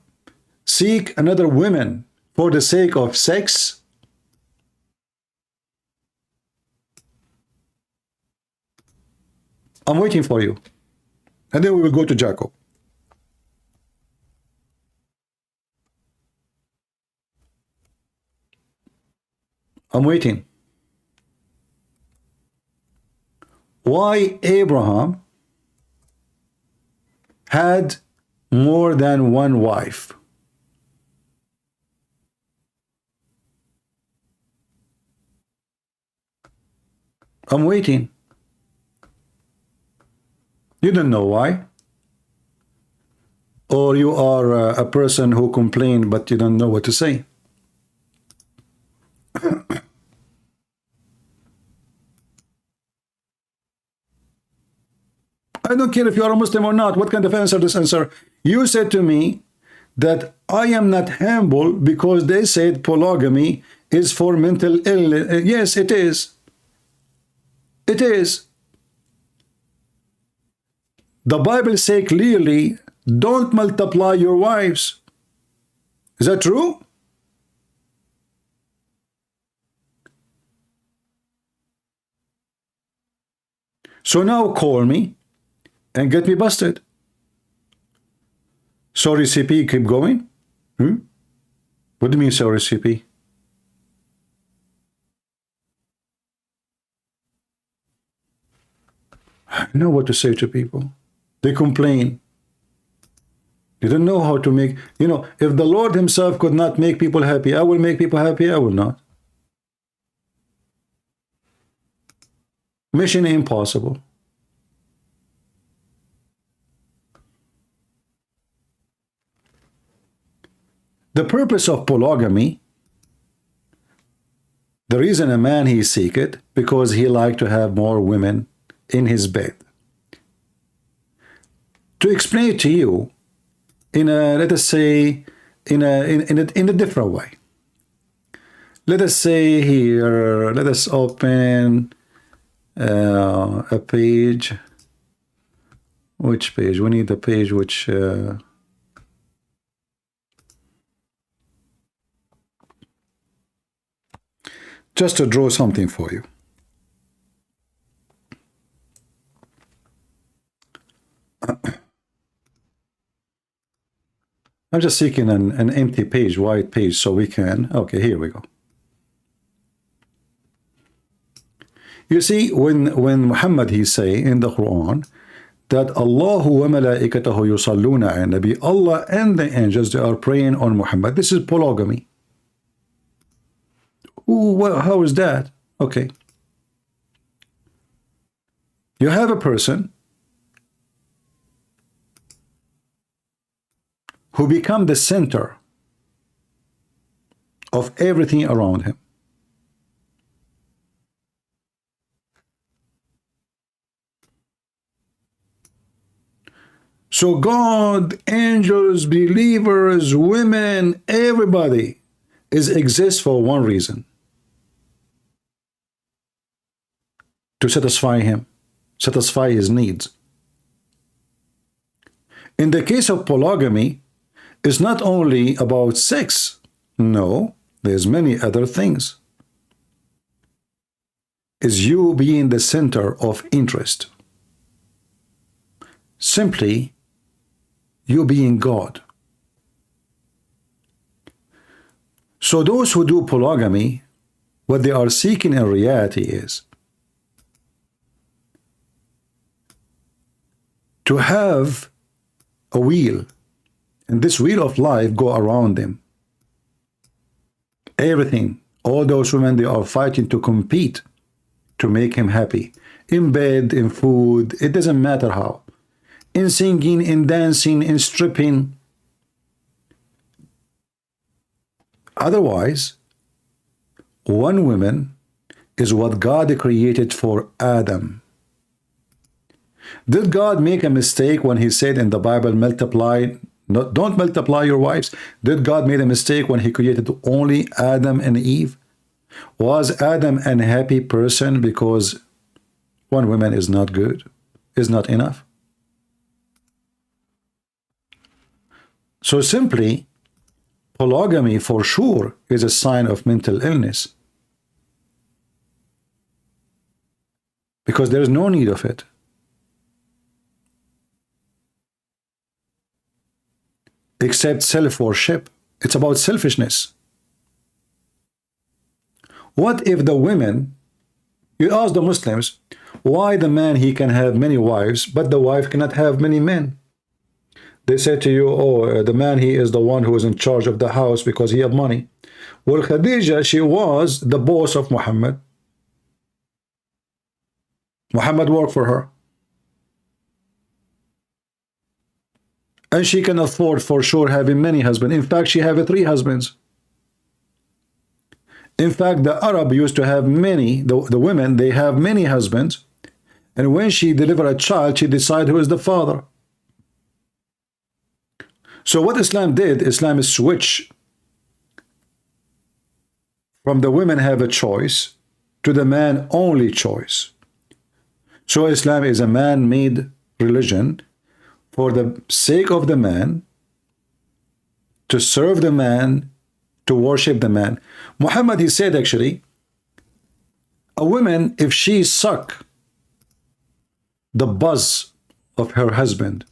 seek another woman for the sake of sex? I'm waiting for you. And then we will go to Jacob. I'm waiting. Why Abraham had more than one wife? I'm waiting. You don't know why? Or you are a person who complained but you don't know what to say? I don't care if you are a Muslim or not. What kind of answer this answer? You said to me that I am not humble because they said polygamy is for mental illness. Yes, it is. It is. The Bible says clearly, don't multiply your wives. Is that true? So now call me and get me busted. Sorry, CP, keep going. What do you mean, sorry, CP? I know what to say to people. They complain. They don't know how to make, you know, if the Lord himself could not make people happy, I will make people happy, I will not. Mission impossible. The purpose of polygamy, the reason a man he seek it, because he like to have more women in his bed. To explain it to you in a, let us say, in a different way. Let us say here, let us open a page. Which page? We need a page which just to draw something for you. I'm just seeking an empty page, white page, so we can, okay, here we go. You see, when Muhammad, he say in the Quran, that Allah wa malaikatahu yusalluna ala nabi, Allah and the angels, they are praying on Muhammad. This is polygamy. Ooh, well, how is that? Okay. You have a person who become the center of everything around him. So God, angels, believers, women, everybody exists for one reason. To satisfy him, satisfy his needs. In the case of polygamy, it's not only about sex. No, there's many other things. It's you being the center of interest. Simply, you being God. So those who do polygamy, what they are seeking in reality is to have a wheel, and this wheel of life go around them. Everything, all those women, they are fighting to compete to make him happy. In bed, in food, it doesn't matter how. In singing, in dancing, in stripping. Otherwise, one woman is what God created for Adam. Did God make a mistake when he said in the Bible, multiply, don't multiply your wives? Did God make a mistake when he created only Adam and Eve? Was Adam an happy person because one woman is not good, is not enough? So simply, polygamy for sure is a sign of mental illness, because there is no need of it. Except self-worship. It's about selfishness. What if the women, you ask the Muslims, why the man, he can have many wives, but the wife cannot have many men? They say to you, oh, the man, he is the one who is in charge of the house because he have money. Well, Khadija, she was the boss of Muhammad. Muhammad worked for her. And she can afford for sure having many husbands. In fact, she had 3 husbands. In fact, the Arab used to have many, the women, they have many husbands. And when she delivered a child, she decided who is the father. So what Islam did, Islam is switch from the women have a choice to the man only choice. So Islam is a man-made religion for the sake of the man, to serve the man, to worship the man. Muhammad, he said actually, a woman, if she suck the buzz of her husband,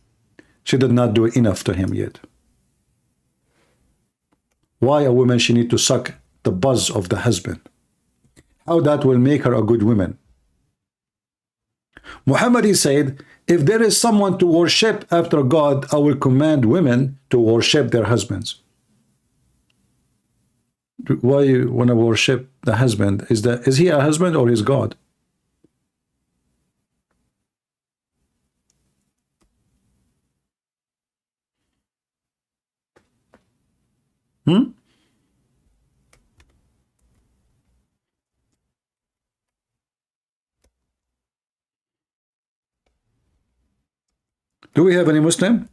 she did not do enough to him yet. Why a woman, she need to suck the buzz of the husband? How that will make her a good woman? Muhammad, he said, if there is someone to worship after God, I will command women to worship their husbands. Why you want to worship the husband? Is he a husband or is God? Do we have any Muslim?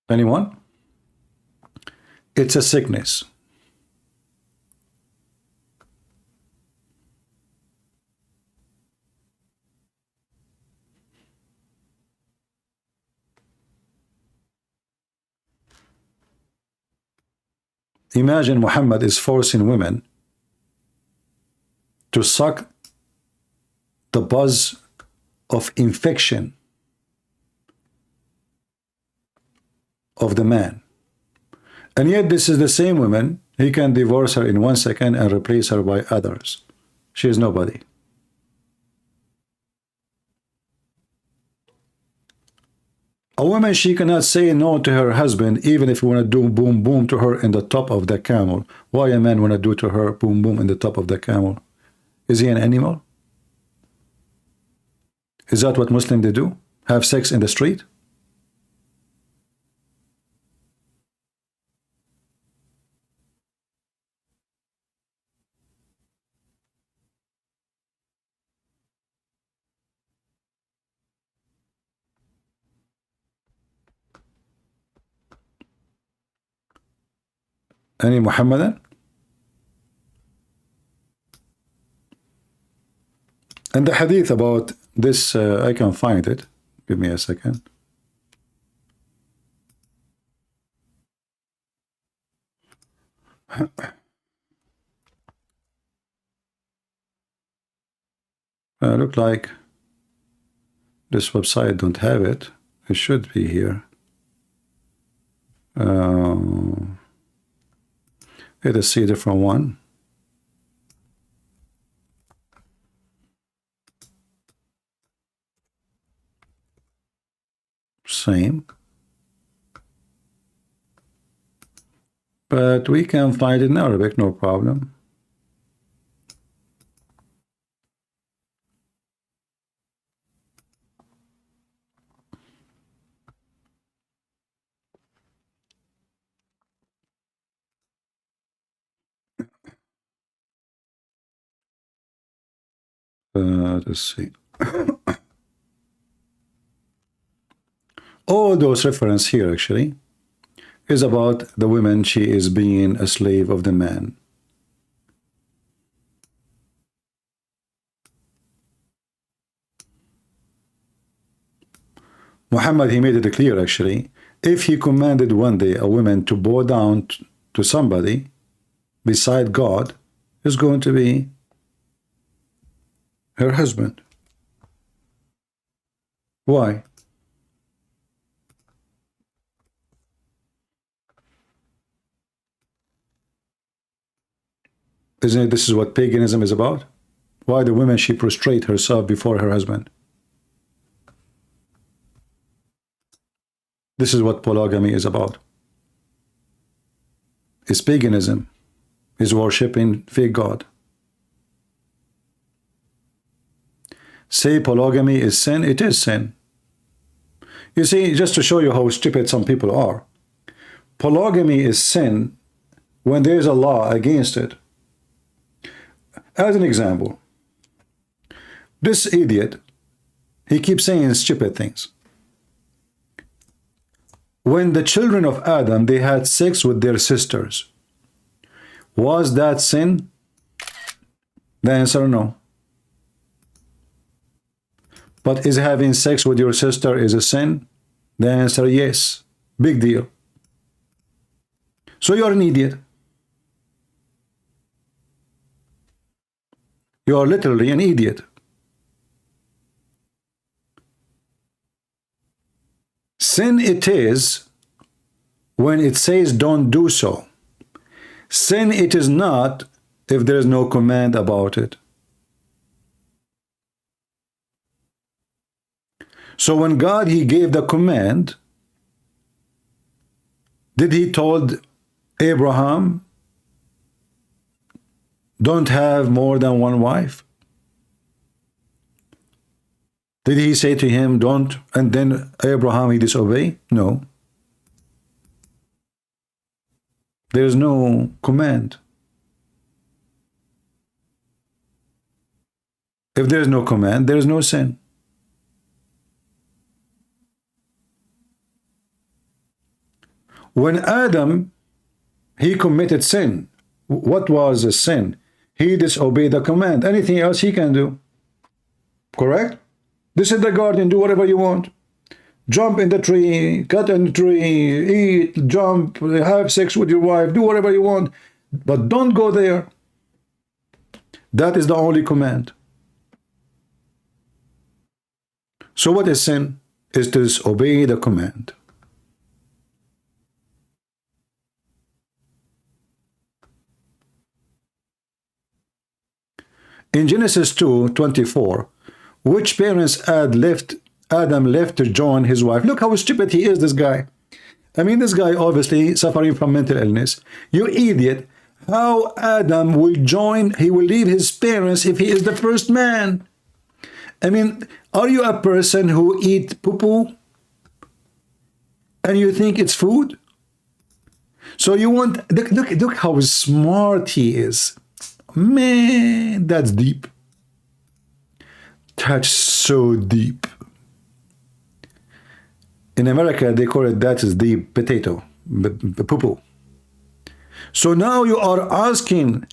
Anyone? It's a sickness. Imagine Muhammad is forcing women to suck the buzz of infection of the man. And yet this is the same woman, he can divorce her in 1 second and replace her by others. She is nobody. A woman, she cannot say no to her husband even if you want to do boom boom to her in the top of the camel. Why a man want to do to her boom boom in the top of the camel? Is he an animal? Is that what Muslims they do? Have sex in the street? Any Muhammadan? And the hadith about this, I can find it. Give me a second. Look like this website don't have it. It should be here. Let us see a different one. Same. But we can find it in Arabic, no problem. Let's see. All those reference here actually is about the woman, she is being a slave of the man. Muhammad, he made it clear actually, if he commanded one day a woman to bow down to somebody beside God, is going to be her husband. Why? Isn't it this is what paganism is about? Why the woman she prostrate herself before her husband? This is what polygamy is about. It's paganism. Is worshipping fake God. Say polygamy is sin, it is sin. You see, just to show you how stupid some people are, polygamy is sin when there is a law against it. As an example, this idiot, he keeps saying stupid things. When the children of Adam, they had sex with their sisters, was that sin? The answer, no. But is having sex with your sister is a sin? The answer, yes. Big deal. So you're an idiot. You are literally an idiot. Sin it is when it says don't do so. Sin it is not if there is no command about it. So when God, he gave the command, did he told Abraham, don't have more than one wife? Did he say to him, don't, and then Abraham, he disobey? No. There is no command. If there is no command, there is no sin. When Adam, he committed sin, what was a sin? He disobeyed the command. Anything else he can do. Correct? This is the garden, do whatever you want. Jump in the tree, cut in the tree, eat, jump, have sex with your wife, do whatever you want. But don't go there. That is the only command. So what is sin? Is to disobey the command. In Genesis 2:24, which parents Adam left to join his wife? Look how stupid he is, this guy. I mean, this guy obviously suffering from mental illness. You idiot. How Adam will join, he will leave his parents if he is the first man? I mean, are you a person who eat poo-poo and you think it's food? So you want, look how smart he is. Man, that's deep. That's so deep. In America, they call it, that is the potato, poo-poo. So now you are asking,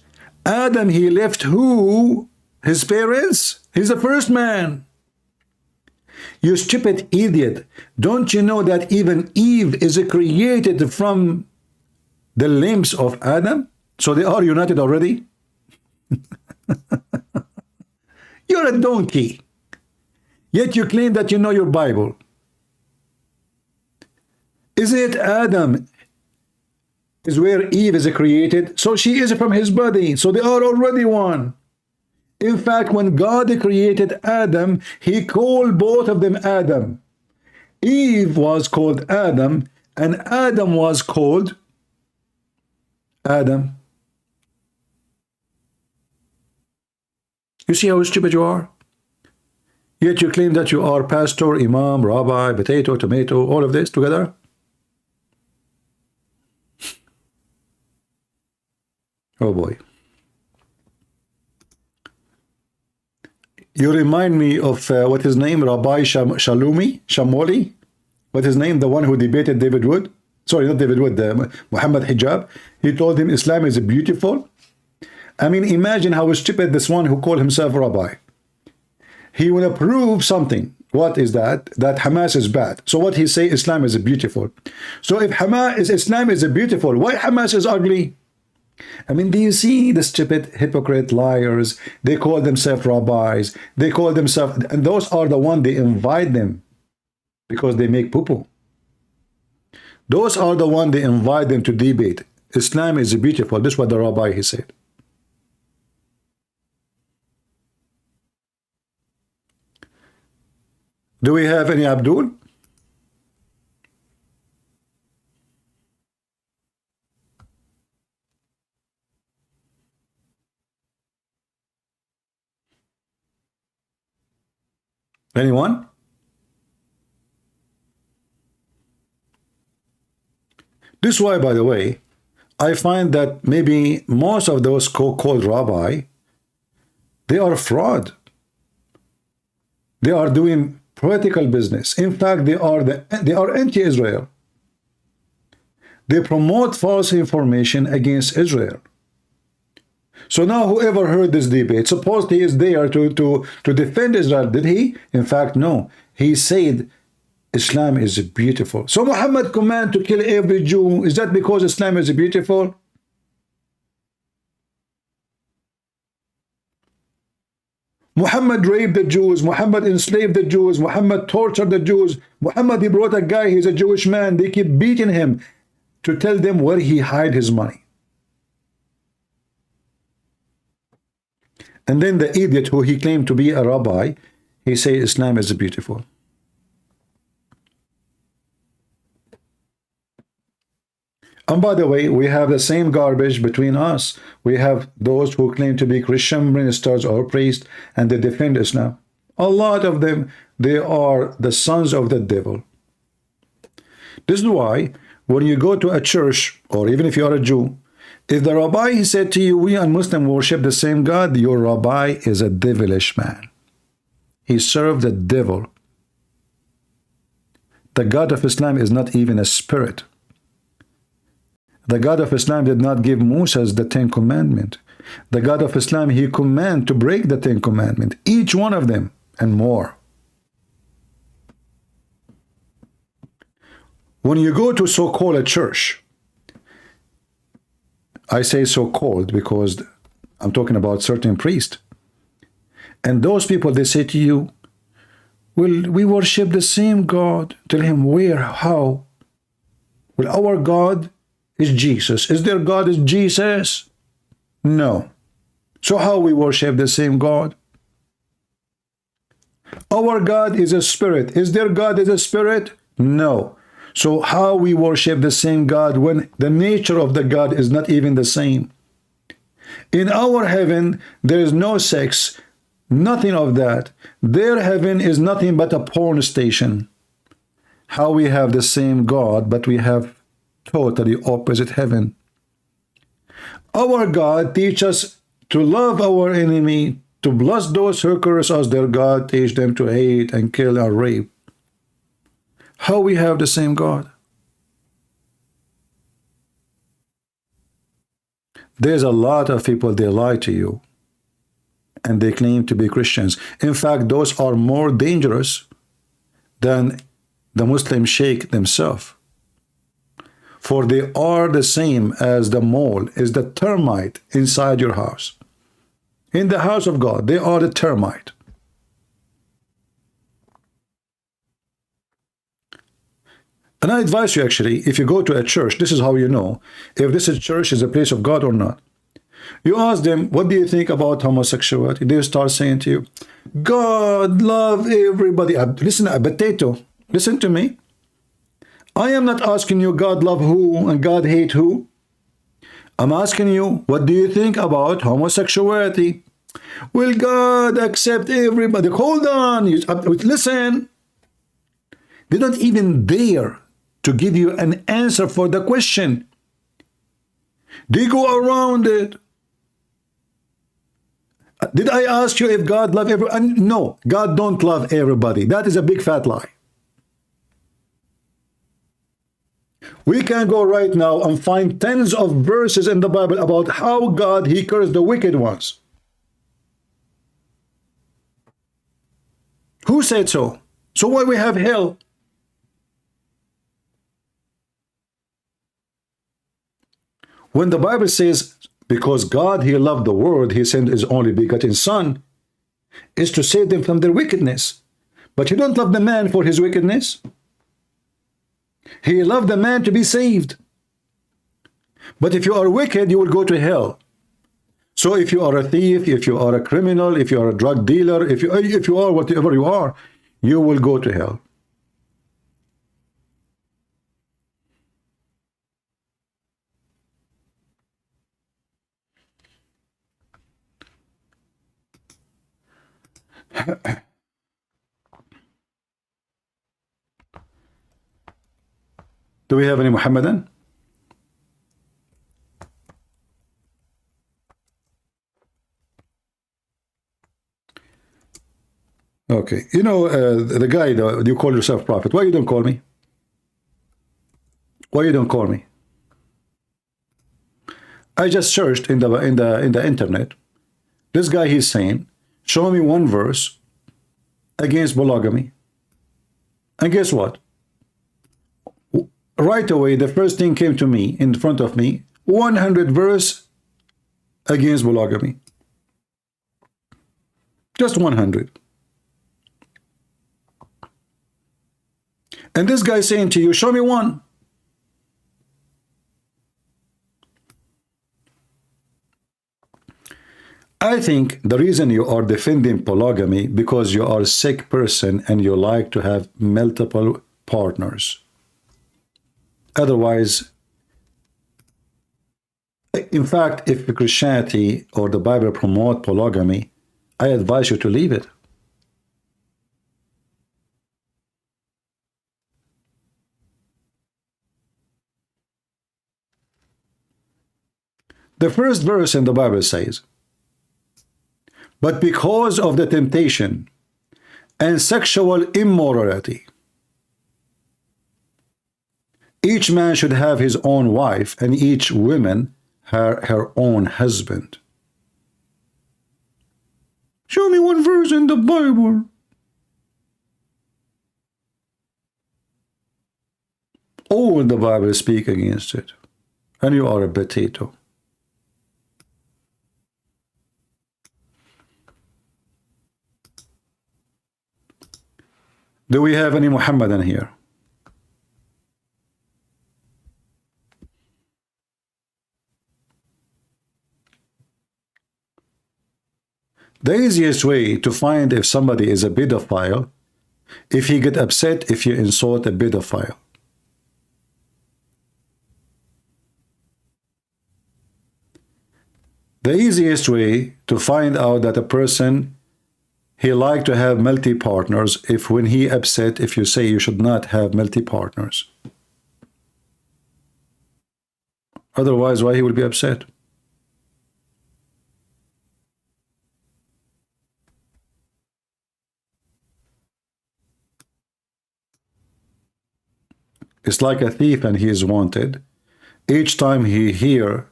Adam, he left who? His parents? He's the first man. You stupid idiot. Don't you know that even Eve is created from the limbs of Adam? So they are united already? You're a donkey. Yet you claim that you know your Bible. Is it Adam is where Eve is created? So she is from his body. So they are already one. In fact, when God created Adam, he called both of them Adam. Eve was called Adam, and Adam was called Adam. You see how stupid you are? Yet you claim that you are pastor, imam, rabbi, potato, tomato, all of this together? Oh boy. You remind me of, what his name? Rabbi Shamoli? What his name? The one who debated David Wood? Sorry, not David Wood, Muhammad Hijab. He told him Islam is beautiful. I mean, imagine how stupid this one who called himself rabbi. He will prove something. What is that? That Hamas is bad. So what he say? Islam is beautiful. So if Islam is beautiful, why Hamas is ugly? I mean, do you see the stupid hypocrite liars? They call themselves rabbis. They call themselves, and those are the ones they invite them because they make poo-poo. Those are the ones they invite them to debate. Islam is beautiful. This is what the rabbi he said. Do we have any Abdul? Anyone? This is why, by the way, I find that maybe most of those called rabbi, they are fraud. They are doing political business. In fact, they are anti-Israel. They promote false information against Israel. So now whoever heard this debate, suppose he is there to defend Israel. Did he? In fact, no. He said Islam is beautiful. So Muhammad commanded to kill every Jew. Is that because Islam is beautiful? Muhammad raped the Jews. Muhammad enslaved the Jews. Muhammad tortured the Jews. Muhammad, he brought a guy, he's a Jewish man. They keep beating him to tell them where he hid his money. And then the idiot who he claimed to be a rabbi, he said Islam is beautiful. And by the way, we have the same garbage between us. We have those who claim to be Christian ministers or priests, and they defend Islam. A lot of them, they are the sons of the devil. This is why when you go to a church, or even if you are a Jew, if the rabbi he said to you, we and Muslim worship the same God, your rabbi is a devilish man. He served the devil. The God of Islam is not even a spirit. The God of Islam did not give Moses the 10 Commandments. The God of Islam, he commanded to break the 10 Commandments, each one of them and more. When you go to so-called a church, I say so-called because I'm talking about certain priests. And those people, they say to you, well, we worship the same God. Tell him where, how? Well, our God is Jesus. Is their God is Jesus? No. So how we worship the same God? Our God is a spirit. Is their God is a spirit? No. So how we worship the same God when the nature of the God is not even the same? In our heaven, there is no sex, nothing of that. Their heaven is nothing but a porn station. How we have the same God, but we have totally opposite heaven. Our God teaches us to love our enemy, to bless those who curse us. Their God teach them to hate and kill and rape. How we have the same God? There's a lot of people, they lie to you and they claim to be Christians. In fact, those are more dangerous than the Muslim sheikh themselves. For they are the same as the mole, is the termite inside your house. In the house of God, they are the termite. And I advise you actually, if you go to a church, this is how you know if this church is a place of God or not. You ask them, what do you think about homosexuality? They start saying to you, God love everybody. Listen, a potato, listen to me. I am not asking you God love who and God hate who. I'm asking you, what do you think about homosexuality? Will God accept everybody? Hold on, listen. They don't even dare to give you an answer for the question. They go around it. Did I ask you if God loves everybody? No, God don't love everybody. That is a big fat lie. We can go right now and find tens of verses in the Bible about how God, he cursed the wicked ones. Who said so? So why we have hell? When the Bible says Because God, he loved the world, he sent his only begotten son, is to save them from their wickedness. But he don't love the man for his wickedness. He loved the man to be saved. But if you are wicked, you will go to hell. So if you are a thief, if you are a criminal, if you are a drug dealer, if you are whatever you are, you will go to hell. Do we have any Muhammadan? Okay, you know, the guy, you call yourself prophet. Why you don't call me? Why you don't call me? I just searched in the internet. This guy, he's saying, show me one verse against polygamy. And guess what? Right away, the first thing came to me, in front of me, 100 verse against polygamy. Just 100. And this guy saying to you, show me one. I think the reason you are defending polygamy because you are a sick person and you like to have multiple partners. Otherwise, in fact, if Christianity or the Bible promote polygamy, I advise you to leave it. The first verse in the Bible says, but because of the temptation and sexual immorality, each man should have his own wife and each woman her own husband. Show me one verse in the Bible. All the Bible speak against it. And you are a potato. Do we have any Muhammadan here? The easiest way to find if somebody is a pedophile, if he get upset if you insult a pedophile. The easiest way to find out that a person he like to have multi-partners if when he upset if you say you should not have multi-partners. Otherwise, why he will be upset? It's like a thief and he is wanted. Each time he hear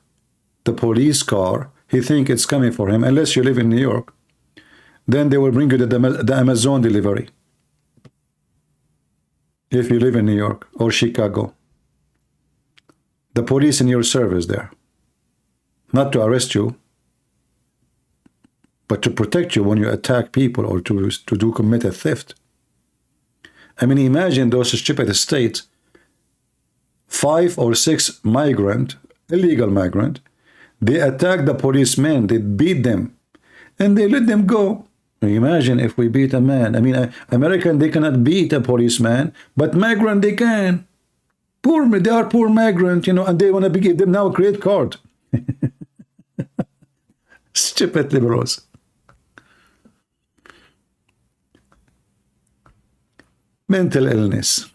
the police car, he think it's coming for him, unless you live in New York. Then they will bring you the Amazon delivery. If you live in New York or Chicago. The police in your service there. Not to arrest you, but to protect you when you attack people or to commit a theft. I mean, imagine those stupid states, 5 or 6 illegal migrant, they attack the policemen, they beat them, and they let them go. Imagine if we beat a man. I mean, American, they cannot beat a policeman, but migrant, they can. They are poor migrant, you know, and they want to give them now a credit card. Stupid liberals. Mental illness.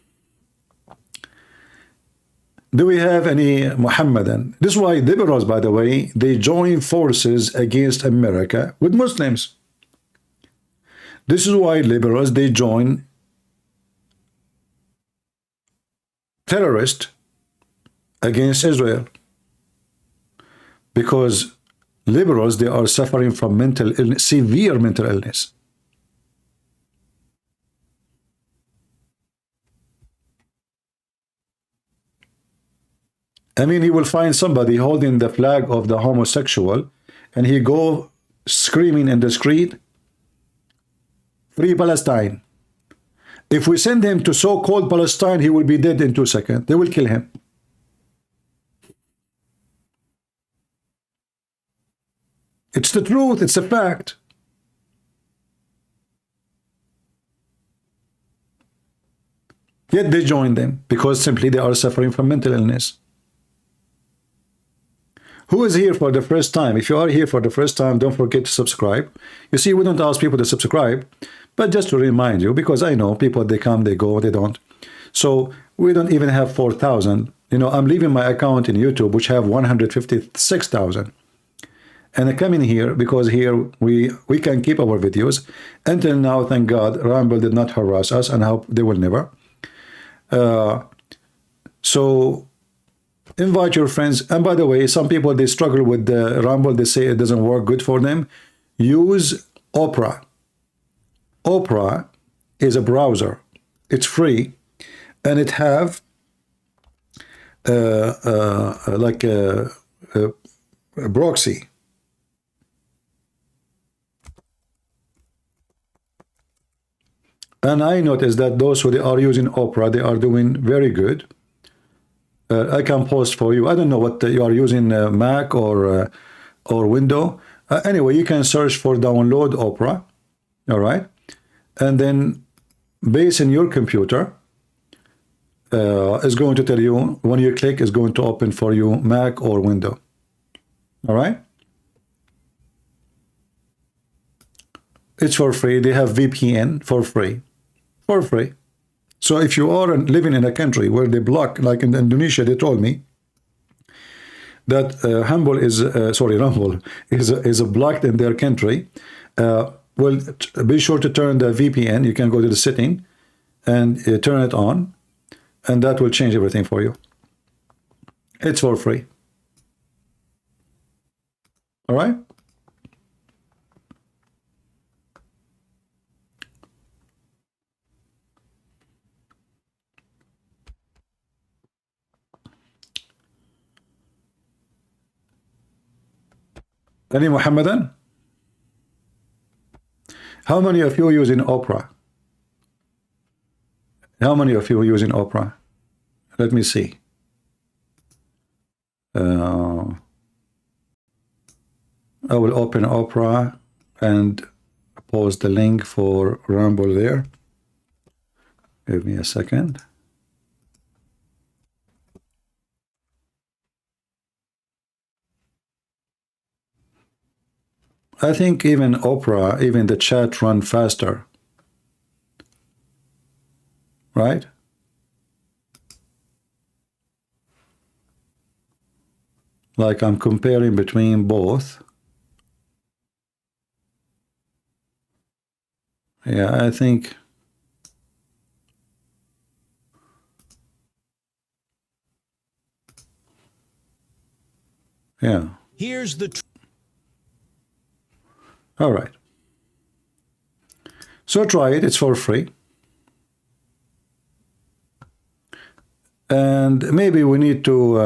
Do we have any Muhammadan? This is why liberals, by the way, they join forces against America with Muslims. This is why liberals, they join terrorists against Israel. Because liberals, they are suffering from mental illness, severe mental illness. I mean, he will find somebody holding the flag of the homosexual, and he go screaming in the street, "Free Palestine." If we send him to so-called Palestine, he will be dead in 2 seconds. They will kill him. It's the truth. It's a fact. Yet they join them because simply they are suffering from mental illness. Who is here for the first time? If you are here for the first time, don't forget to subscribe. You see, we don't ask people to subscribe, but just to remind you, because I know people, they come, they go, they don't. So we don't even have 4,000. You know, I'm leaving my account in YouTube, which have 156,000. And I come in here because here we can keep our videos. Until now, thank God, Rumble did not harass us, and I hope they will never. So invite your friends. And by the way, some people, they struggle with the Rumble. They say it doesn't work good for them. Use Opera. Opera is a browser. It's free, and it have like a proxy. And I noticed that those who are using Opera, they are doing very good. I can post for you. I don't know what you are using, Mac or Windows. Anyway, you can search for download Opera. All right. And then based on your computer, is going to tell you when you click, is going to open for you Mac or Windows. All right. It's for free. They have VPN for free. For free. So if you are living in a country where they block, like in Indonesia, they told me that Rumble is blocked in their country. Well, be sure to turn the VPN. You can go to the setting and turn it on, and that will change everything for you. It's for free. All right. Any Muhammadan? How many of you using Opera? How many of you using Opera? Let me see. I will open Opera and post the link for Rumble there. Give me a second. I think even Opera, even the chat run faster. Right? Like I'm comparing between both. Yeah, I think. Yeah. Here's the truth. All right. So try it. It's for free. And maybe we need to,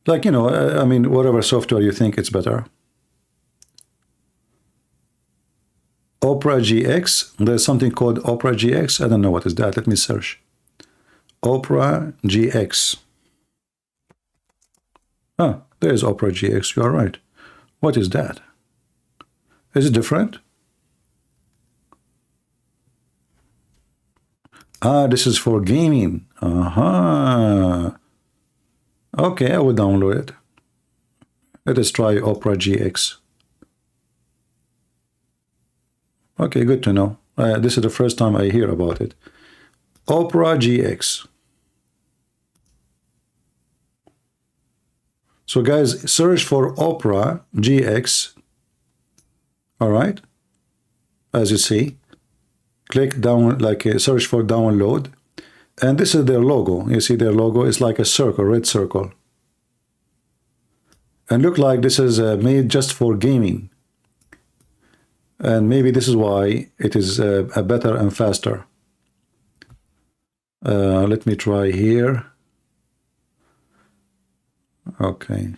like, you know, I mean, whatever software you think it's better. Opera GX. There's something called Opera GX. I don't know what is that. Let me search. Opera GX. Ah, there's Opera GX. You are right. What is that? Is it different? Ah, this is for gaming. Okay, I will download it. Let us try Opera GX. Okay, good to know. This is the first time I hear about it. Opera GX. So guys, search for Opera GX. All right. As you see, click down, like search for download. And this is their logo. You see their logo is like a circle, red circle. And look like this is made just for gaming. And maybe this is why it is better and faster. Let me try here. Okay.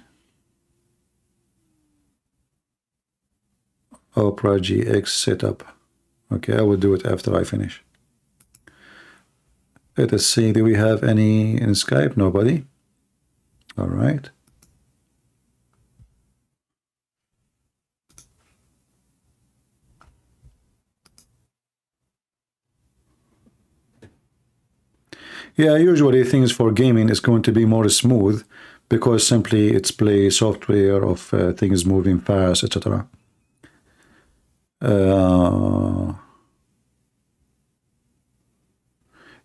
Opera GX setup. Okay, I will do it after I finish. Let us see, do we have any in Skype? Nobody. All right. Yeah, usually things for gaming is going to be more smooth because simply it's play software of things moving fast, etc.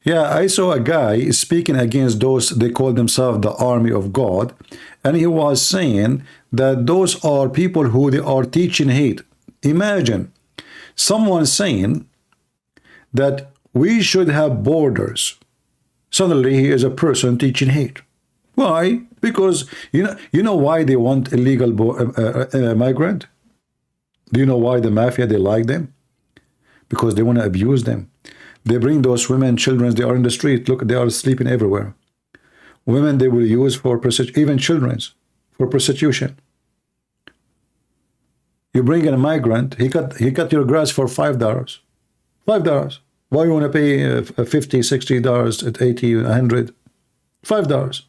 Yeah, I saw a guy speaking against those, they call themselves the army of God, and he was saying that those are people who they are teaching hate. Imagine someone saying that we should have borders. Suddenly he is a person teaching hate. Why? Because you know why they want illegal migrant? Do you know why the mafia, they like them? Because they want to abuse them. They bring those women, children, they are in the street. Look, they are sleeping everywhere. Women they will use for prostitution, even children for prostitution. You bring in a migrant, he cut your grass for $5. $5. Why you want to pay $50, $60, $80, $100? $5.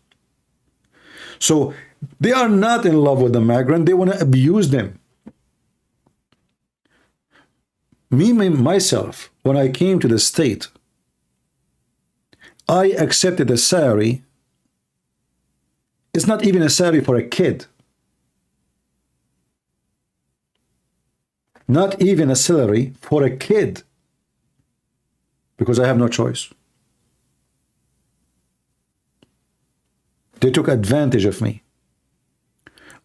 So they are not in love with the migrant. They want to abuse them. Myself, when I came to the state, I accepted a salary. It's not even a salary for a kid. Not even a salary for a kid. Because I have no choice. They took advantage of me.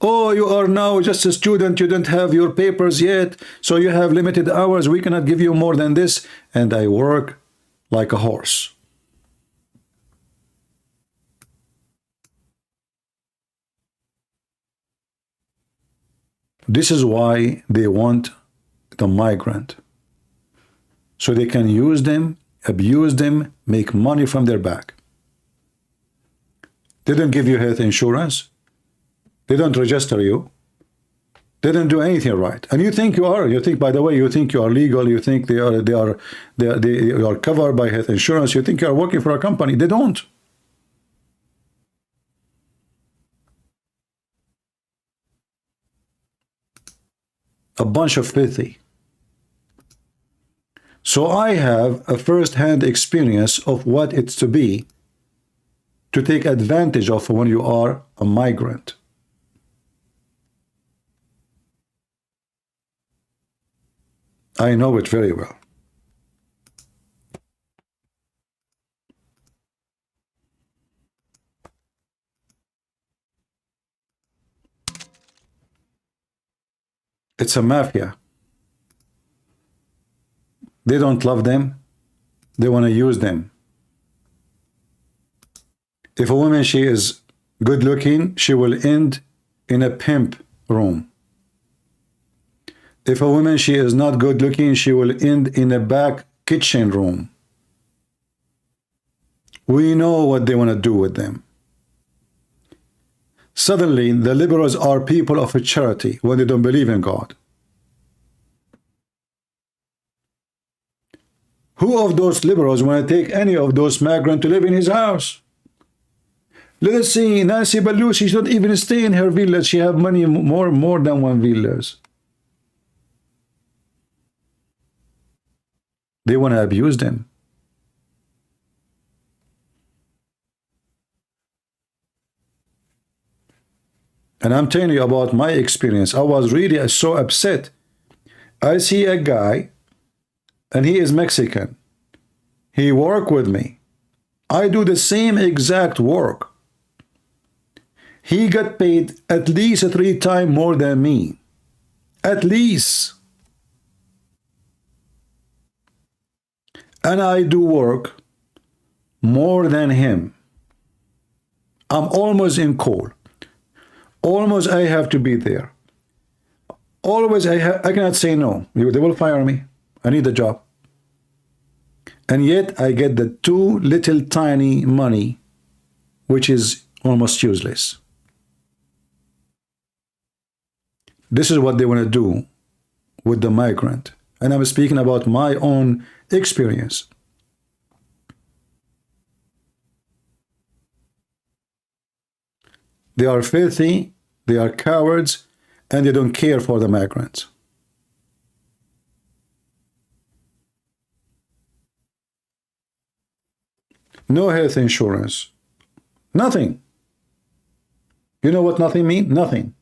Oh, you are now just a student, you don't have your papers yet, so you have limited hours, we cannot give you more than this. And I work like a horse. This is why they want the migrant. So they can use them, abuse them, make money from their back. They don't give you health insurance. They don't register you. They don't do anything right. And you think you are. You think, by the way, you think you are legal. You think they are covered by health insurance. You think you are working for a company. They don't. A bunch of filthy. So I have a first-hand experience of what it's to be to take advantage of when you are a migrant. I know it very well. It's a mafia. They don't love them. They want to use them. If a woman, she is good looking, she will end in a pimp room. If a woman, she is not good looking, she will end in a back kitchen room. We know what they want to do with them. Suddenly, the liberals are people of a charity when they don't believe in God. Who of those liberals want to take any of those migrants to live in his house? Let us see, Nancy Pelosi, she don't even stay in her villa. She have money more than one villas. They want to abuse them. And I'm telling you about my experience. I was really so upset. I see a guy, and he is Mexican. He work with me. I do the same exact work. He got paid at least 3 times more than me. At least. And I do work more than him. I'm almost in call. Almost I have to be there. Always I cannot say no. They will fire me. I need a job. And yet I get the too little tiny money, which is almost useless. This is what they want to do with the migrant. And I'm speaking about my own experience. They are filthy, they are cowards, and they don't care for the migrants. No health insurance. Nothing. You know what nothing means? Nothing.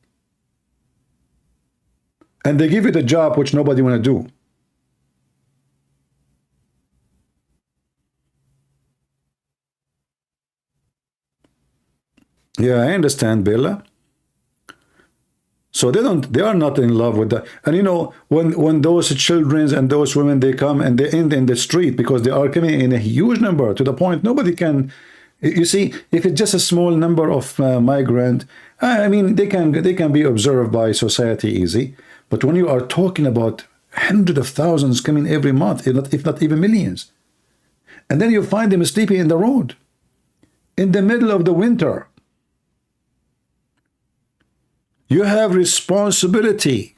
And they give you the job which nobody want to do. Yeah, I understand, Bella. So they are not in love with that. And you know, when those children and those women, they come and they end in the street because they are coming in a huge number to the point nobody can. You see, if it's just a small number of migrant, I mean, they can be observed by society easy. But when you are talking about hundreds of thousands coming every month, if not even millions, and then you find them sleeping in the road in the middle of the winter. You have responsibility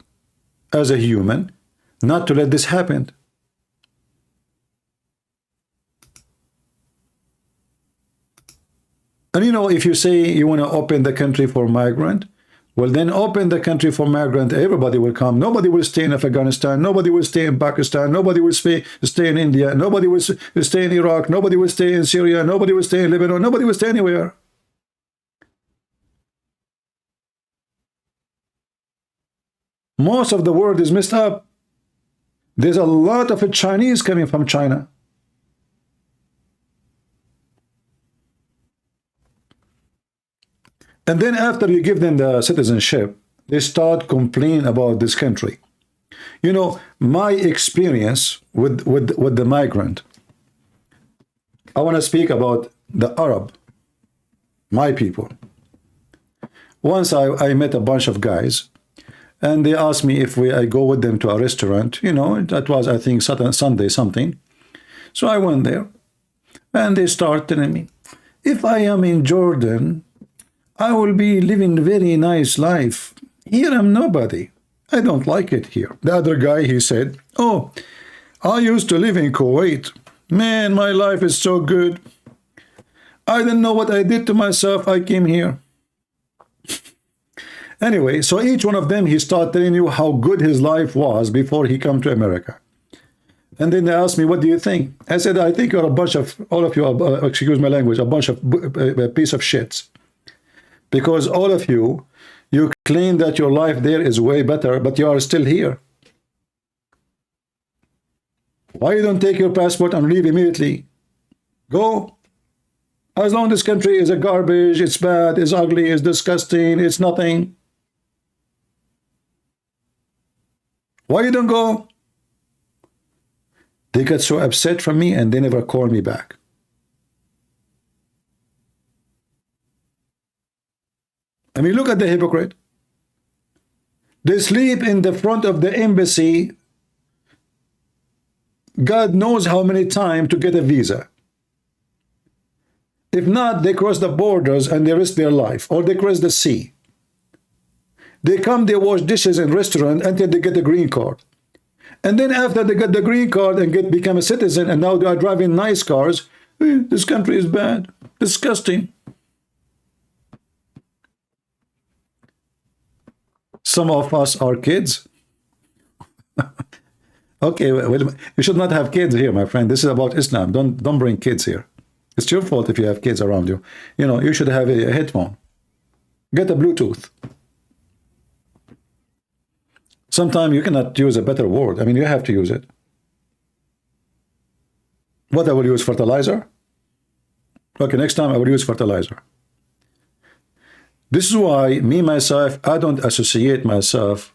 as a human not to let this happen. And you know, if you say you want to open the country for migrant, well, then open the country for migrant. Everybody will come. Nobody will stay in Afghanistan. Nobody will stay in Pakistan. Nobody will stay in India. Nobody will stay in Iraq. Nobody will stay in Syria. Nobody will stay in Lebanon. Nobody will stay anywhere. Most of the world is messed up. There's a lot of Chinese coming from China. And then after you give them the citizenship, they start complaining about this country. You know, my experience with the migrant, I want to speak about the Arab, my people. Once I met a bunch of guys, and they asked me if I go with them to a restaurant. You know, that was, I think, Sunday something. So I went there, and they start telling me, if I am in Jordan, I will be living a very nice life. Here I'm nobody. I don't like it here. The other guy, he said, oh, I used to live in Kuwait. Man, my life is so good. I didn't know what I did to myself. I came here. Anyway, so each one of them, he started telling you how good his life was before he came to America. And then they asked me, what do you think? I said, I think you're a bunch of, all of you, excuse my language, a bunch of piece of shits. Because all of you, you claim that your life there is way better, but you are still here. Why you don't take your passport and leave immediately? Go. As long as this country is a garbage, it's bad, it's ugly, it's disgusting, it's nothing. Why you don't go? They got so upset from me and they never called me back. I mean, look at the hypocrite. They sleep in the front of the embassy, God knows how many times to get a visa. If not, they cross the borders and they risk their life, or they cross the sea. They come, they wash dishes in restaurant until they get a green card. And then after they get the green card and become a citizen, and now they are driving nice cars, this country is bad, disgusting. Some of us are kids. Okay, well, you should not have kids here, my friend. This is about Islam. Don't bring kids here. It's your fault if you have kids around you. You know, you should have a headphone. Get a Bluetooth. Sometimes you cannot use a better word. I mean, you have to use it. What I will use? Fertilizer? Okay, next time I will use fertilizer. This is why me, myself, I don't associate myself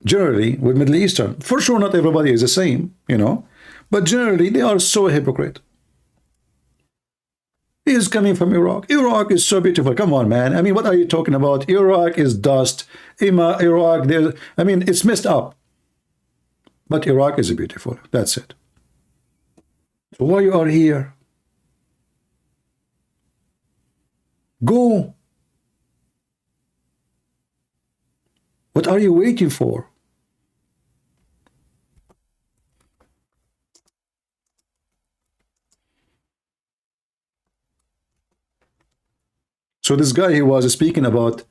generally with Middle Eastern. For sure, not everybody is the same, you know, but generally they are so hypocrite. He is coming from Iraq. Iraq is so beautiful. Come on, man. I mean, what are you talking about? Iraq is dust. Iraq, I mean, it's messed up. But Iraq is beautiful. That's it. So why you are here? Go. What are you waiting for? So this guy, he was speaking about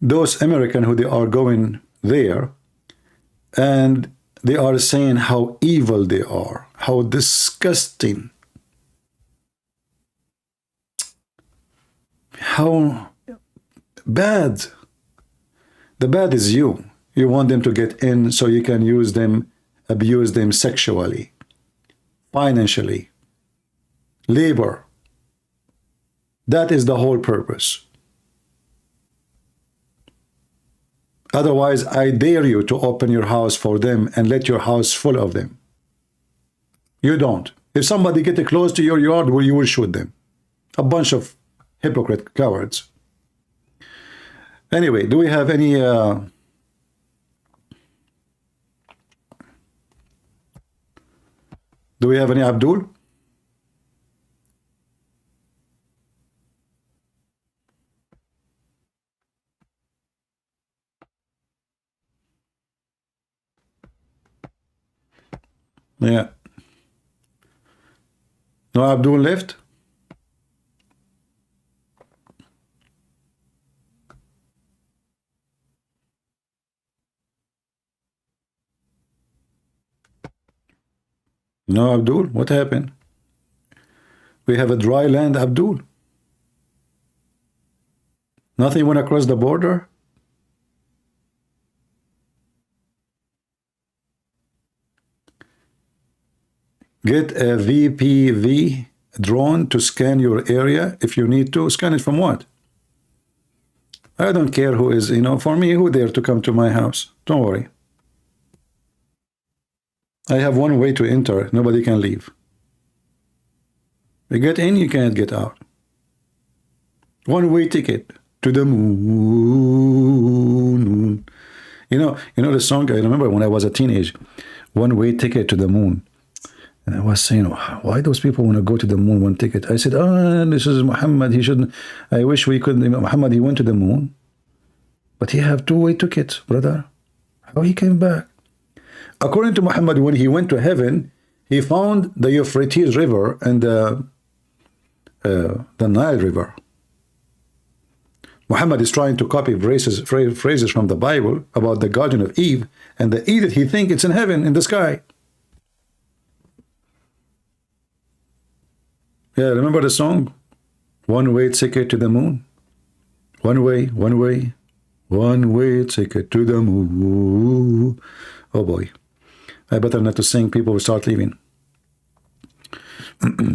those American who they are going there, and they are saying how evil they are, how disgusting, how bad. The bad is you. You want them to get in so you can use them, abuse them sexually, financially, labor. That is the whole purpose. Otherwise, I dare you to open your house for them and let your house full of them. You don't. If somebody get close to your yard, well, you will shoot them. A bunch of hypocrite cowards. Anyway, do we have any Abdul? Yeah. No Abdul left? No Abdul? What happened? We have a dry land, Abdul. Nothing went across the border? Get a VPV drone to scan your area if you need to. Scan it from what? I don't care who is, for me, who dare to come to my house? Don't worry. I have one way to enter. Nobody can leave. You get in, you can't get out. One-way ticket to the moon. You know the song, I remember when I was a teenager, One-Way Ticket to the Moon. And I was saying, why those people want to go to the moon, one ticket? I said, this is Muhammad. He shouldn't. I wish we could. Muhammad, he went to the moon, but he have two-way tickets, brother. How he came back? According to Muhammad, when he went to heaven, he found the Euphrates River and the Nile River. Muhammad is trying to copy phrases from the Bible about the Garden of Eve, and the Eve that he thinks it's in heaven, in the sky. Yeah, remember the song? One-way ticket to the moon. One-way ticket to the moon. Oh boy. I better not to sing, people will start leaving.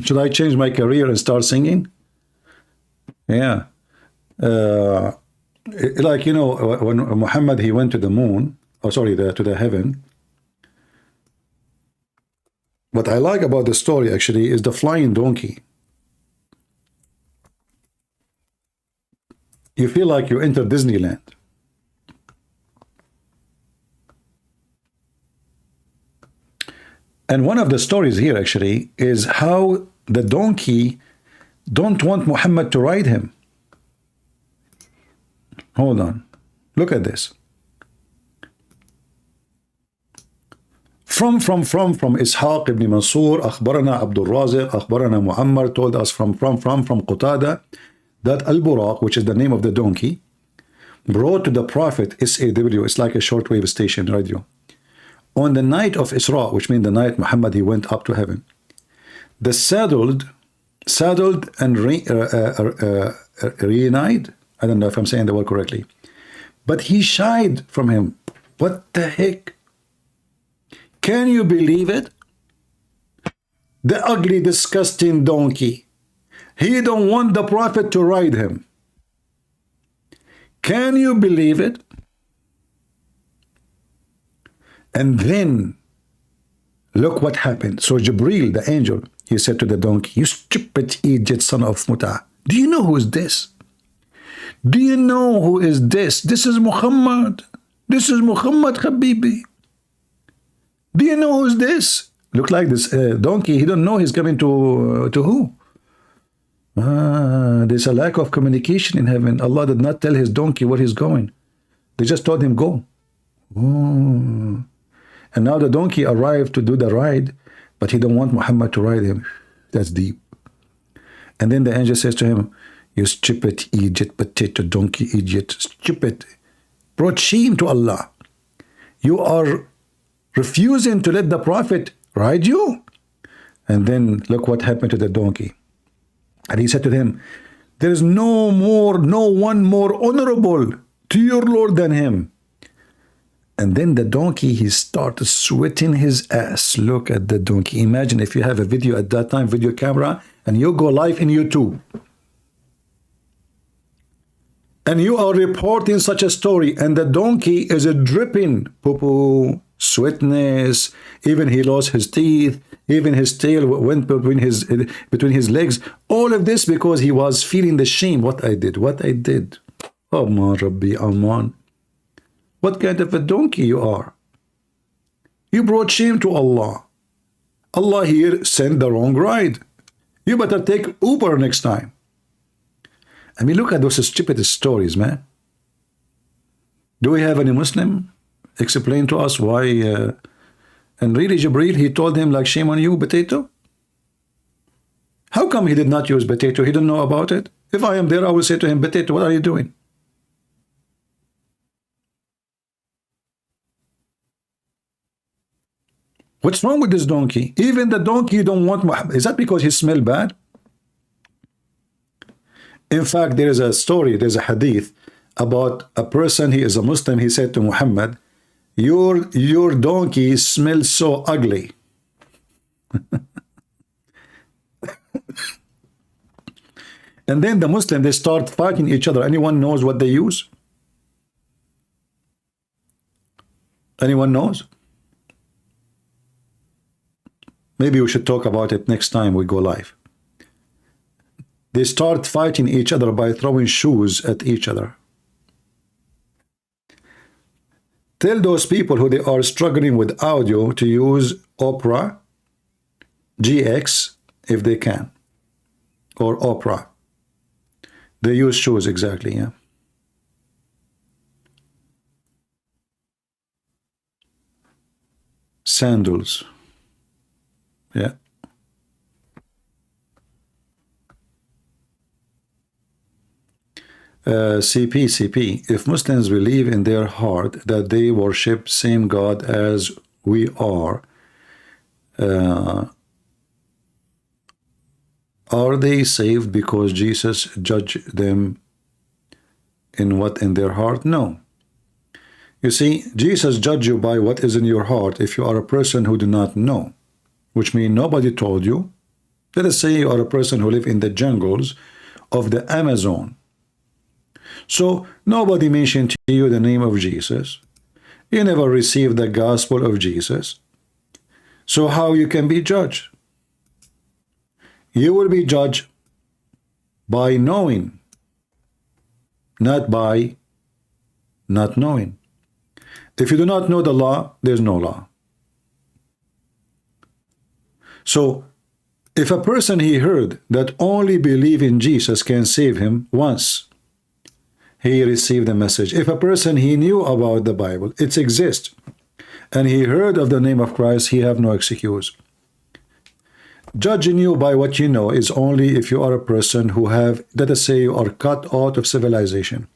Should I change my career and start singing? Yeah. Like, when Muhammad, he went to the moon, to the heaven. What I like about the story, actually, is the flying donkey. You feel like you enter Disneyland. And one of the stories here, actually, is how the donkey don't want Muhammad to ride him. Hold on. Look at this. From Ishaq ibn Mansur, أخبرنا Abdul Raziq, أخبرنا Muammar told us from Qatada that Al-Buraq, which is the name of the donkey, brought to the Prophet SAW, it's like a shortwave station radio, on the night of Isra, which means the night Muhammad, he went up to heaven. The saddled and reunited, I don't know if I'm saying the word correctly, but he shied from him. What the heck? Can you believe it? The ugly, disgusting donkey. He don't want the Prophet to ride him. Can you believe it? And then, look what happened. So Jibreel, the angel, he said to the donkey, you stupid idiot son of Muta, do you know who is this? Do you know who is this? This is Muhammad. This is Muhammad Habibi. Do you know who's this? Look like this donkey. He don't know he's coming to who? There's a lack of communication in heaven. Allah did not tell his donkey where he's going. They just told him go. Oh. And now the donkey arrived to do the ride, but he don't want Muhammad to ride him. That's deep. And then the angel says to him, you stupid idiot, potato donkey idiot, stupid. Brought shame to Allah. You are refusing to let the Prophet ride you? And then look what happened to the donkey. And he said to them, there is no one more honorable to your Lord than him. And then the donkey, he started sweating his ass. Look at the donkey. Imagine if you have a video at that time, video camera, and you go live in YouTube. And you are reporting such a story, and the donkey is a dripping poo-poo, sweetness, even he lost his teeth, even his tail went between his legs. All of this because he was feeling the shame. What I did. Aman Rabbi Aman. What kind of a donkey you are? You brought shame to Allah. Allah here sent the wrong ride. You better take Uber next time. I mean, look at those stupid stories, man. Do we have any Muslim explain to us why? And really, Jibreel, he told him like, shame on you, potato. How come he did not use potato? He didn't know about it. If I am there, I will say to him, potato, what are you doing? What's wrong with this donkey? Even the donkey don't want Muhammad. Is that because he smelled bad? In fact, there is a story, there's a hadith about a person, he is a Muslim, he said to Muhammad, your donkey smells so ugly. And then the Muslim, they start fighting each other. Anyone knows what they use? Anyone knows? Maybe we should talk about it next time we go live. They start fighting each other by throwing shoes at each other. Tell those people who they are struggling with audio to use Opera GX if they can, or Opera. They use shoes exactly, yeah. Sandals, yeah. CP, if Muslims believe in their heart that they worship same God as we are they saved because Jesus judged them in what in their heart? No. You see, Jesus judged you by what is in your heart if you are a person who do not know, which means nobody told you. Let us say you are a person who live in the jungles of the Amazon. So nobody mentioned to you the name of Jesus. You never received the gospel of Jesus. So how you can be judged? You will be judged by knowing, not by not knowing. If you do not know the law, there's no law. So if a person he heard that only believe in Jesus can save him once, he received the message. If a person he knew about the Bible, it exists, and he heard of the name of Christ, he have no excuse. Judging you by what you know is only if you are a person who have, let us say, you are cut out of civilization.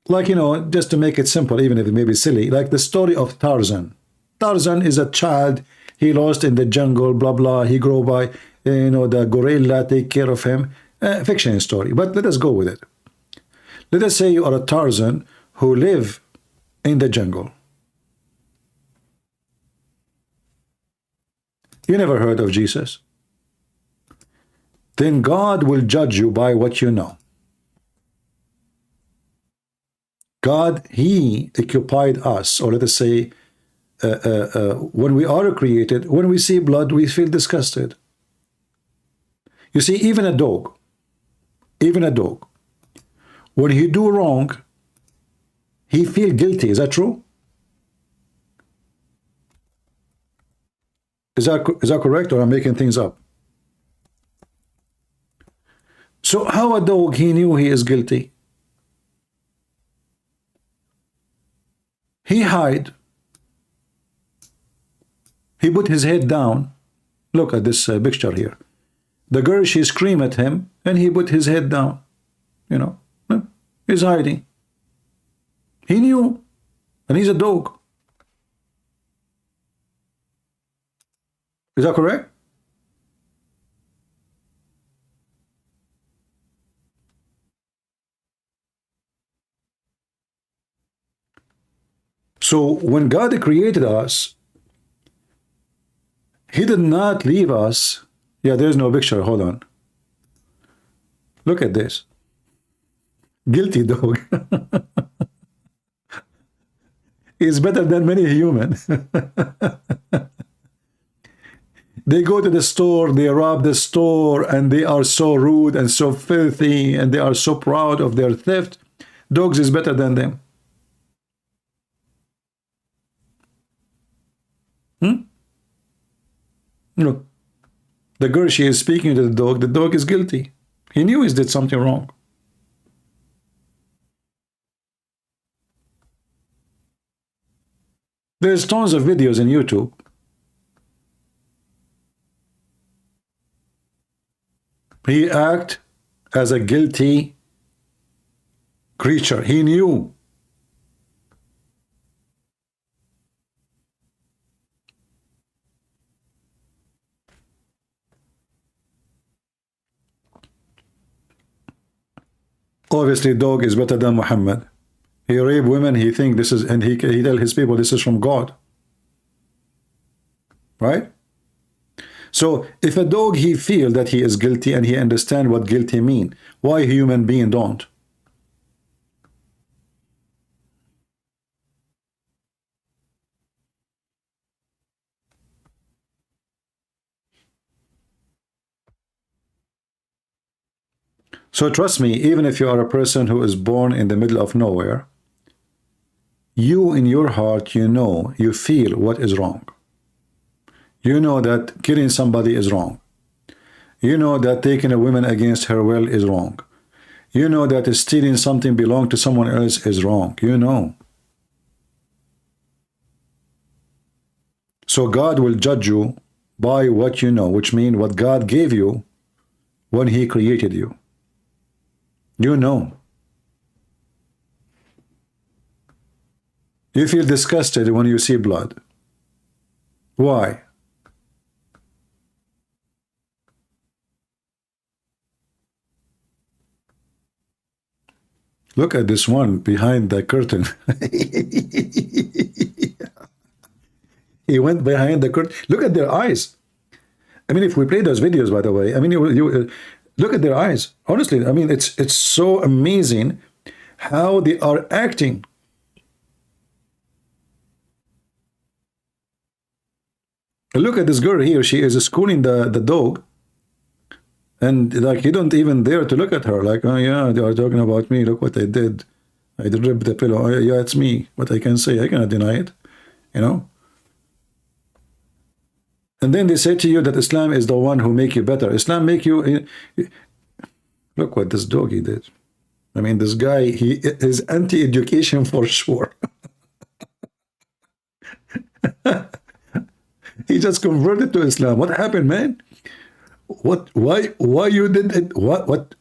Like, you know, just to make it simple, even if it may be silly, like the story of Tarzan. Tarzan is a child, he lost in the jungle, blah, blah, he grew by, you know, the gorilla take care of him. Fiction story, but let us go with it. Let us say you are a Tarzan who live in the jungle. You never heard of Jesus. Then God will judge you by what you know. God, he occupied us, or let us say, when we are created, when we see blood, we feel disgusted. You see, even a dog, when he do wrong, he feel guilty. Is that true? Is that correct, or I'm making things up? So how a dog, he knew he is guilty? He hid. He put his head down. Look at this picture here. The girl, she screamed at him, and he put his head down. You know, he's hiding. He knew, and he's a dog. Is that correct? So when God created us, He did not leave us. Yeah, there's no picture. Hold on. Look at this. Guilty dog. He's better than many human. They go to the store, they rob the store, and they are so rude and so filthy, and they are so proud of their theft. Dogs is better than them. Look, the girl, she is speaking to the dog is guilty. He knew he did something wrong. There's tons of videos in YouTube. He acted as a guilty creature. He knew. Obviously, dog is better than Muhammad. He rape women. He think this is, and he tell his people this is from God. Right? So if a dog, he feel that he is guilty and he understand what guilty mean, why human being don't? So trust me, even if you are a person who is born in the middle of nowhere, you in your heart, you feel what is wrong. You know that killing somebody is wrong. You know that taking a woman against her will is wrong. You know that stealing something belong to someone else is wrong. You know. So God will judge you by what you know, which means what God gave you when He created you. You know. You feel disgusted when you see blood. Why? Look at this one behind the curtain. He went behind the curtain. Look at their eyes. I mean, if we play those videos, by the way, I mean, you look at their eyes. Honestly, I mean, it's so amazing how they are acting. Look at this girl here. She is schooling the dog. And like, he don't even dare to look at her. Like, oh yeah, they are talking about me. Look what I did. I did rip the pillow. Oh, yeah, it's me. What I can say, I cannot deny it. You know. And then they say to you that Islam is the one who make you better. Islam make you. Look what this doggy did. I mean, this guy, he is anti-education for sure. He just converted to Islam. What happened, man? What? Why you did it? What?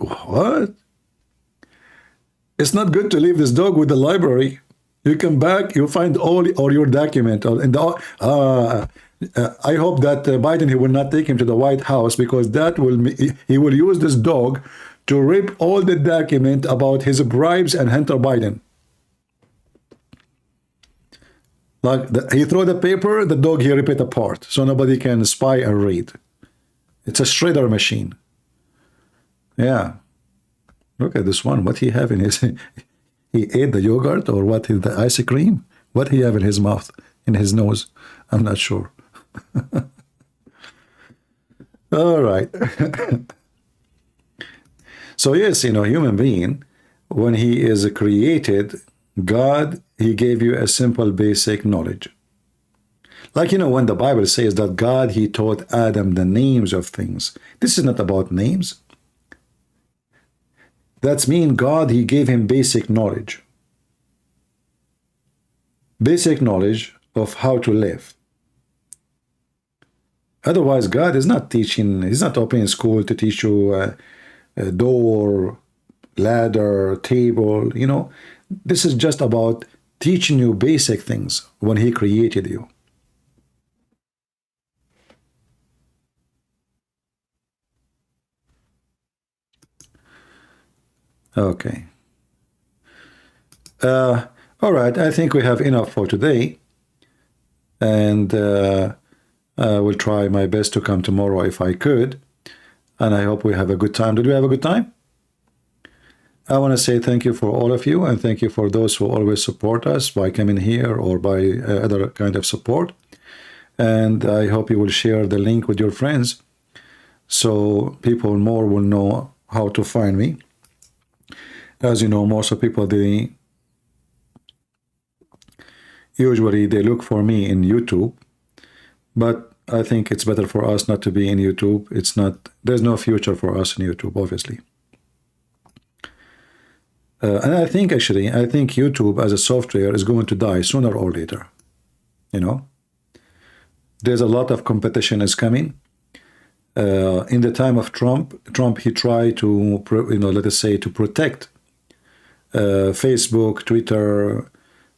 It's not good to leave this dog with the library. You come back, you find all your document. And I hope that Biden, he will not take him to the White House, because that will he will use this dog to rip all the document about his bribes and Hunter Biden. Like he throw the paper, the dog, he rip it apart, so nobody can spy and read. It's a shredder machine. Yeah. Look at this one. What he have in his... He ate the yogurt, or what? The ice cream? What he have in his mouth, in his nose? I'm not sure. All right. So yes, human being, when he is created, God, he gave you a simple basic knowledge. Like, you know, when the Bible says that God, he taught Adam the names of things. This is not about names. That's mean God, he gave him basic knowledge. Basic knowledge of how to live. Otherwise, God is not teaching, he's not opening school to teach you a door, ladder, table, you know. This is just about teaching you basic things when he created you. Okay. All right, I think we have enough for today. And I will try my best to come tomorrow if I could. And I hope we have a good time. Did we have a good time? I want to say thank you for all of you, and thank you for those who always support us by coming here or by other kind of support. And I hope you will share the link with your friends so people more will know how to find me. As you know, most of people, they usually look for me in YouTube, but I think it's better for us not to be in YouTube. There's no future for us in YouTube, obviously. And I think YouTube as a software is going to die sooner or later. You know, there's a lot of competition is coming. In the time of Trump, he tried to, let us say, to protect Facebook, Twitter.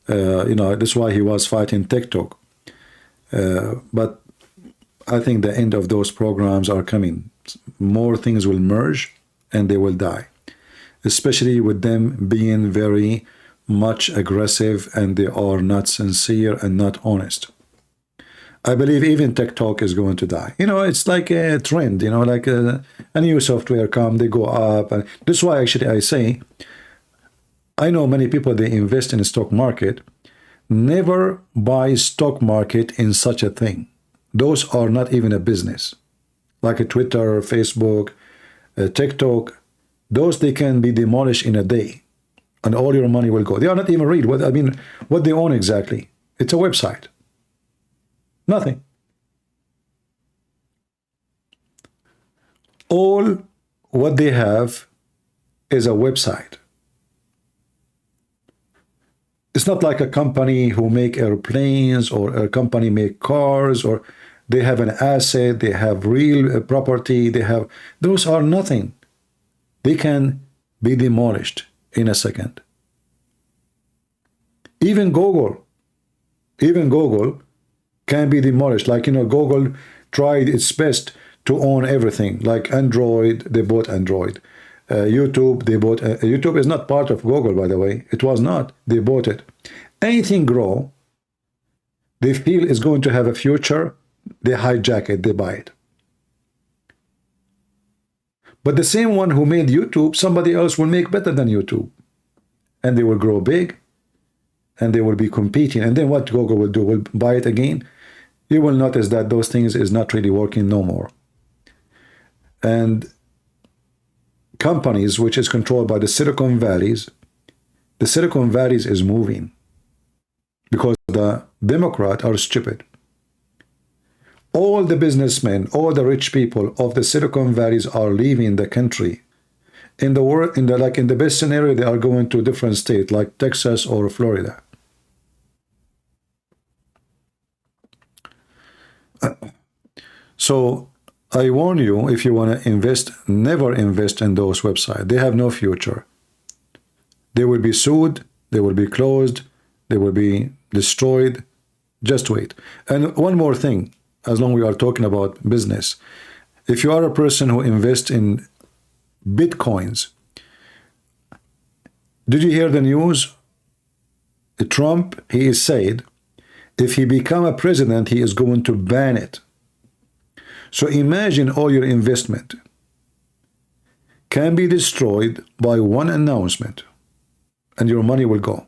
That's why he was fighting TikTok. But I think the end of those programs are coming. More things will merge and they will die, especially with them being very much aggressive and they are not sincere and not honest. I believe even TikTok is going to die. You know, it's like a trend, you know, like a new software come, they go up. And that's why actually I say, I know many people, they invest in the stock market. Never buy stock market in such a thing. Those are not even a business. Like a Twitter, Facebook, TikTok, those they can be demolished in a day and all your money will go. They are not even real. What they own exactly. It's a website. Nothing. All what they have is a website. It's not like a company who make airplanes or a company make cars, or they have an asset, they have real property, those are nothing. They can be demolished in a second. Even Google can be demolished. Like, you know, Google tried its best to own everything. Like Android, they bought Android. YouTube, they bought. YouTube is not part of Google, by the way. It was not. They bought it. Anything grow, they feel is going to have a future, they hijack it, they buy it. But the same one who made YouTube, somebody else will make better than YouTube. And they will grow big, and they will be competing. And then what Google will do, will buy it again. You will notice that those things is not really working no more. And companies which is controlled by the Silicon Valleys is moving because the Democrats are stupid. All the businessmen, all the rich people of the Silicon Valleys are leaving the country. In the world, in the best scenario, they are going to different states like Texas or Florida. So I warn you, if you want to invest, never invest in those websites. They have no future. They will be sued, they will be closed, they will be destroyed. Just wait. And one more thing, as long as we are talking about business. If you are a person who invests in Bitcoins, did you hear the news? Trump, he is said, if he become a president, he is going to ban it. So imagine all your investment can be destroyed by one announcement and your money will go.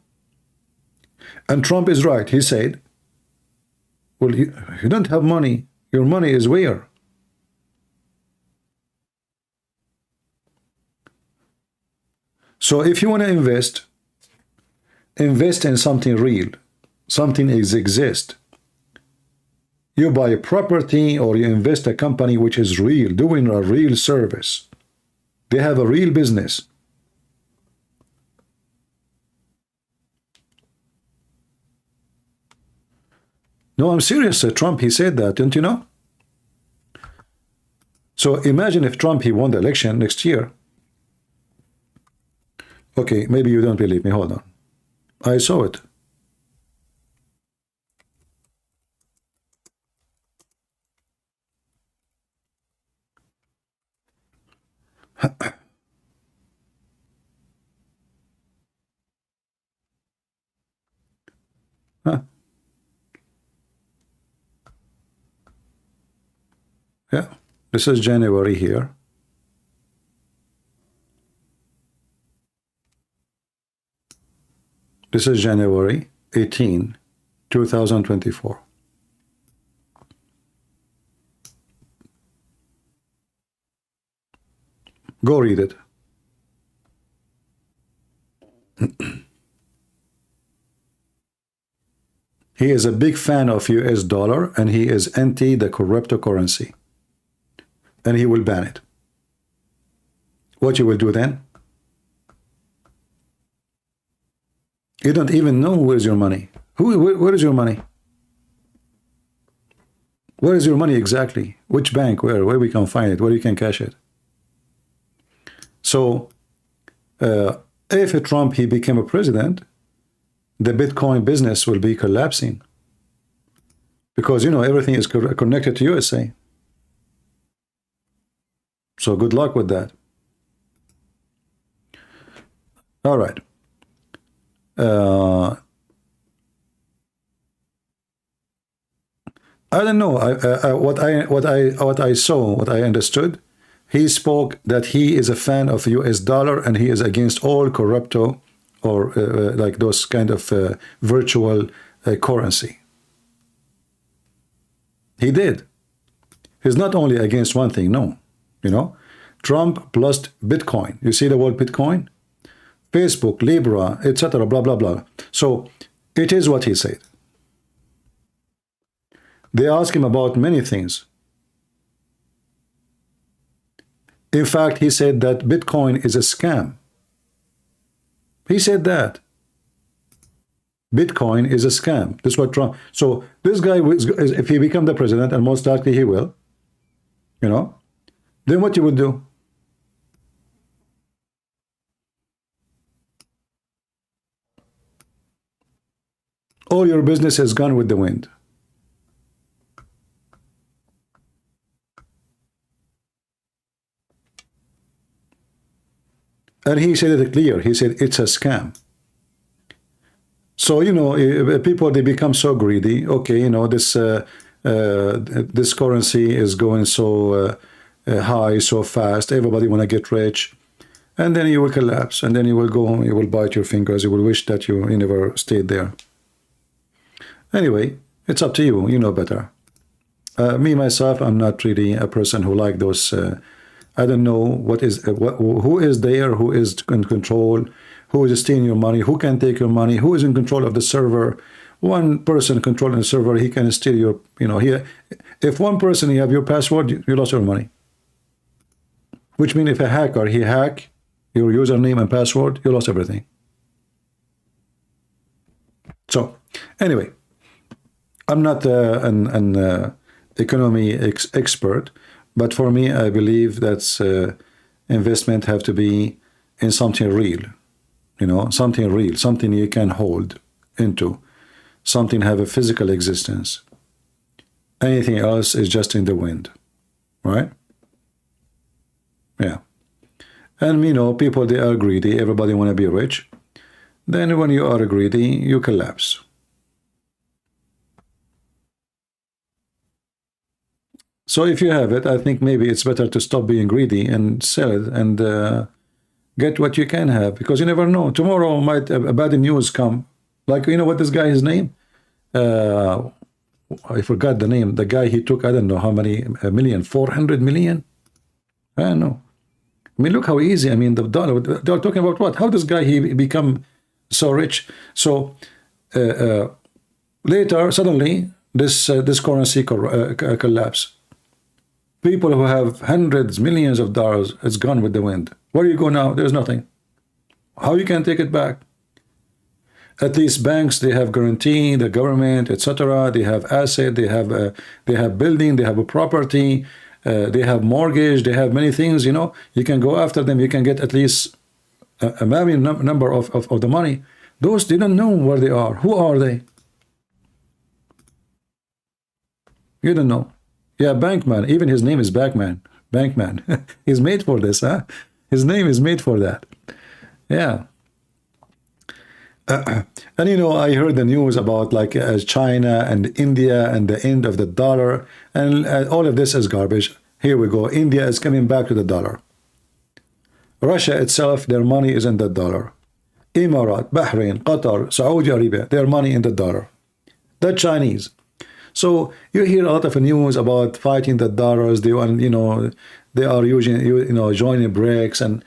And Trump is right. He said, well, you don't have money. Your money is where? So if you want to invest in something real, something exists. You buy a property or you invest a company which is real, doing a real service. They have a real business. No, I'm serious. Trump, he said that, don't you know? So imagine if Trump, he won the election next year. Okay, maybe you don't believe me. Hold on. I saw it. Huh. Yeah, this is January here. This is January 18, 2024. Go read it. He is a big fan of US dollar and he is anti the cryptocurrency. And he will ban it. What you will do then? You don't even know where's your money. Where is your money? Where is your money exactly? Which bank? Where we can find it? Where you can cash it? So, if Trump he became a president, the Bitcoin business will be collapsing because you know everything is connected to USA. So good luck with that. All right. I don't know. What I saw, what I understood, he spoke that he is a fan of US dollar and he is against all crypto or like those kind of virtual currency. He did. He's not only against one thing, no. You know, Trump plus Bitcoin. You see the word Bitcoin? Facebook, Libra, etc. Blah, blah, blah. So it is what he said. They asked him about many things. In fact, he said that Bitcoin is a scam. He said that. Bitcoin is a scam. That's what Trump... So this guy, if he becomes the president, and most likely he will, you know, then what you would do? All your business has gone with the wind. And he said it clear. He said it's a scam. So, you know, people, they become so greedy. Okay, you know, this currency is going so high, so fast. Everybody want to get rich. And then you will collapse. And then you will go home. You will bite your fingers. You will wish that you never stayed there. Anyway, it's up to you. You know better. Me, myself, I'm not really a person who like those... I don't know what is who is there, who is in control, who is stealing your money, who can take your money, who is in control of the server. One person controlling the server, he can steal your, you know, here. If one person, you have your password, you lost your money. Which means if a hacker, he hack your username and password, you lost everything. So, anyway, I'm not an economy expert. But for me, I believe that investment have to be in something real, you know, something real, something you can hold into, something have a physical existence. Anything else is just in the wind, right? Yeah. And, you know, people, they are greedy. Everybody want to be rich. Then when you are greedy, you collapse. So if you have it, I think maybe it's better to stop being greedy and sell it and get what you can have, because you never know. Tomorrow might a bad news come. Like, you know what this guy, his name? I forgot the name. The guy, he took, I don't know how many, million, 400 million? I don't know. I mean, look how easy. I mean, the dollar, they're talking about what? How this guy, he become so rich? So later, suddenly, this currency collapse. People who have hundreds, millions of dollars, it's gone with the wind. Where you go now? There's nothing. How you can take it back? At least banks, they have guarantee, the government, etc. They have asset, they have building, they have a property, they have mortgage, they have many things. You know, you can go after them. You can get at least a million number of the money. Those, they don't know where they are. Who are they? You don't know. Yeah, Bankman. Even his name is Bankman. Bankman. He's made for this, huh? His name is made for that. Yeah. And you know, I heard the news about like China and India and the end of the dollar, and all of this is garbage. Here we go. India is coming back to the dollar. Russia itself, their money is in the dollar. Emirat, Bahrain, Qatar, Saudi Arabia, their money in the dollar. The Chinese. So you hear a lot of news about fighting the dollars. They want, you know, they are using, you know, joining BRICS, and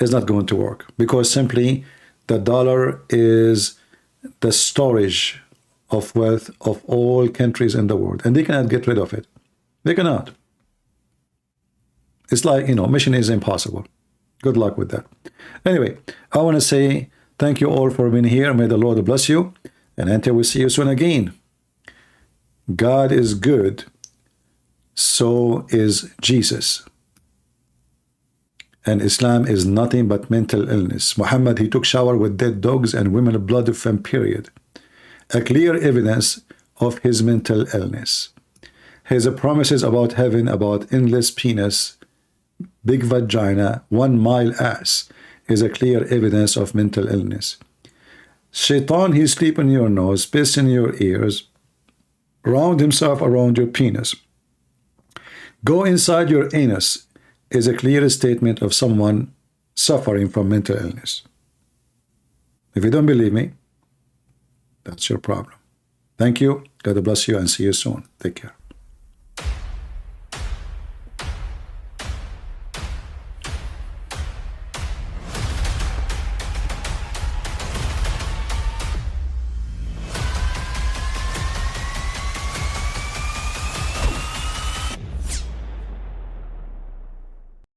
it's not going to work, because simply the dollar is the storage of wealth of all countries in the world, and they cannot get rid of it. They cannot. It's like, you know, mission is impossible. Good luck with that. Anyway, I want to say thank you all for being here. May the Lord bless you, and until we see you soon again. God is good, so is Jesus. And Islam is nothing but mental illness. Muhammad, he took shower with dead dogs and women blood from period. A clear evidence of his mental illness. His promises about heaven, about endless penis, big vagina, 1 mile ass, is a clear evidence of mental illness. Shaitan, he sleep in your nose, piss in your ears, round himself around your penis, go inside your anus, is a clear statement of someone suffering from mental illness. If you don't believe me, that's your problem. Thank you. God bless you, and see you soon. Take care.